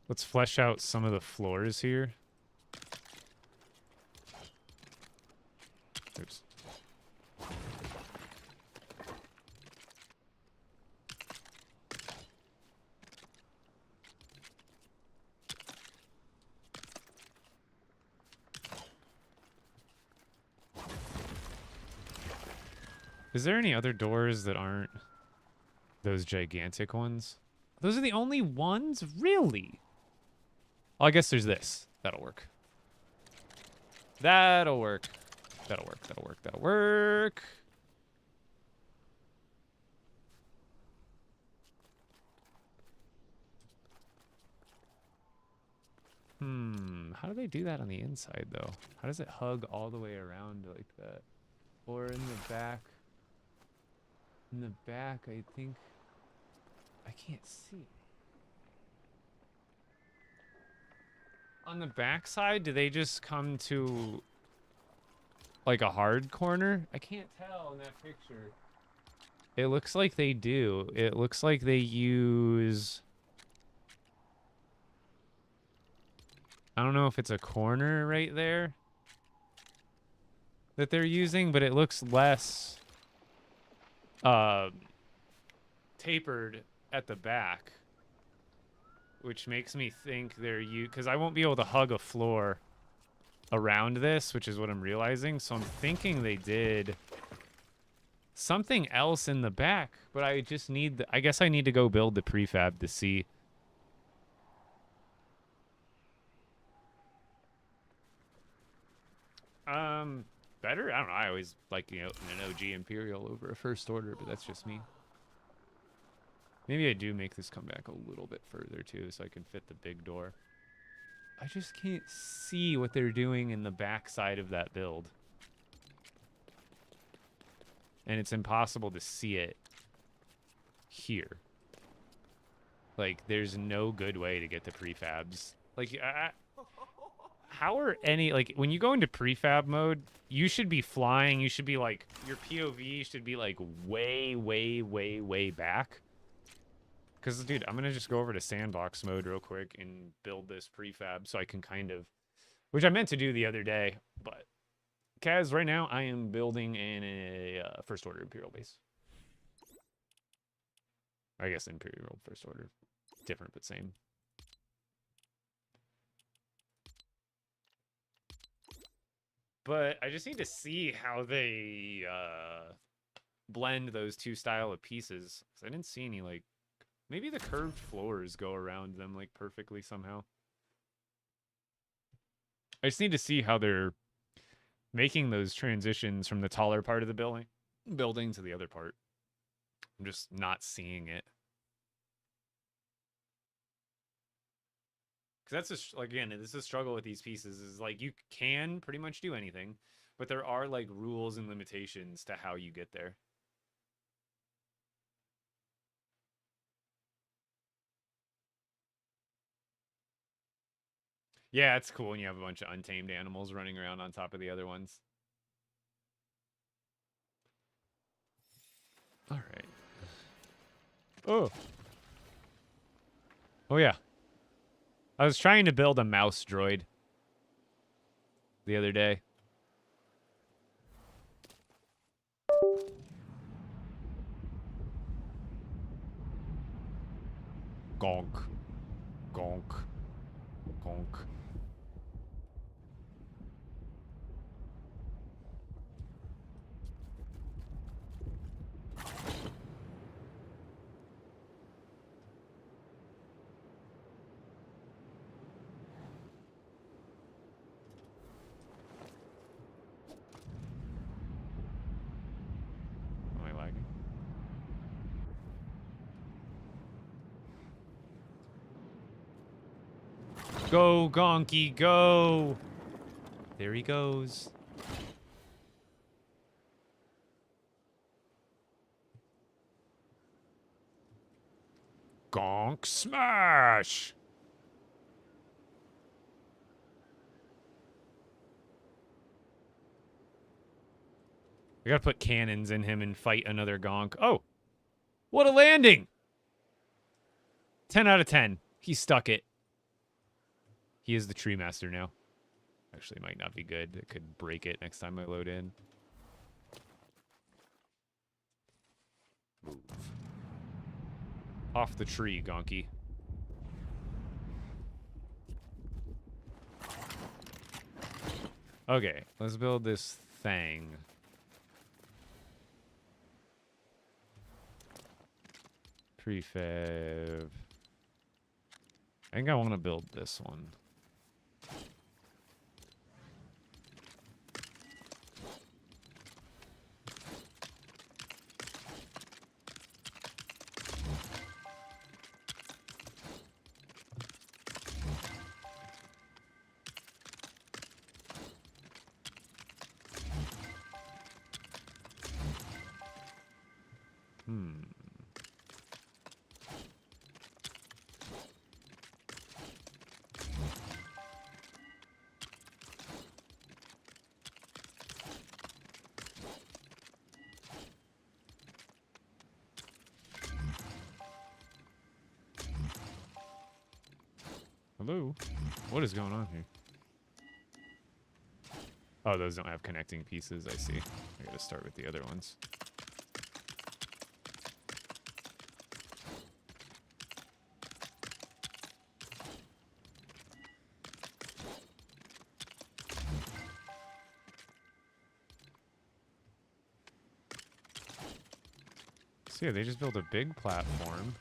let's flesh out some of the floors here. Oops. Is there any other doors that aren't those gigantic ones? Those are the only ones? Really? Oh, I guess there's this. That'll work. That'll work. That'll work. That'll work. That'll work. How do they do that on the inside, though? How does it hug all the way around like that? Or in the back? In the back, I think... I can't see. On the back side, do they just come to like a hard corner? I can't tell in that picture. It looks like they do. It looks like they use... I don't know if it's a corner right there that they're using, but it looks less tapered at the back, which makes me think they're because I won't be able to hug a floor around this, which is what I'm realizing. So I'm thinking they did something else in the back, but I just need I guess I need to go build the prefab to see. Better? I don't know. I always like, you know, an OG Imperial over a First Order, but that's just me. Maybe I do make this come back a little bit further, too, so I can fit the big door. I just can't see what they're doing in the back side of that build. And it's impossible to see it here. Like, there's no good way to get the prefabs Like, how are any, like, when you go into prefab mode, you should be flying. You should be, like, your POV should be, like, way, way, way, way back. Because, dude, I'm going to just go over to sandbox mode real quick and build this prefab so I can kind of, which I meant to do the other day, but Kaz, right now, I am building in a First Order Imperial base. I guess Imperial First Order. Different, but same. But I just need to see how they blend those two style of pieces. 'Cause I didn't see any, like, maybe the curved floors go around them, like, perfectly somehow. I just need to see how they're making those transitions from the taller part of the building to the other part. I'm just not seeing it. Because that's just, like, again, this is a struggle with these pieces, is, like, you can pretty much do anything, but there are, like, rules and limitations to how you get there. Yeah, it's cool when you have a bunch of untamed animals running around on top of the other ones. All right. Oh. Oh, yeah. I was trying to build a mouse droid the other day. Gonk. Gonk. Gonk. Am I lagging? Go, Gonky, go! There he goes. Gonk smash! I gotta put cannons in him and fight another Gonk. Oh! What a landing! 10 out of 10. He stuck it. He is the tree master now. Actually, it might not be good. It could break it next time I load in. Move. Off the tree, Gonky. Okay, let's build this thing. Prefab. I think I want to build this one. Hello? What is going on here? Oh, those don't have connecting pieces. I see. I gotta start with the other ones. So yeah, they just built a big platform.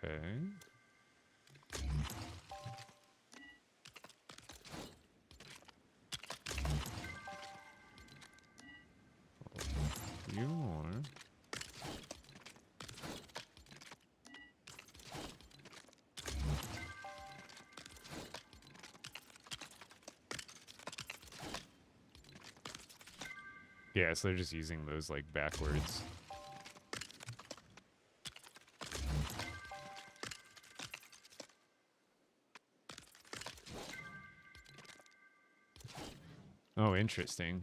Okay. Yeah, so they're just using those like backwards. Oh, interesting.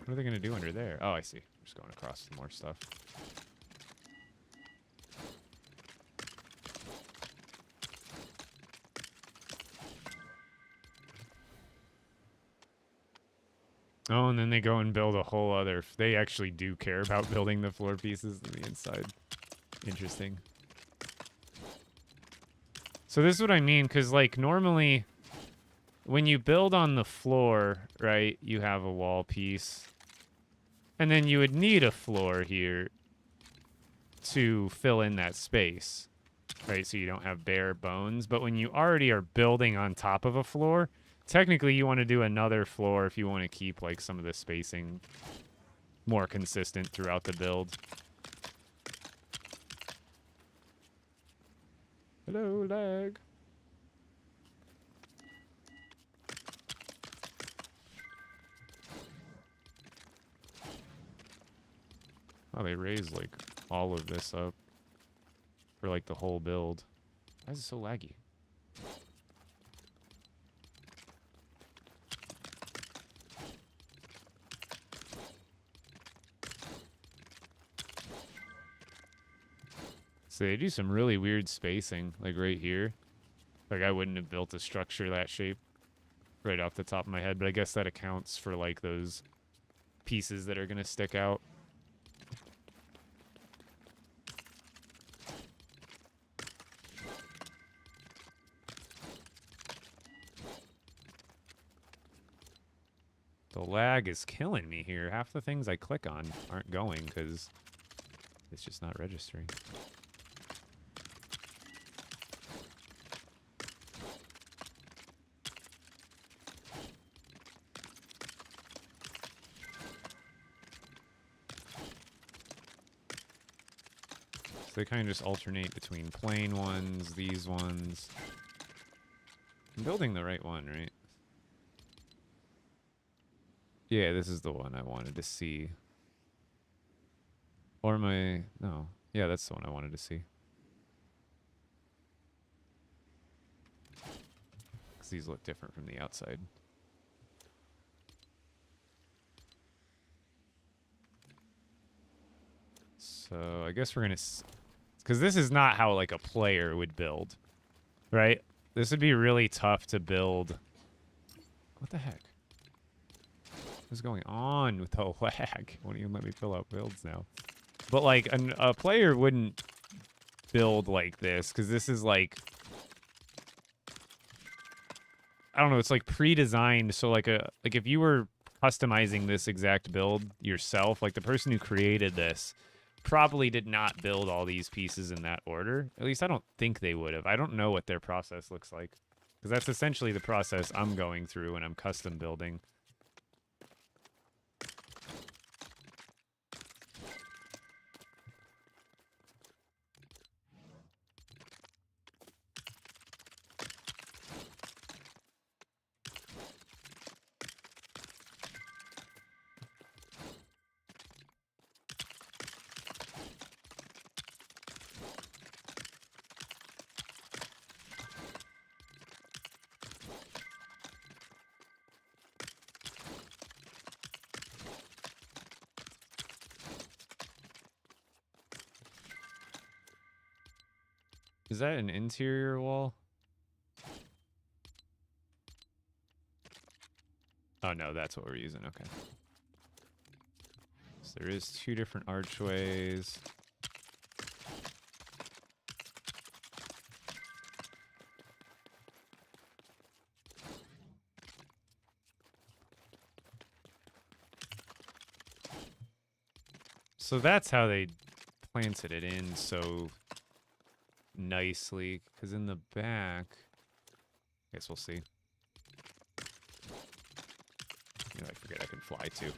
What are they going to do under there? Oh, I see. Just going across some more stuff. Oh, and then they go and build a whole other... They actually do care about building the floor pieces on the inside. Interesting. So this is what I mean, because, like, normally when you build on the floor, right, you have a wall piece. And then you would need a floor here to fill in that space, right, so you don't have bare bones. But when you already are building on top of a floor... Technically, you want to do another floor if you want to keep, like, some of the spacing more consistent throughout the build. Hello, lag. Oh, they raised, like, all of this up for, like, the whole build. Why is it so laggy? So they do some really weird spacing, like right here. Like I wouldn't have built a structure that shape right off the top of my head, but I guess that accounts for like those pieces that are going to stick out. The lag is killing me here. Half the things I click on aren't going because it's just not registering. They kind of just alternate between plain ones, these ones. I'm building the right one, right? Yeah, this is the one I wanted to see. Or my... No. Yeah, that's the one I wanted to see. Because these look different from the outside. So I guess we're going to... Because this is not how, like, a player would build, right? This would be really tough to build. What the heck? What's going on with the lag? Won't even let me fill out builds now. But, like, a player wouldn't build like this, because this is, like... I don't know, it's, like, pre-designed, so, like, if you were customizing this exact build yourself, like, the person who created this... probably did not build all these pieces in that order. At least I don't think they would have. I don't know what their process looks like. Because that's essentially the process I'm going through when I'm custom building. Is that an interior wall? Oh, no, that's what we're using. Okay. So there is 2 different archways. So that's how they planted it in so nicely, because in the back, I guess we'll see. You know, I forget I can fly too.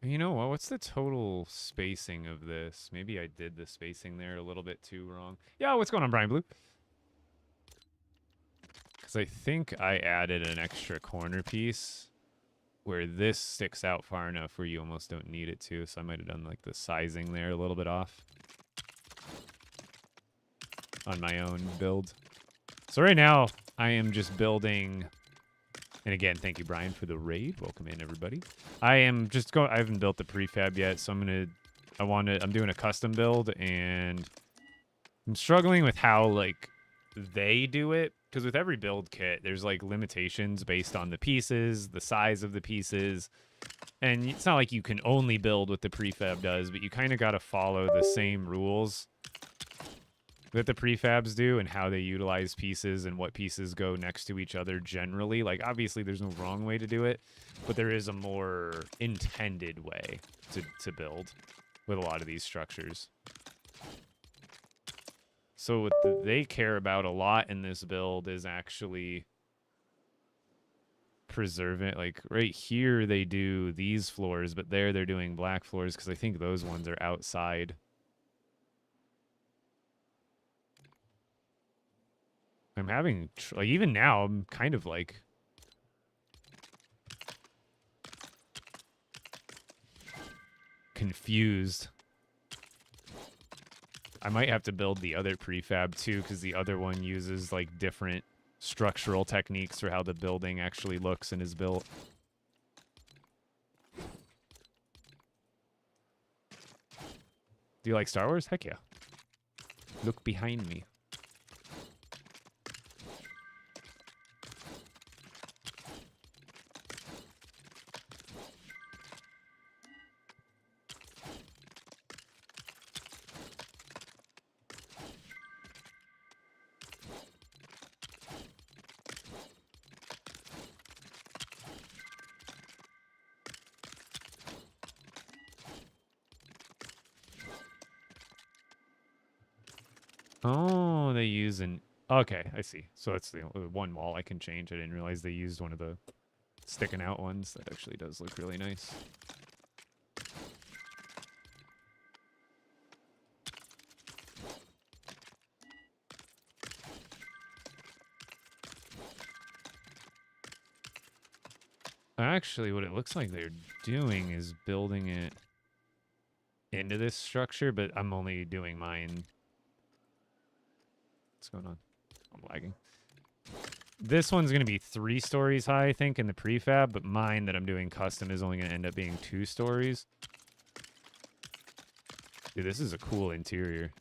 You know what? What's the total spacing of this? Maybe I did the spacing there a little bit too wrong. Yeah, what's going on, Brian Blue? Because I think I added an extra corner piece where this sticks out far enough where you almost don't need it to. So I might have done like the sizing there a little bit off on my own build. So right now I am just building, and again, thank you, Brian, for the raid. Welcome in, everybody. I am just going, I haven't built the prefab yet, so I'm doing a custom build, and I'm struggling with how, like, they do it. Because with every build kit, there's, like, limitations based on the pieces, the size of the pieces. And it's not like you can only build what the prefab does, but you kind of got to follow the same rules that the prefabs do and how they utilize pieces and what pieces go next to each other generally. Like, obviously, there's no wrong way to do it, but there is a more intended way to build with a lot of these structures. So what they care about a lot in this build is actually preserving. Like, right here, they do these floors, but there they're doing black floors because I think those ones are outside. I'm having, like, even now, I'm kind of, like, confused. I might have to build the other prefab, too, because the other one uses, like, different structural techniques for how the building actually looks and is built. Do you like Star Wars? Heck yeah. Look behind me. Oh, they use an... Okay, I see. So it's the one wall I can change. I didn't realize they used one of the sticking out ones. That actually does look really nice. Actually, what it looks like they're doing is building it into this structure, but I'm only doing mine. What's going on? I'm lagging. This one's going to be 3 stories high, I think, in the prefab, but mine that I'm doing custom is only going to end up being 2 stories. Dude, this is a cool interior.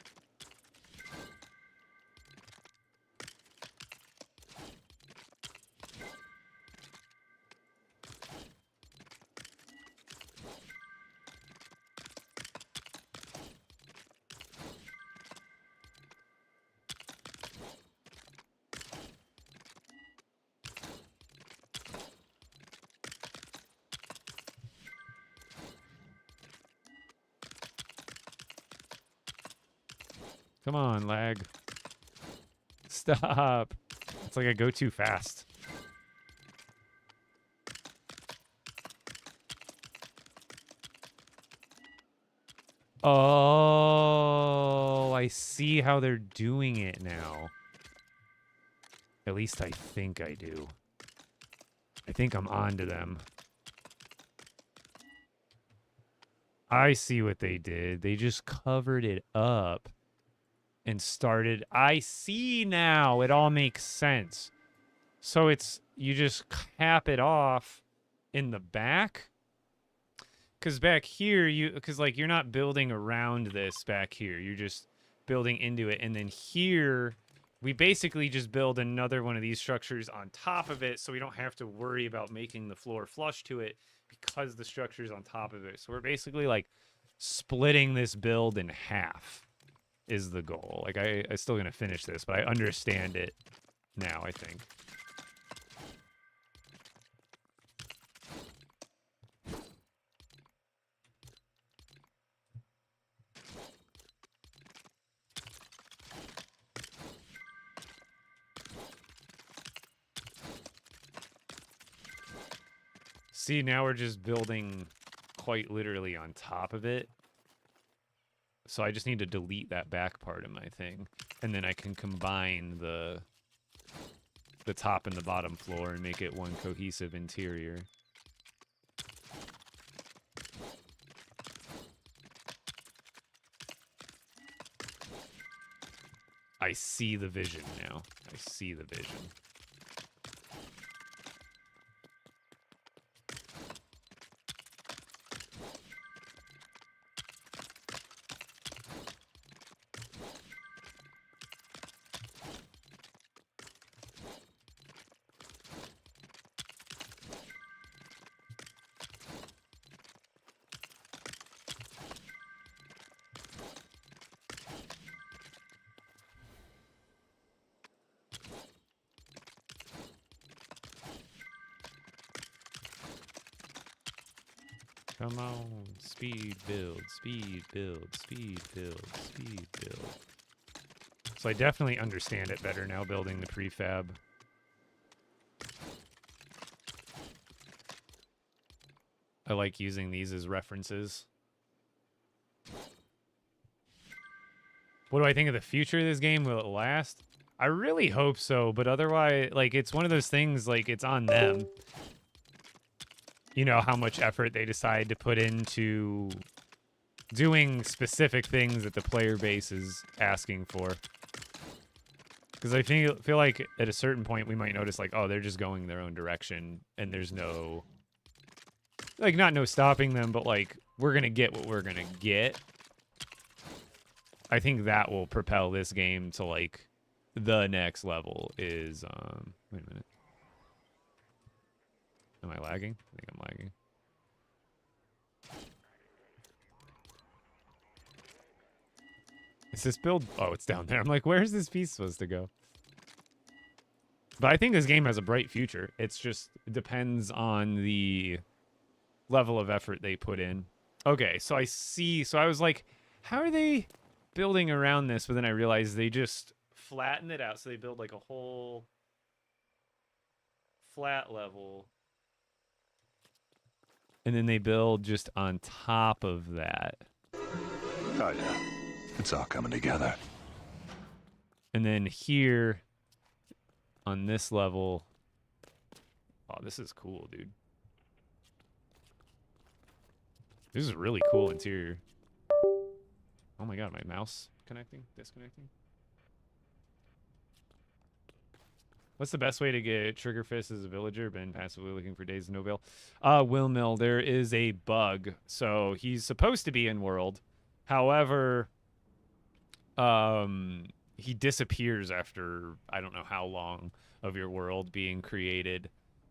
Come on, lag. Stop. It's like I go too fast. Oh, I see how they're doing it now. At least I think I do. I think I'm onto them. I see what they did. They just covered it up and started. I see now. It all makes sense. So it's, you just cap it off in the back. Because back here, because like you're not building around this back here. You're just building into it. And then here, we basically just build another one of these structures on top of it. So we don't have to worry about making the floor flush to it because the structure's on top of it. So we're basically like splitting this build in half is the goal. Like I'm still going to finish this, but I understand it now, I think. See, now we're just building quite literally on top of it. So I just need to delete that back part of my thing. And then I can combine the top and the bottom floor and make it one cohesive interior. I see the vision now. I see the vision. Come on, speed build, speed build, speed build, speed build. So I definitely understand it better now building the prefab. I like using these as references. What do I think of the future of this game? Will it last? I really hope so, but otherwise, like, it's one of those things, like, it's on them. You know, how much effort they decide to put into doing specific things that the player base is asking for. Because I feel like at a certain point we might notice, like, oh, they're just going their own direction, and there's no, like, not no stopping them, but, like, we're going to get what we're going to get. I think that will propel this game to, like, the next level is, wait a minute. Am I lagging? I think I'm lagging. Is this build? Oh, it's down there. I'm like, where's this piece supposed to go? But I think this game has a bright future. It's just, it depends on the level of effort they put in. Okay, so I see. So I was like, how are they building around this? But then I realized they just flatten it out. So they build like a whole flat level. And then they build just on top of that. Oh, yeah. It's all coming together. And then here, on this level... Oh, this is cool, dude. This is a really cool interior. Oh my god, my mouse connecting? Disconnecting? What's the best way to get Triggerfist as a villager? Been passively looking for days of no bill. Will Mill, there is a bug. So he's supposed to be in world. However, he disappears after I don't know how long of your world being created.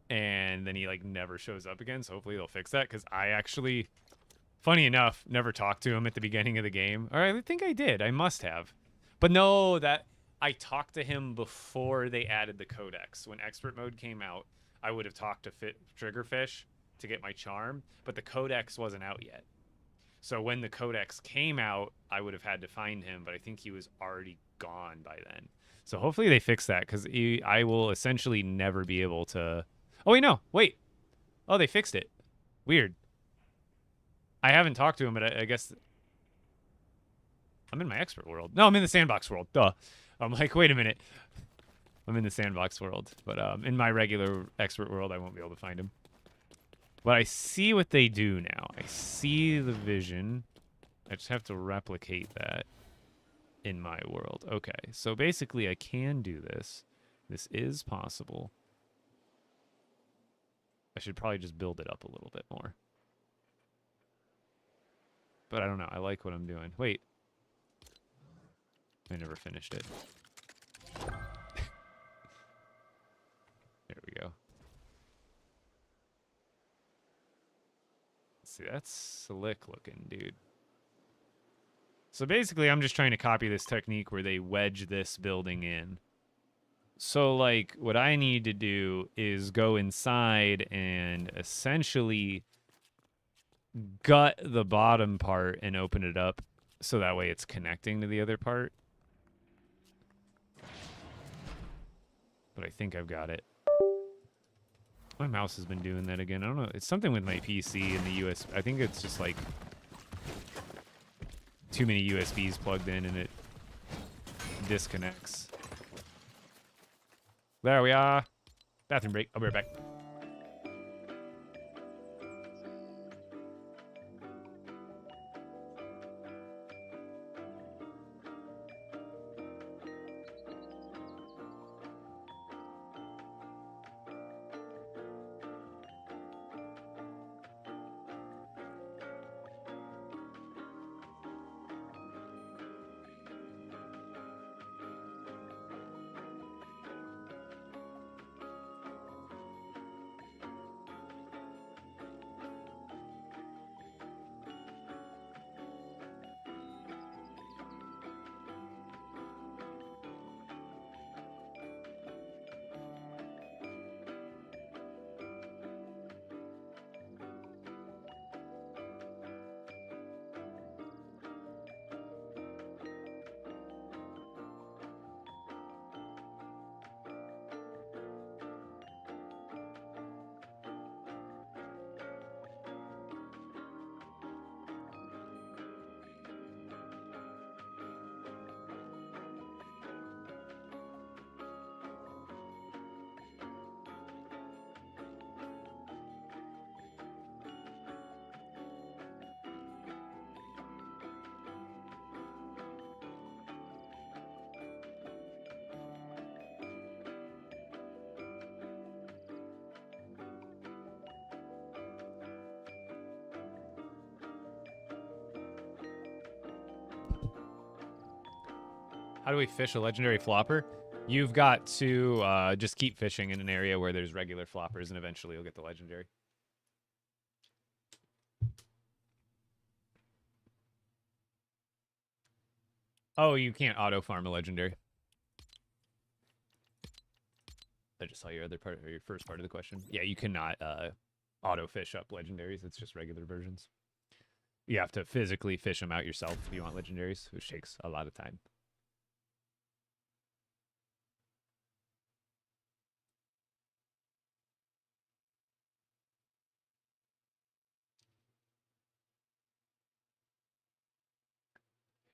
And then he like never shows up again. So hopefully they'll fix that. Because I actually, funny enough, never talked to him at the beginning of the game. Or I think I did. I must have. But no, that... I talked to him before they added the codex. When expert mode came out, I would have talked to Triggerfish to get my charm, but the codex wasn't out yet. So when the codex came out, I would have had to find him, but I think he was already gone by then. So hopefully they fix that, because I will essentially never be able to... Oh, wait, no. Wait. Oh, they fixed it. Weird. I haven't talked to him, but I guess... I'm in my expert world. No, I'm in the sandbox world. Duh. I'm like, wait a minute. I'm in the sandbox world. But in my regular expert world, I won't be able to find him. But I see what they do now. I see the vision. I just have to replicate that in my world. Okay, so basically I can do this. This is possible. I should probably just build it up a little bit more. But I don't know. I like what I'm doing. Wait. I never finished it. There we go. See, that's slick looking, dude. So basically, I'm just trying to copy this technique where they wedge this building in. So, like, what I need to do is go inside and essentially gut the bottom part and open it up so that way it's connecting to the other part. But I think I've got it. My mouse has been doing that again. I don't know. It's something with my PC and the US. I think it's just like too many USBs plugged in and it disconnects. There we are. Bathroom break. I'll be right back. How do we fish a legendary flopper? You've got to just keep fishing in an area where there's regular floppers, and eventually you'll get the legendary. Oh, you can't auto farm a legendary. I just saw your other part, or your first part of the question. Yeah, you cannot auto fish up legendaries. It's just regular versions. You have to physically fish them out yourself if you want legendaries, which takes a lot of time.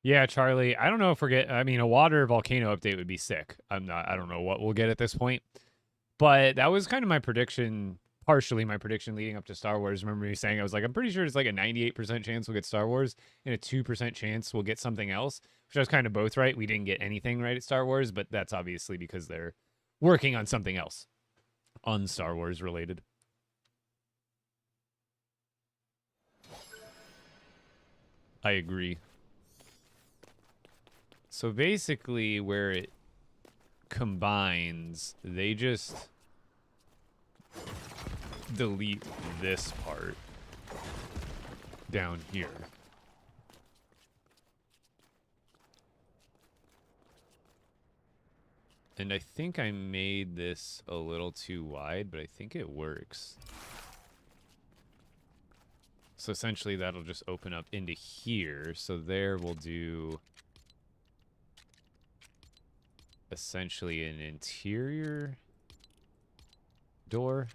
Yeah, Charlie. I don't know if we're getting. I mean, a water volcano update would be sick. I don't know what we'll get at this point, but that was kind of my prediction. Partially my prediction leading up to Star Wars. Remember me saying I was like, I'm pretty sure it's like a 98% chance we'll get Star Wars and a 2% chance we'll get something else. Which I was kind of both right. We didn't get anything right at Star Wars, but that's obviously because they're working on something else, un-Star Wars related. I agree. So basically where it combines, they just delete this part down here. And I think I made this a little too wide, but I think it works. So essentially that'll just open up into here. So there we'll do essentially an interior door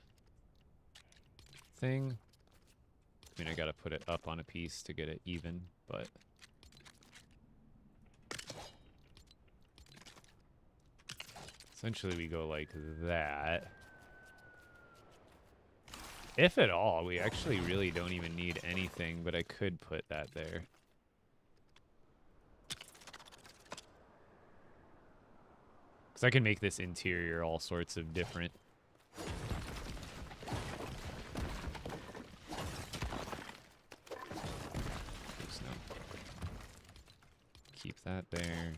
thing. I mean, I gotta put it up on a piece to get it even, but essentially we go like that. If at all, we actually really don't even need anything, but I could put that there. I can make this interior all sorts of different. Oops, no. Keep that there.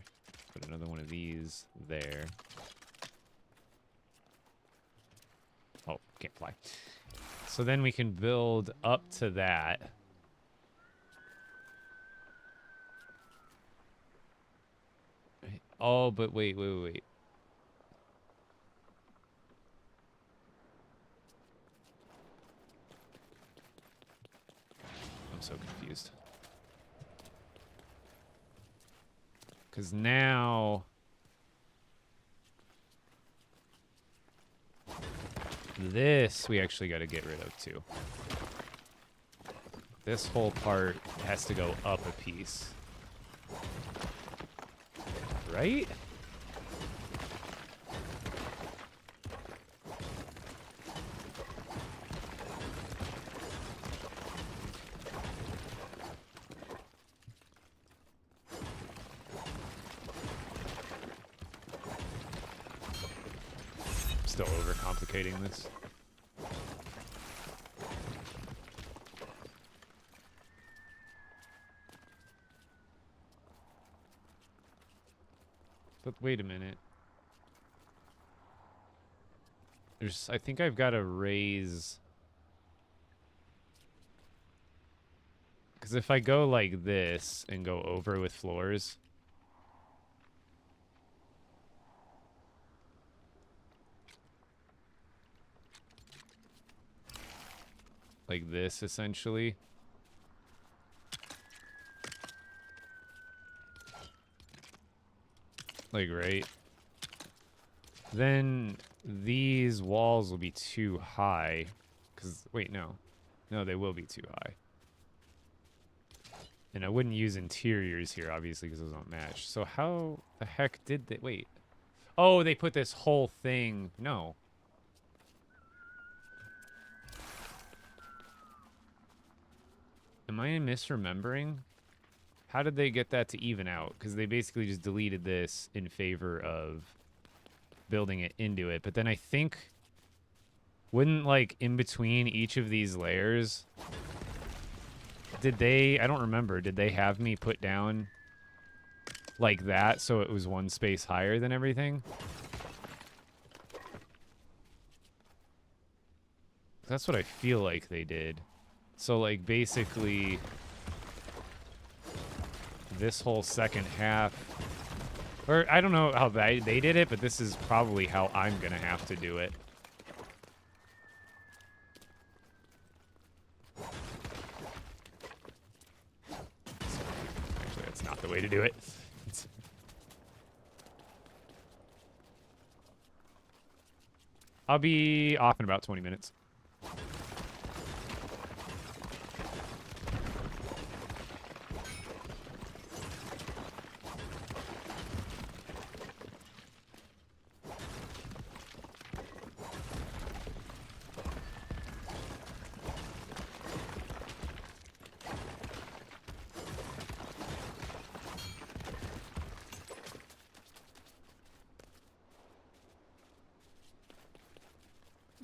Put another one of these there. Oh, can't fly. So then we can build up to that. Oh, but wait. I'm so confused. Because now This we actually got to get rid of too. This whole part has to go up a piece. Right? Still overcomplicating this. But wait a minute. I think I've got to raise... Because if I go like this and go over with floors... Like this, essentially. Like, right? Then these walls will be too high. Because, wait, no. No, they will be too high. And I wouldn't use interiors here, obviously, because those don't match. So how the heck did they... Wait. Oh, they put this whole thing... No. Am I misremembering? How did they get that to even out? Because they basically just deleted this in favor of building it into it. But then I think... Wouldn't, like, in between each of these layers... Did they... I don't remember. Did they have me put down like that so it was one space higher than everything? That's what I feel like they did. So, like, basically, this whole second half, or I don't know how they did it, but this is probably how I'm going to have to do it. Actually, that's not the way to do it. I'll be off in about 20 minutes.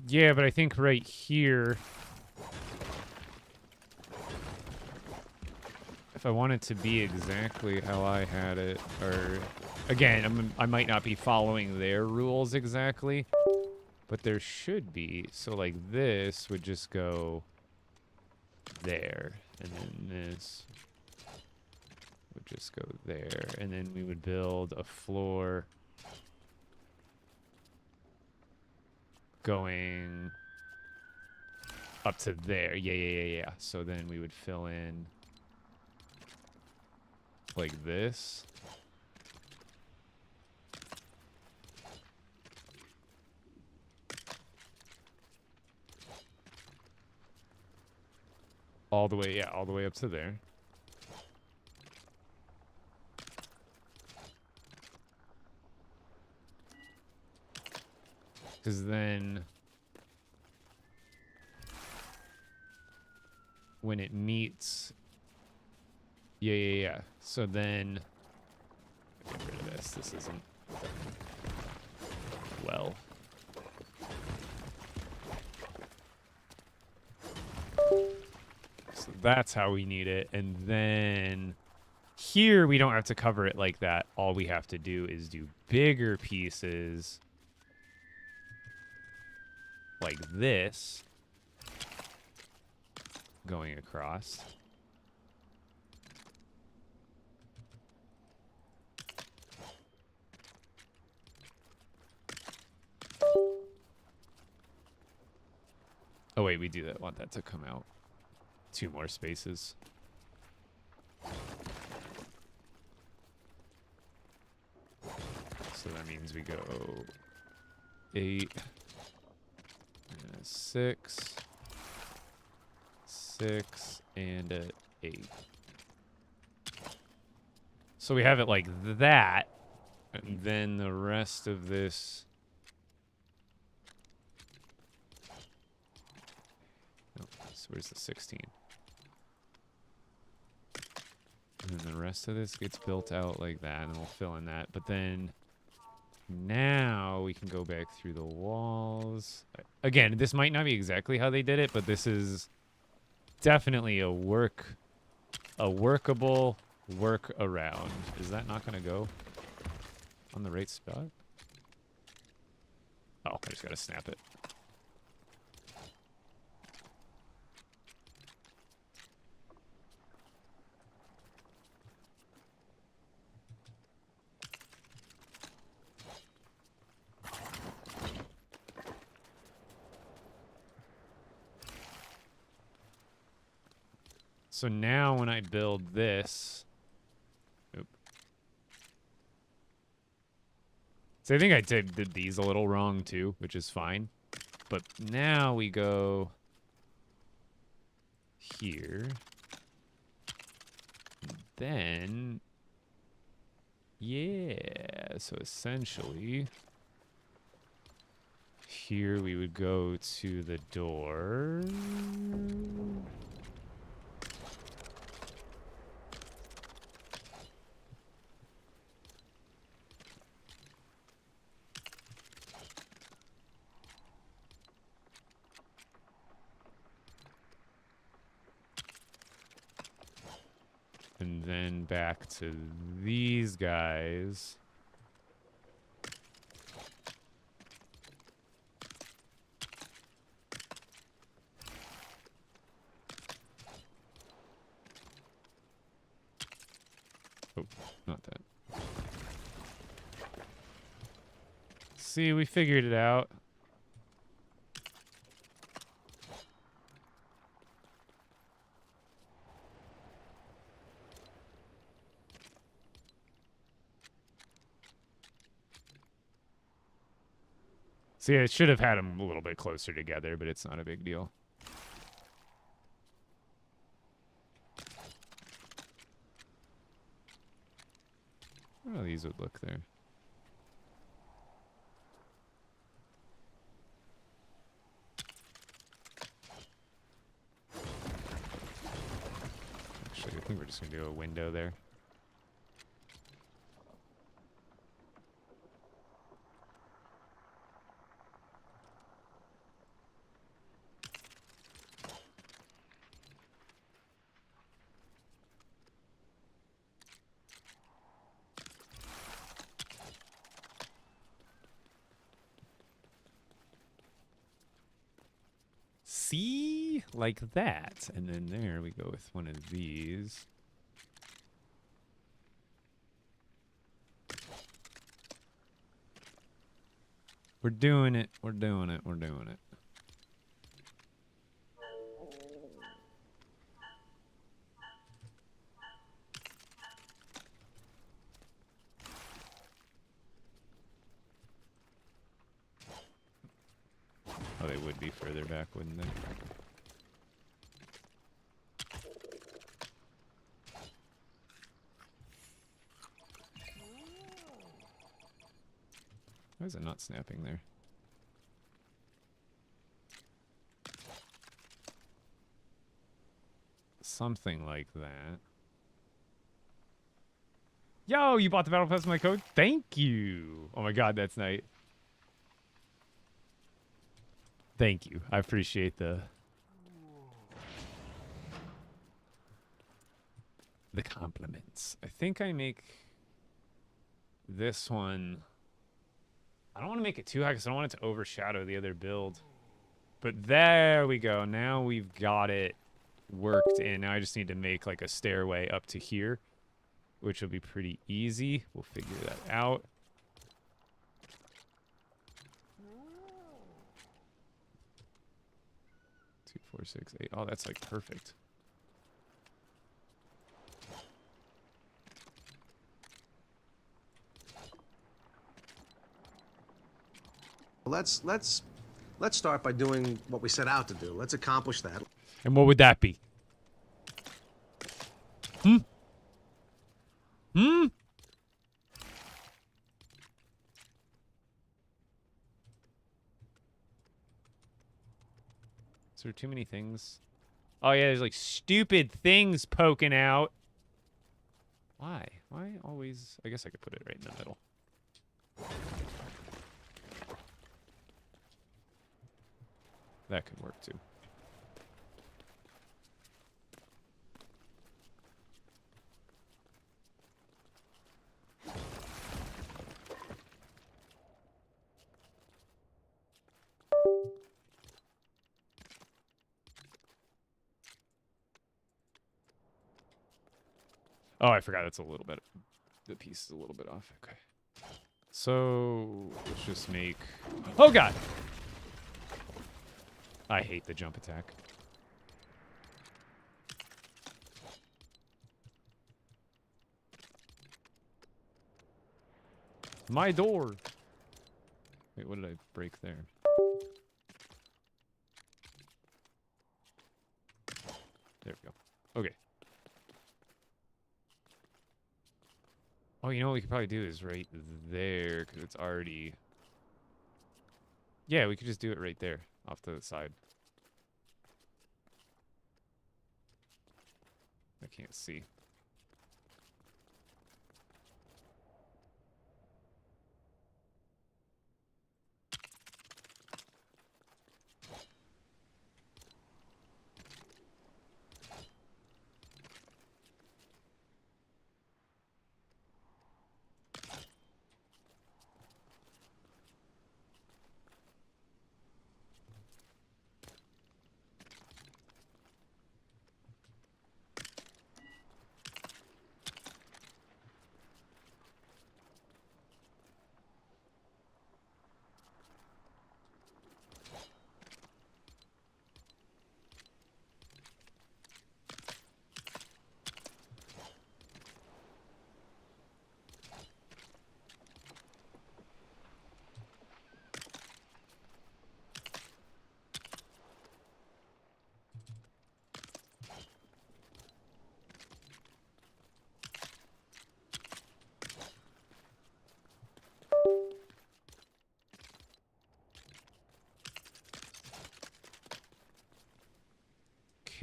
Yeah, but I think right here, if I want it to be exactly how I had it, or again, I might not be following their rules exactly, but there should be. So like this would just go there, and then this would just go there, and then we would build a floor going up to there. Yeah. So then we would fill in like this. All the way, yeah, all the way up to there. Because then when it meets, yeah. So then, get rid of this. This isn't well. So that's how we need it. And then here we don't have to cover it like that. All we have to do is do bigger pieces like this going across. Oh wait, we do that. Want that to come out. 2 more spaces. So that means we go 8. 6, 6, and a 8. So we have it like that, and then the rest of this. Oh, so where's the 16? And then the rest of this gets built out like that, and we'll fill in that. But then now we can go back through the walls. Again, this might not be exactly how they did it, but this is definitely a workable workaround. Is that not going to go on the right spot? Oh, I just got to snap it. So now when I build this, oop. So I think I did these a little wrong too, which is fine. But now we go here. And then, yeah, so essentially here we would go to the door. And then back to these guys. Oh, not that. See, we figured it out. See, I should have had them a little bit closer together, but it's not a big deal. Oh, these would look there. Actually, I think we're just going to do a window there. See? Like that. And then there we go with one of these. We're doing it. We're doing it. We're doing it. Oh, they would be further back, wouldn't they? Why is it not snapping there? Something like that. Yo, you bought the Battle Pass with my code? Thank you. Oh my god, that's nice. Thank you. I appreciate the compliments. I think I make this one. I don't want to make it too high because I don't want it to overshadow the other build. But there we go. Now we've got it worked in. Now I just need to make like a stairway up to here, which will be pretty easy. We'll figure that out. Two, 4, 6, 8. Oh, that's like perfect. Let's Let's start by doing what we set out to do. Let's accomplish that. And what would that be? Hmm? Hmm? Is there too many things? Oh, yeah, there's like stupid things poking out. Why? Why always? I guess I could put it right in the middle. That could work too. Oh, I forgot it's a little bit. The piece is a little bit off. Okay. So let's just make. Oh God! I hate the jump attack. My door. Wait, what did I break there? There we go. Okay. Oh, you know what we could probably do is right there, because it's already... Yeah, we could just do it right there, off to the side. I can't see.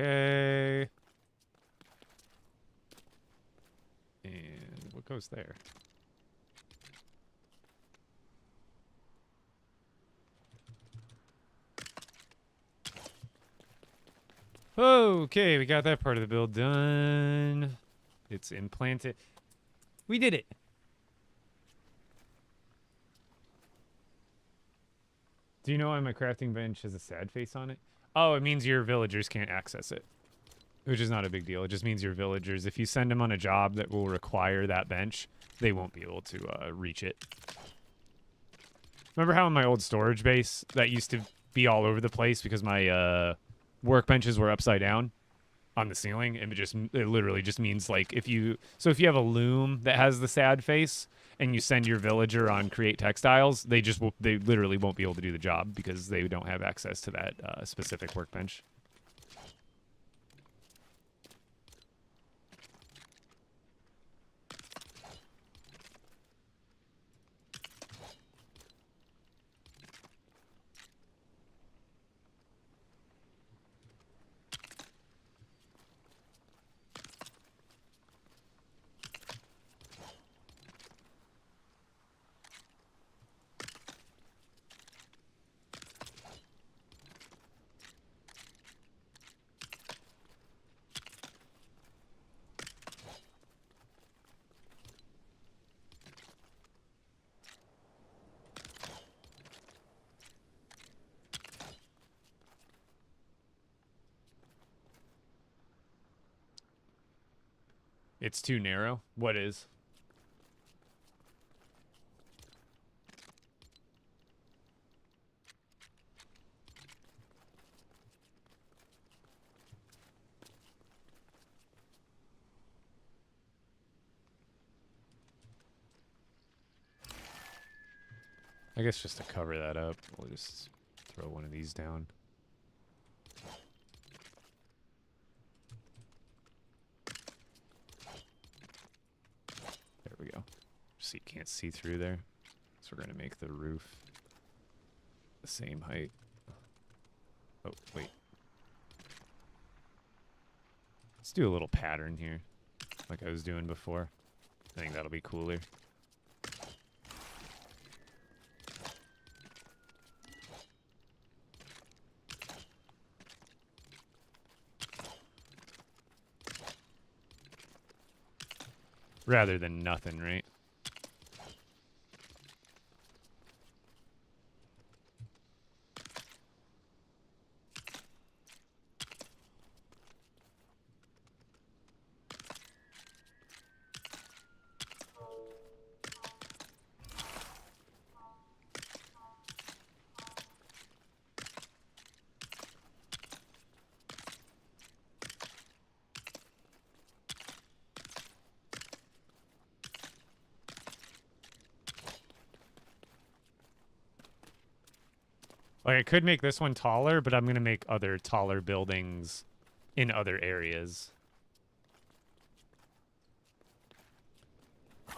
Okay. And what goes there? Okay, we got that part of the build done. It's implanted. We did it. Do you know why my crafting bench has a sad face on it? Oh, it means your villagers can't access it. Which is not a big deal. It just means your villagers, if you send them on a job that will require that bench, they won't be able to reach it. Remember how in my old storage base, that used to be all over the place because my workbenches were upside down on the ceiling? And it literally just means, like, if you have a loom that has the sad face and you send your villager on create textiles, they literally won't be able to do the job because they don't have access to that specific workbench. It's too narrow? What is? I guess just to cover that up, we'll just throw one of these down. There we go. So you can't see through there. So we're going to make the roof the same height. Oh, wait. Let's do a little pattern here, like I was doing before. I think that'll be cooler. Rather than nothing, right? Like, I could make this one taller, but I'm going to make other taller buildings in other areas. Oh,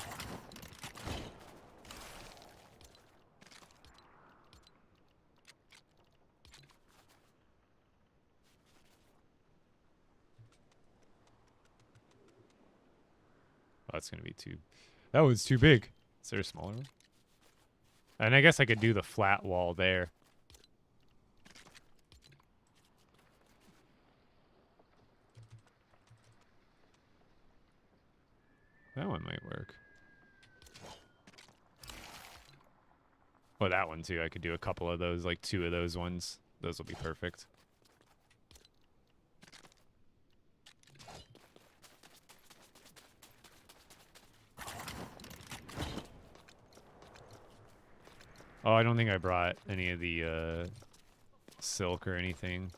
that's going to be too... That one's too big. Is there a smaller one? And I guess I could do the flat wall there. That one might work. Well, that one too. I could do a couple of those, like 2 of those ones. Those will be perfect. Oh, I don't think I brought any of the silk or anything.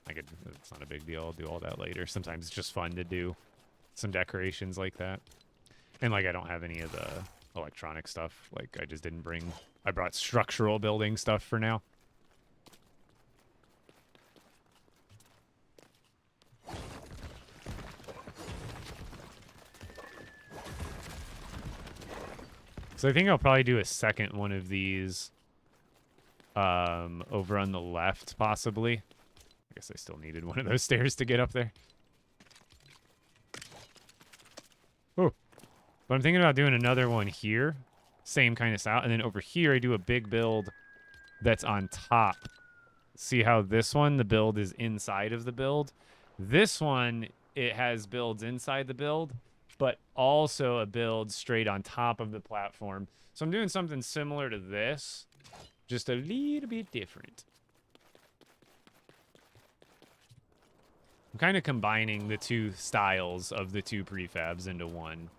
I could, it's not a big deal. I'll do all that later. Sometimes it's just fun to do some decorations like that. And like I don't have any of the electronic stuff. Like I just didn't bring, I brought structural building stuff for now. So I think I'll probably do a second one of these over on the left, possibly. I guess I still needed one of those stairs to get up there. Oh, but I'm thinking about doing another one here. Same kind of style. And then over here, I do a big build that's on top. See how this one, the build is inside of the build? This one, it has builds inside the build, but also a build straight on top of the platform. So I'm doing something similar to this, just a little bit different. I'm kind of combining the 2 styles of the 2 prefabs into one.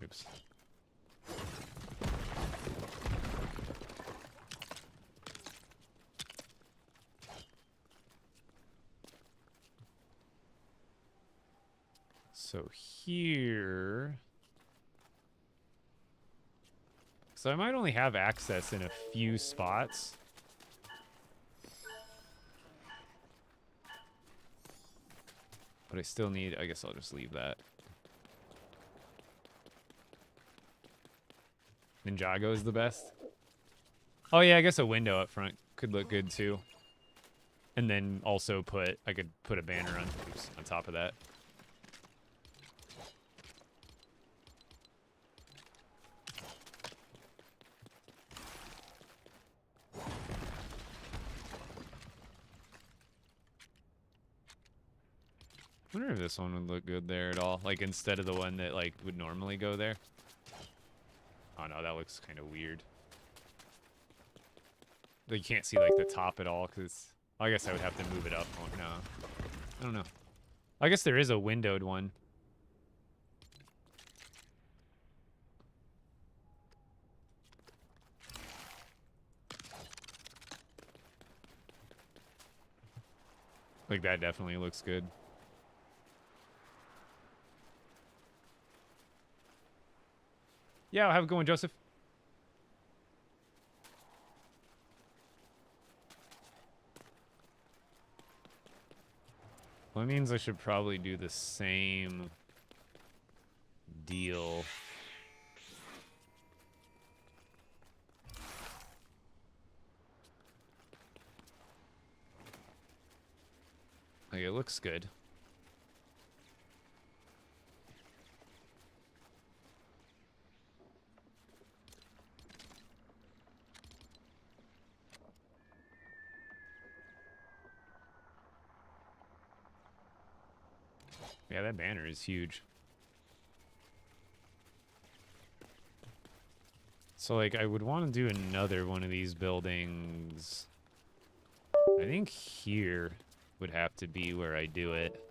Oops. So here... So I might only have access in a few spots. But I still need... I guess I'll just leave that. Ninjago is the best. Oh yeah, I guess a window up front could look good too. And then also put... I could put a banner on, oops, on top of that. I wonder if this one would look good there at all. Like, instead of the one that, like, would normally go there. Oh, no, that looks kind of weird. Like, you can't see, like, the top at all, because... I guess I would have to move it up. Oh, no. I don't know. I guess there is a windowed one. Like, that definitely looks good. Yeah, I'll have a good one, Joseph. Well, that means I should probably do the same deal. Like, it looks good. Yeah, that banner is huge. So, like, I would want to do another one of these buildings. I think here would have to be where I do it.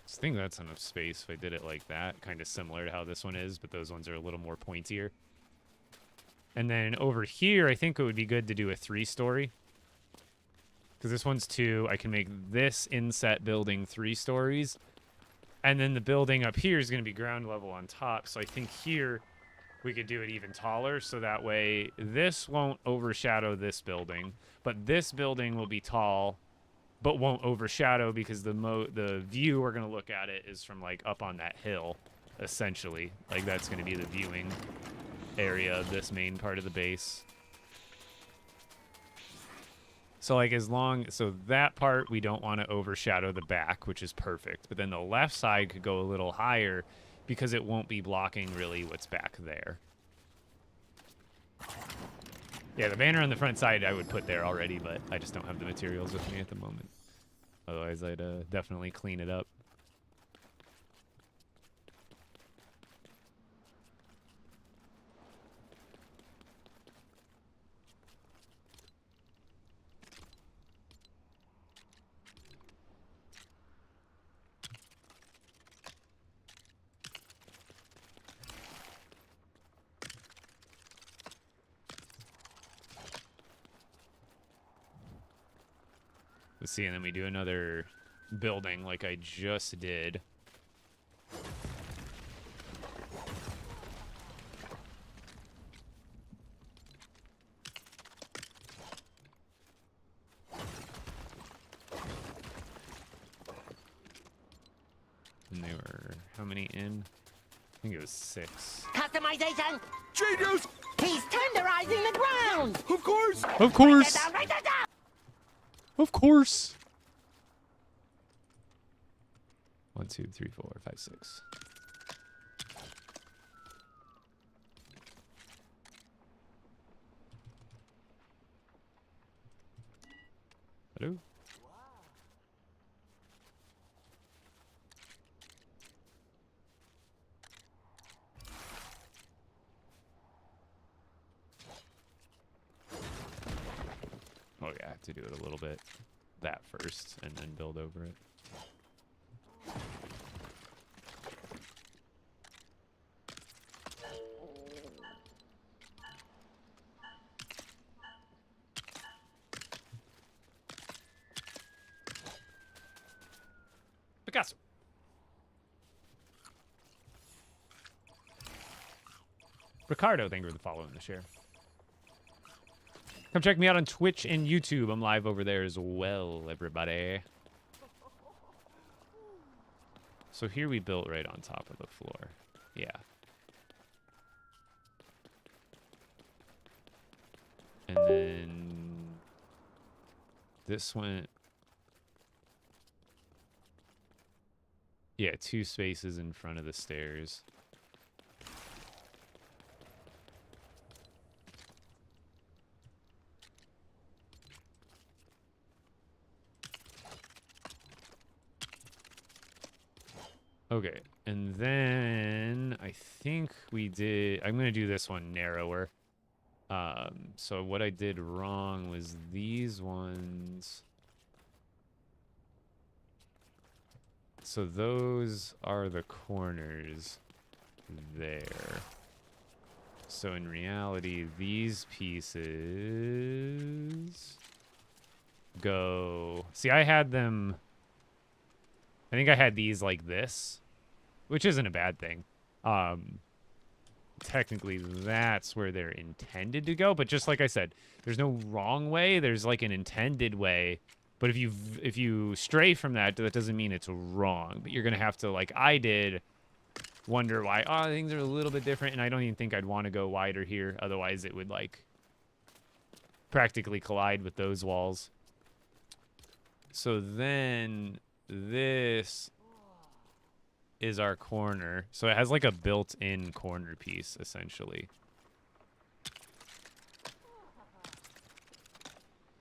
I think that's enough space if I did it like that. Kind of similar to how this one is, but those ones are a little more pointier. And then over here, I think it would be good to do a 3-story. Because this one's 2. I can make this inset building 3 stories. And then the building up here is going to be ground level on top. So I think here we could do it even taller. So that way this won't overshadow this building. But this building will be tall, but won't overshadow because the view we're going to look at it is from, like, up on that hill, essentially. Like, that's going to be the viewing area of this main part of the base. So, like, so that part we don't want to overshadow the back, which is perfect. But then the left side could go a little higher because it won't be blocking really what's back there. Yeah, the banner on the front side I would put there already, but I just don't have the materials with me at the moment. Otherwise, I'd definitely clean it up. Let's see, and then we do another building like I just did. And they were, how many in? I think it was 6. Customization. Genius! He's tenderizing the ground. Of course! Of course! Write that down. Of course! 1, 2, 3, 4, 5, 6. Hello? Oh yeah, I have to do it a little bit that first and then build over it. Picasso. Ricardo, thank you for the follow and the share. Come check me out on Twitch and YouTube. I'm live over there as well, everybody. So here we built right on top of the floor. Yeah. And then this went... Yeah, 2 spaces in front of the stairs. Okay, and then I think we did... I'm going to do this one narrower. So what I did wrong was these ones. So those are the corners there. So in reality, these pieces go... See, I had them... I think I had these like this, which isn't a bad thing. Technically, that's where they're intended to go. But just like I said, there's no wrong way. There's like an intended way. But if you stray from that, that doesn't mean it's wrong. But you're going to have to, like I did, wonder why, oh, things are a little bit different. And I don't even think I'd want to go wider here. Otherwise, it would, like, practically collide with those walls. So then this is our corner. So it has like a built-in corner piece, essentially.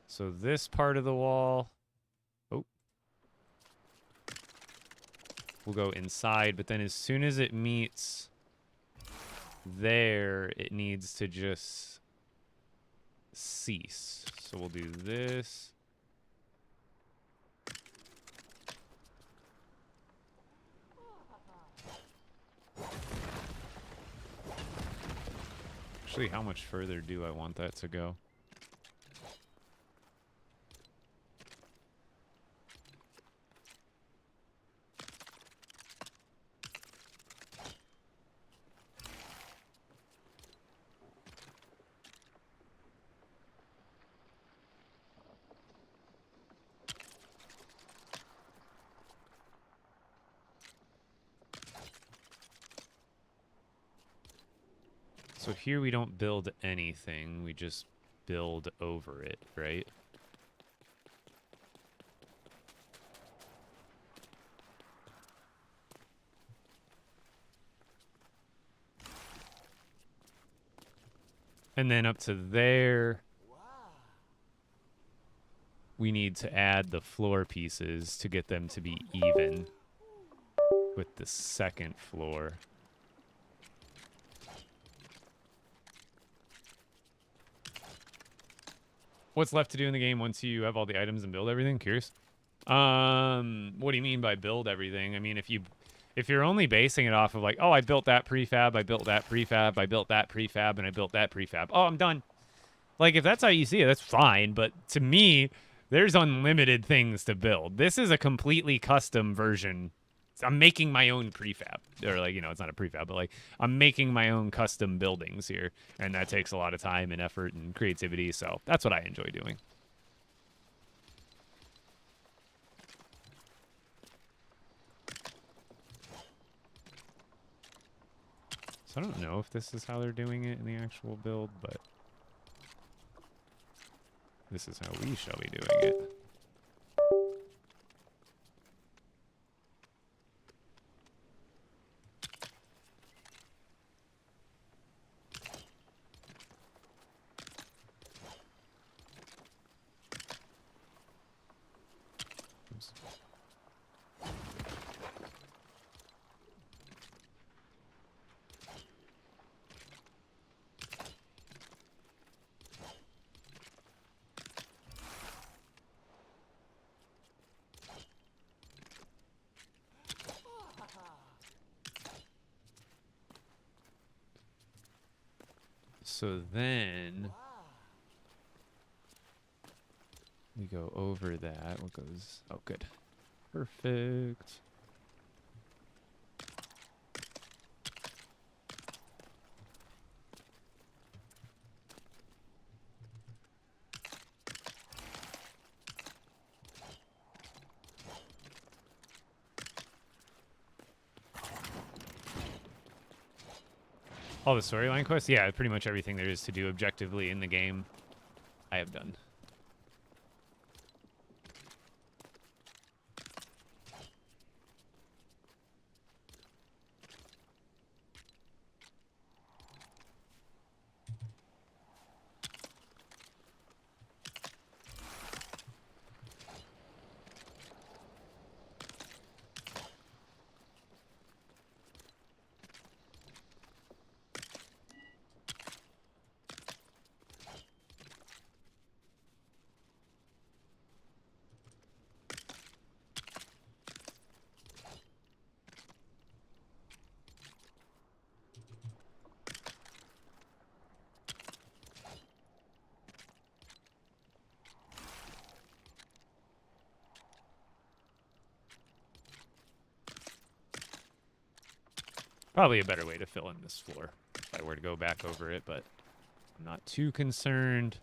So this part of the wall, oh, will go inside, but then as soon as it meets there, it needs to just cease. So we'll do this. Actually, how much further do I want that to go? So here we don't build anything, we just build over it, right? And then up to there, we need to add the floor pieces to get them to be even with the second floor. What's left to do in the game once you have all the items and build everything? Curious. What do you mean by build everything? I mean, if you're only basing it off of like, oh, I built that prefab, I built that prefab, I built that prefab, and I built that prefab. Oh, I'm done. Like, if that's how you see it, that's fine. But to me, there's unlimited things to build. This is a completely custom version. I'm making my own prefab. Or, like, you know, it's not a prefab, but, like, I'm making my own custom buildings here. And that takes a lot of time and effort and creativity. So that's what I enjoy doing. So I don't know if this is how they're doing it in the actual build, but this is how we shall be doing it. Oops. So then we go over that. What goes? Oh, good. Perfect. All the storyline quests? Yeah, pretty much everything there is to do objectively in the game, I have done. Probably a better way to fill in this floor if I were to go back over it, but I'm not too concerned.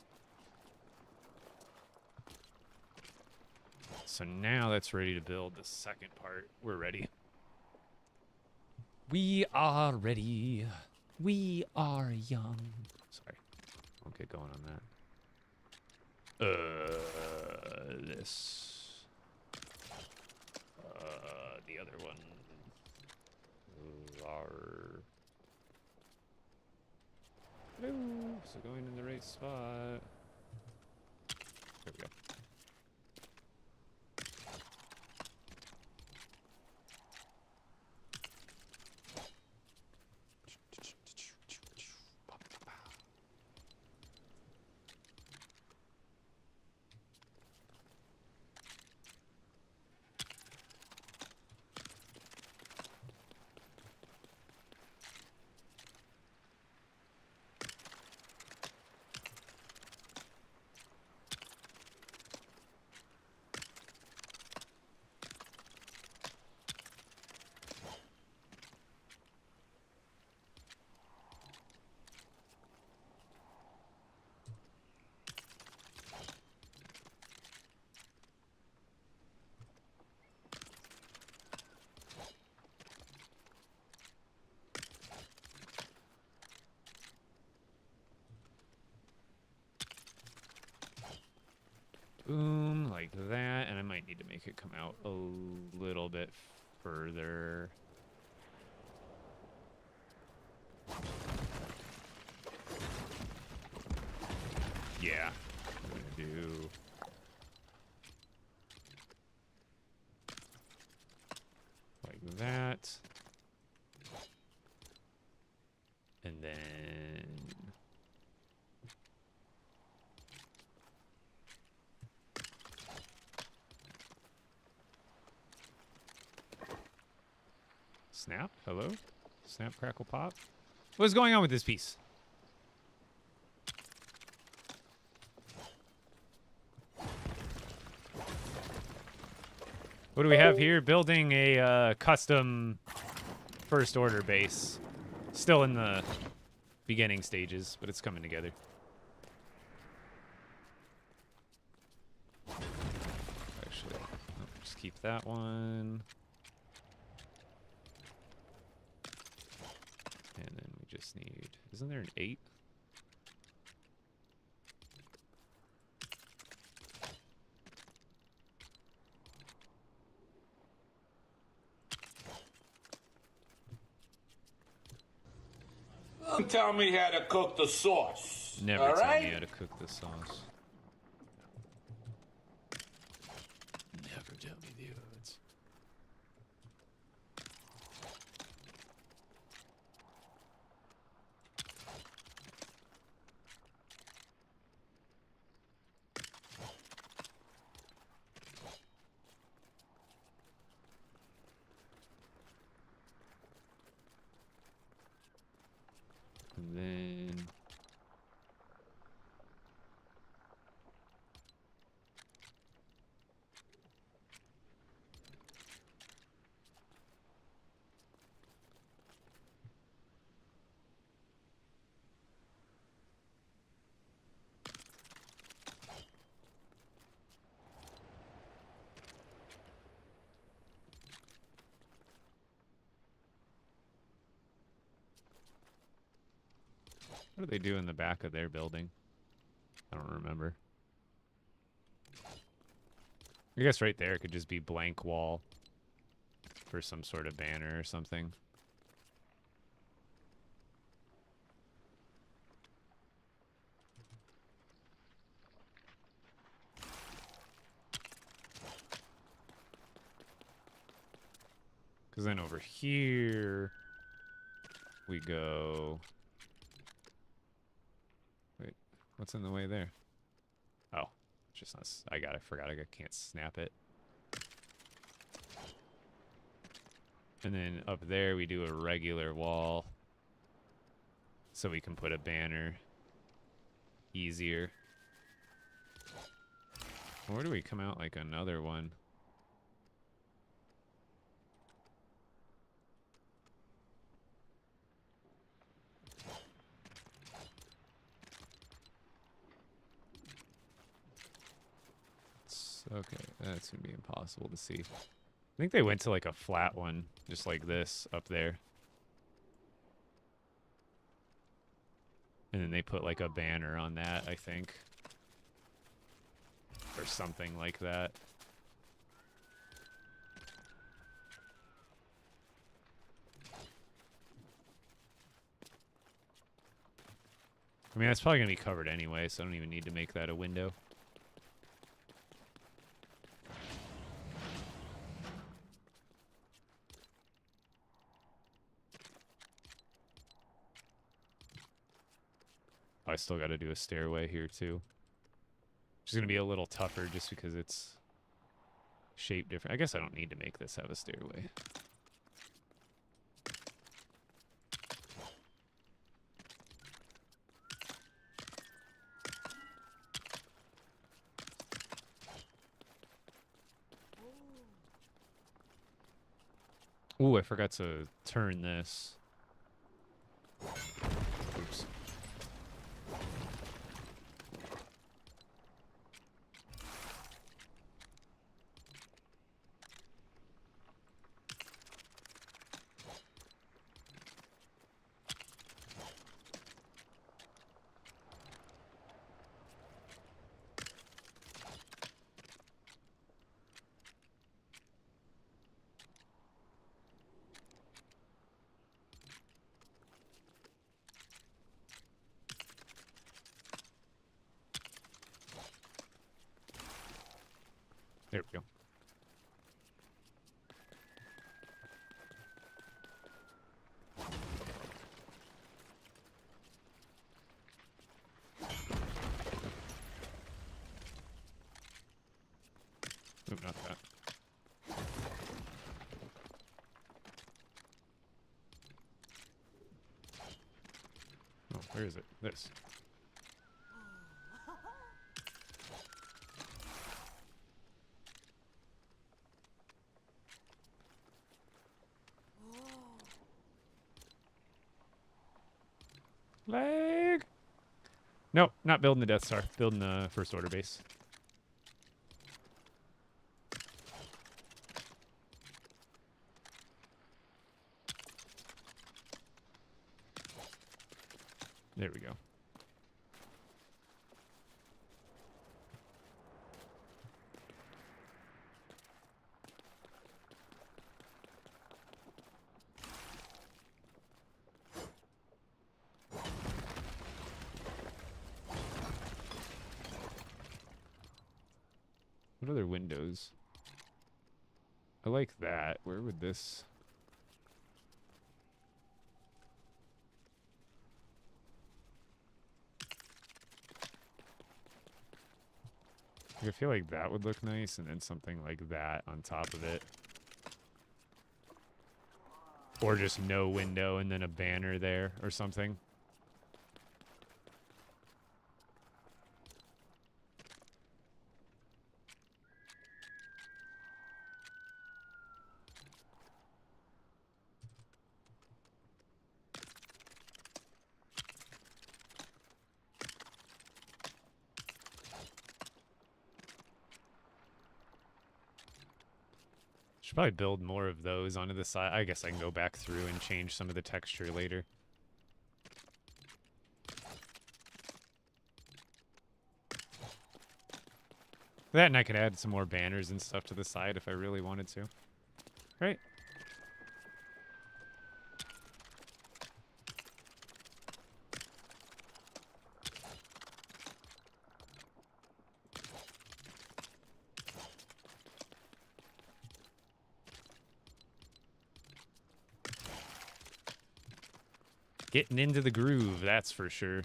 So now that's ready to build the second part. We're ready. We are ready. We are young. Sorry. Don't get going on that. This. The other one. Hello. So going in the right spot. There we go. Boom, like that, and I might need to make it come out a little bit further. Yeah, I'm gonna do... like that. And then... Snap, hello? Snap, crackle, pop. What is going on with this piece? What do we have here? Building a custom first order base. Still in the beginning stages, but it's coming together. Actually, oh, just keep that one. And then we just need... Isn't there an 8? Don't tell me how to cook the sauce. Never all tell right? me how to cook the sauce. Never tell me the odds. And then... What do they do in the back of their building? I don't remember. I guess right there could just be blank wall for some sort of banner or something. Because then over here we go... Wait, what's in the way there? Oh, just not... I forgot I can't snap it. And then up there we do a regular wall. So we can put a banner easier. Where do we come out like another one? Okay, that's gonna be impossible to see. I think they went to like a flat one, just like this up there. And then they put like a banner on that, I think. Or something like that. I mean, that's probably going to be covered anyway, so I don't even need to make that a window. I still got to do a stairway here, too. Which is going to be a little tougher just because it's shaped different. I guess I don't need to make this have a stairway. Ooh, I forgot to turn this. Oops. There we go. Nope, not that. Oh, where is it? This. Lag! Nope, not building the Death Star. Building the First Order base. There we go. What other windows? I like that. Where would this... I feel like that would look nice, and then something like that on top of it. Or just no window and then a banner there or something. Should probably build more of those onto the side. I guess I can go back through and change some of the texture later. That, and I could add some more banners and stuff to the side if I really wanted to. Right? Getting into the groove, that's for sure.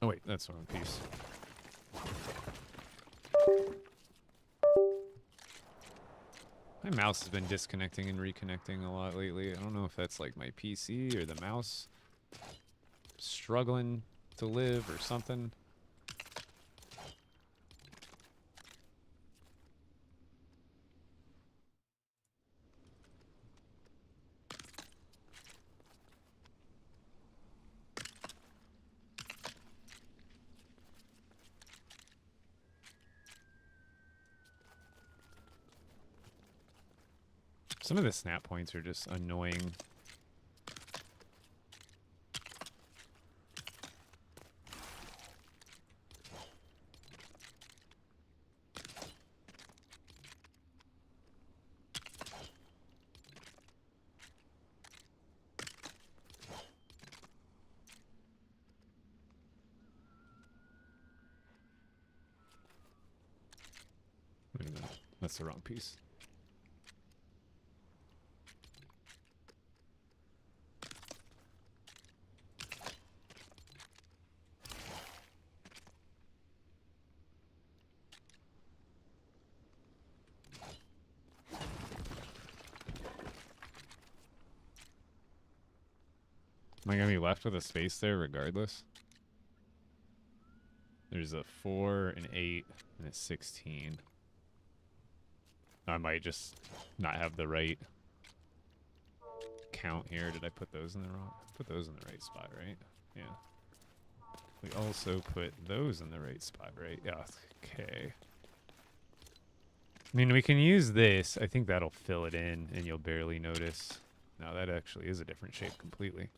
Oh wait, that's the wrong piece. My mouse has been disconnecting and reconnecting a lot lately. I don't know if that's like my PC or the mouse struggling to live or something. Some of the snap points are just annoying. Wait a minute. That's the wrong piece. Am I gonna be left with a space there regardless? There's a 4, an 8, and a 16. I might just not have the right count here. Did I put those in the wrong? Put those in the right spot, right? Yeah. We also put those in the right spot, right? Yeah. Okay. I mean, we can use this. I think that'll fill it in, and you'll barely notice. No, that actually is a different shape completely.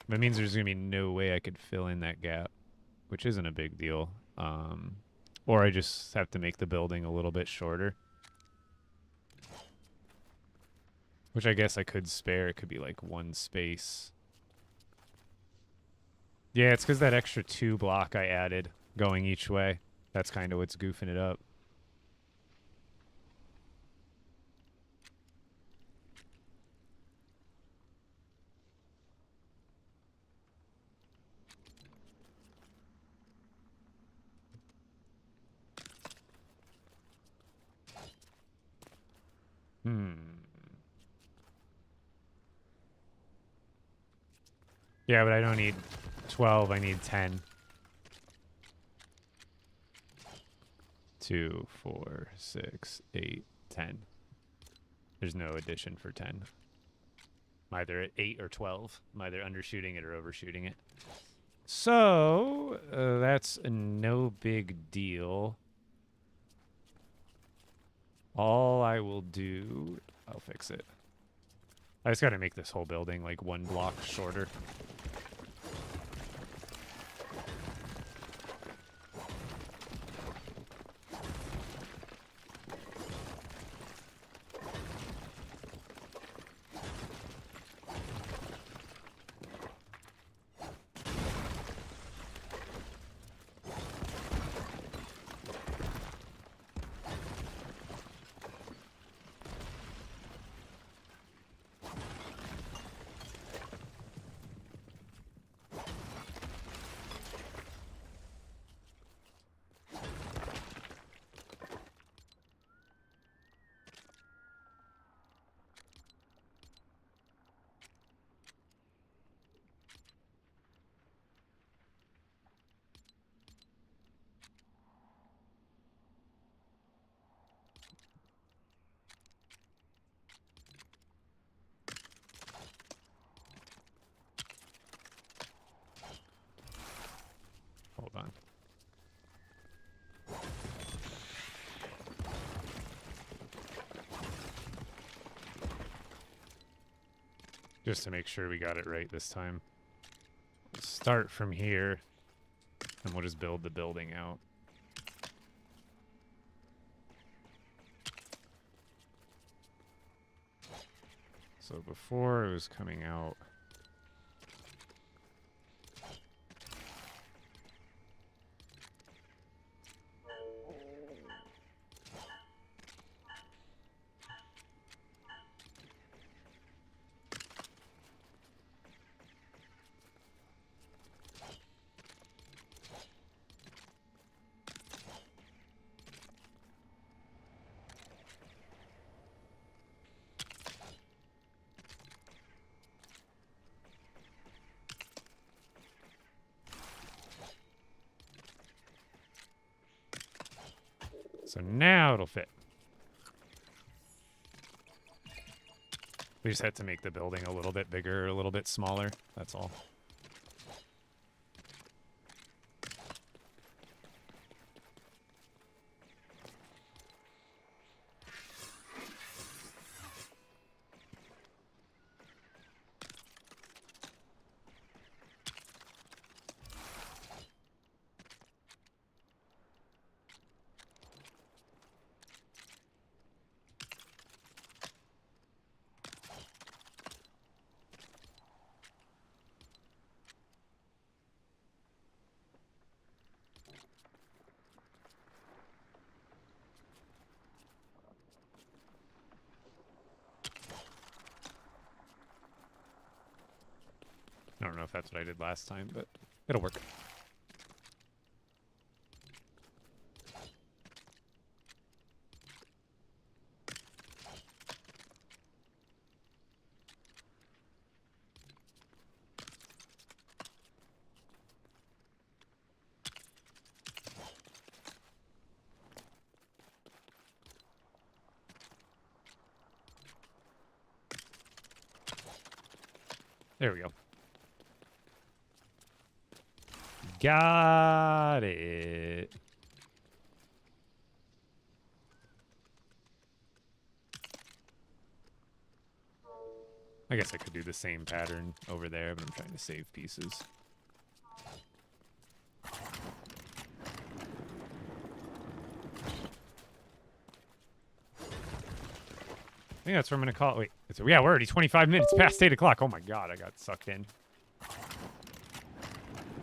That means there's going to be no way I could fill in that gap, which isn't a big deal. Or I just have to make the building a little bit shorter. Which I guess I could spare. It could be like one space. Yeah, it's because that extra 2 block I added going each way. That's kind of what's goofing it up. Yeah, but I don't need 12, I need 10. 2, 4, 6, 8, 10. There's no addition for 10. I'm either at 8 or 12. I'm either undershooting it or overshooting it. So, that's a no big deal. All I will do... I'll fix it. I just gotta make this whole building like 1 block shorter. Hold on. Just to make sure we got it right this time. We'll start from here, and we'll just build the building out. So before it was coming out... So now it'll fit. We just had to make the building a little bit bigger, a little bit smaller. That's all. if that's what I did last time, but it'll work. There we go. Got it. I guess I could do the same pattern over there, but I'm trying to save pieces. I think that's what I'm going to call it. Wait, yeah, we're already 25 minutes past 8 o'clock. Oh my god, I got sucked in.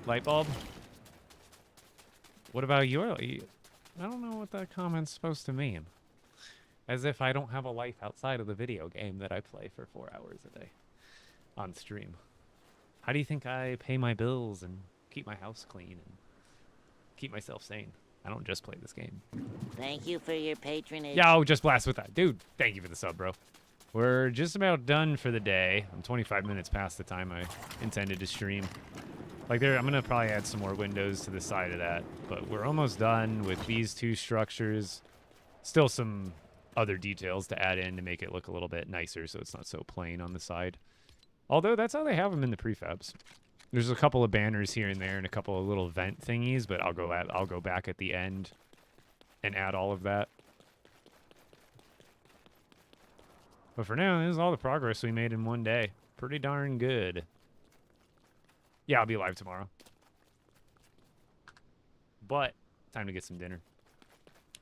Light bulb? What about your... I don't know what that comment's supposed to mean. As if I don't have a life outside of the video game that I play for 4 hours a day on stream. How do you think I pay my bills and keep my house clean and keep myself sane? I don't just play this game. Thank you for your patronage. Yeah, I'll just blast with that. Dude, thank you for the sub, bro. We're just about done for the day. I'm 25 minutes past the time I intended to stream. Like, I'm going to probably add some more windows to the side of that. But we're almost done with these two structures. Still some other details to add in to make it look a little bit nicer so it's not so plain on the side. Although, that's how they have them in the prefabs. There's a couple of banners here and there and a couple of little vent thingies, but I'll go back at the end and add all of that. But for now, this is all the progress we made in one day. Pretty darn good. Yeah, I'll be live tomorrow. But, time to get some dinner.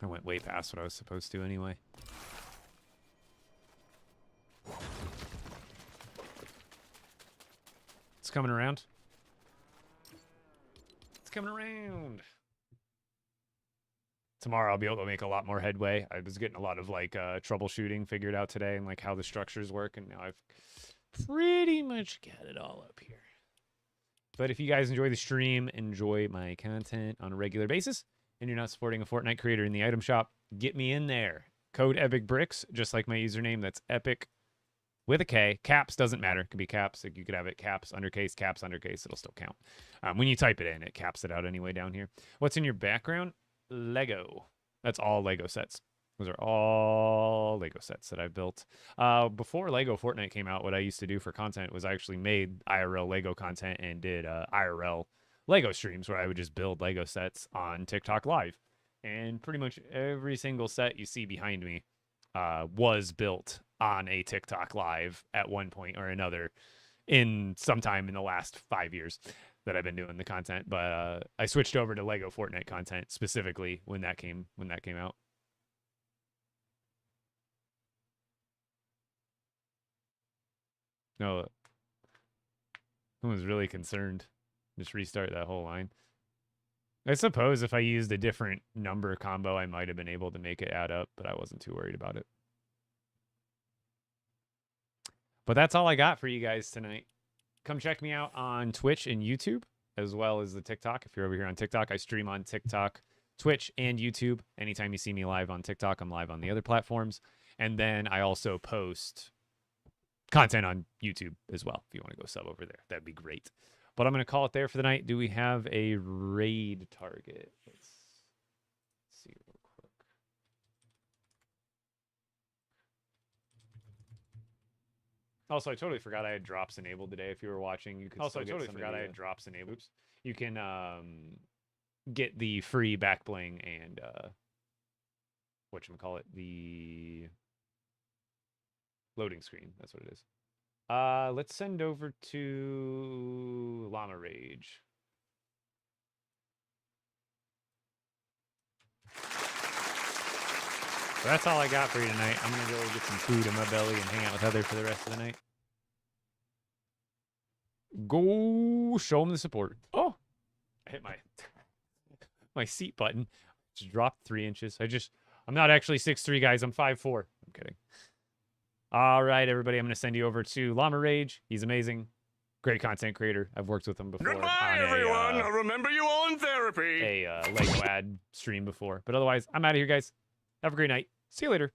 I went way past what I was supposed to anyway. It's coming around. It's coming around. Tomorrow I'll be able to make a lot more headway. I was getting a lot of like troubleshooting figured out today and like how the structures work, and now I've pretty much got it all up here. But if you guys enjoy the stream, enjoy my content on a regular basis, and you're not supporting a Fortnite creator in the item shop, get me in there. Code EPICBRICKS, just like my username. That's Epic with a K. Caps doesn't matter. It could be caps. Like you could have it caps, undercase, caps, undercase. It'll still count. When you type it in, it caps it out anyway down here. What's in your background? Lego. That's all Lego sets. Those are all Lego sets that I've built. Before LEGO Fortnite came out, what I used to do for content was I actually made IRL Lego content and did IRL Lego streams where I would just build Lego sets on TikTok Live. And pretty much every single set you see behind me was built on a TikTok Live at one point or another in sometime in the last 5 years that I've been doing the content. But I switched over to LEGO Fortnite content specifically when that came out. No, someone's really concerned. Just restart that whole line. I suppose if I used a different number combo, I might have been able to make it add up, but I wasn't too worried about it. But that's all I got for you guys tonight. Come check me out on Twitch and YouTube, as well as the TikTok. If you're over here on TikTok, I stream on TikTok, Twitch, and YouTube. Anytime you see me live on TikTok, I'm live on the other platforms. And then I also post content on YouTube as well. If you want to go sub over there, that'd be great. But I'm going to call it there for the night. Do we have a raid target? Let's see real quick. Also, I totally forgot I had drops enabled today. If you were watching, you could also totally forgot I had drops enabled. Oops. You can get the free back bling and whatchamacallit, the loading screen. That's what it is. Let's send over to Llama Rage. So that's all I got for you tonight. I'm going to go get some food in my belly and hang out with Heather for the rest of the night. Go show them the support. Oh, I hit my seat button. Just dropped 3 inches. I'm not actually 6'3", guys. I'm 5'4". I'm kidding. All right, everybody. I'm going to send you over to Llama Rage. He's amazing. Great content creator. I've worked with him before. Goodbye, on everyone. Remember, you own therapy. a LEGO ad stream before. But otherwise, I'm out of here, guys. Have a great night. See you later.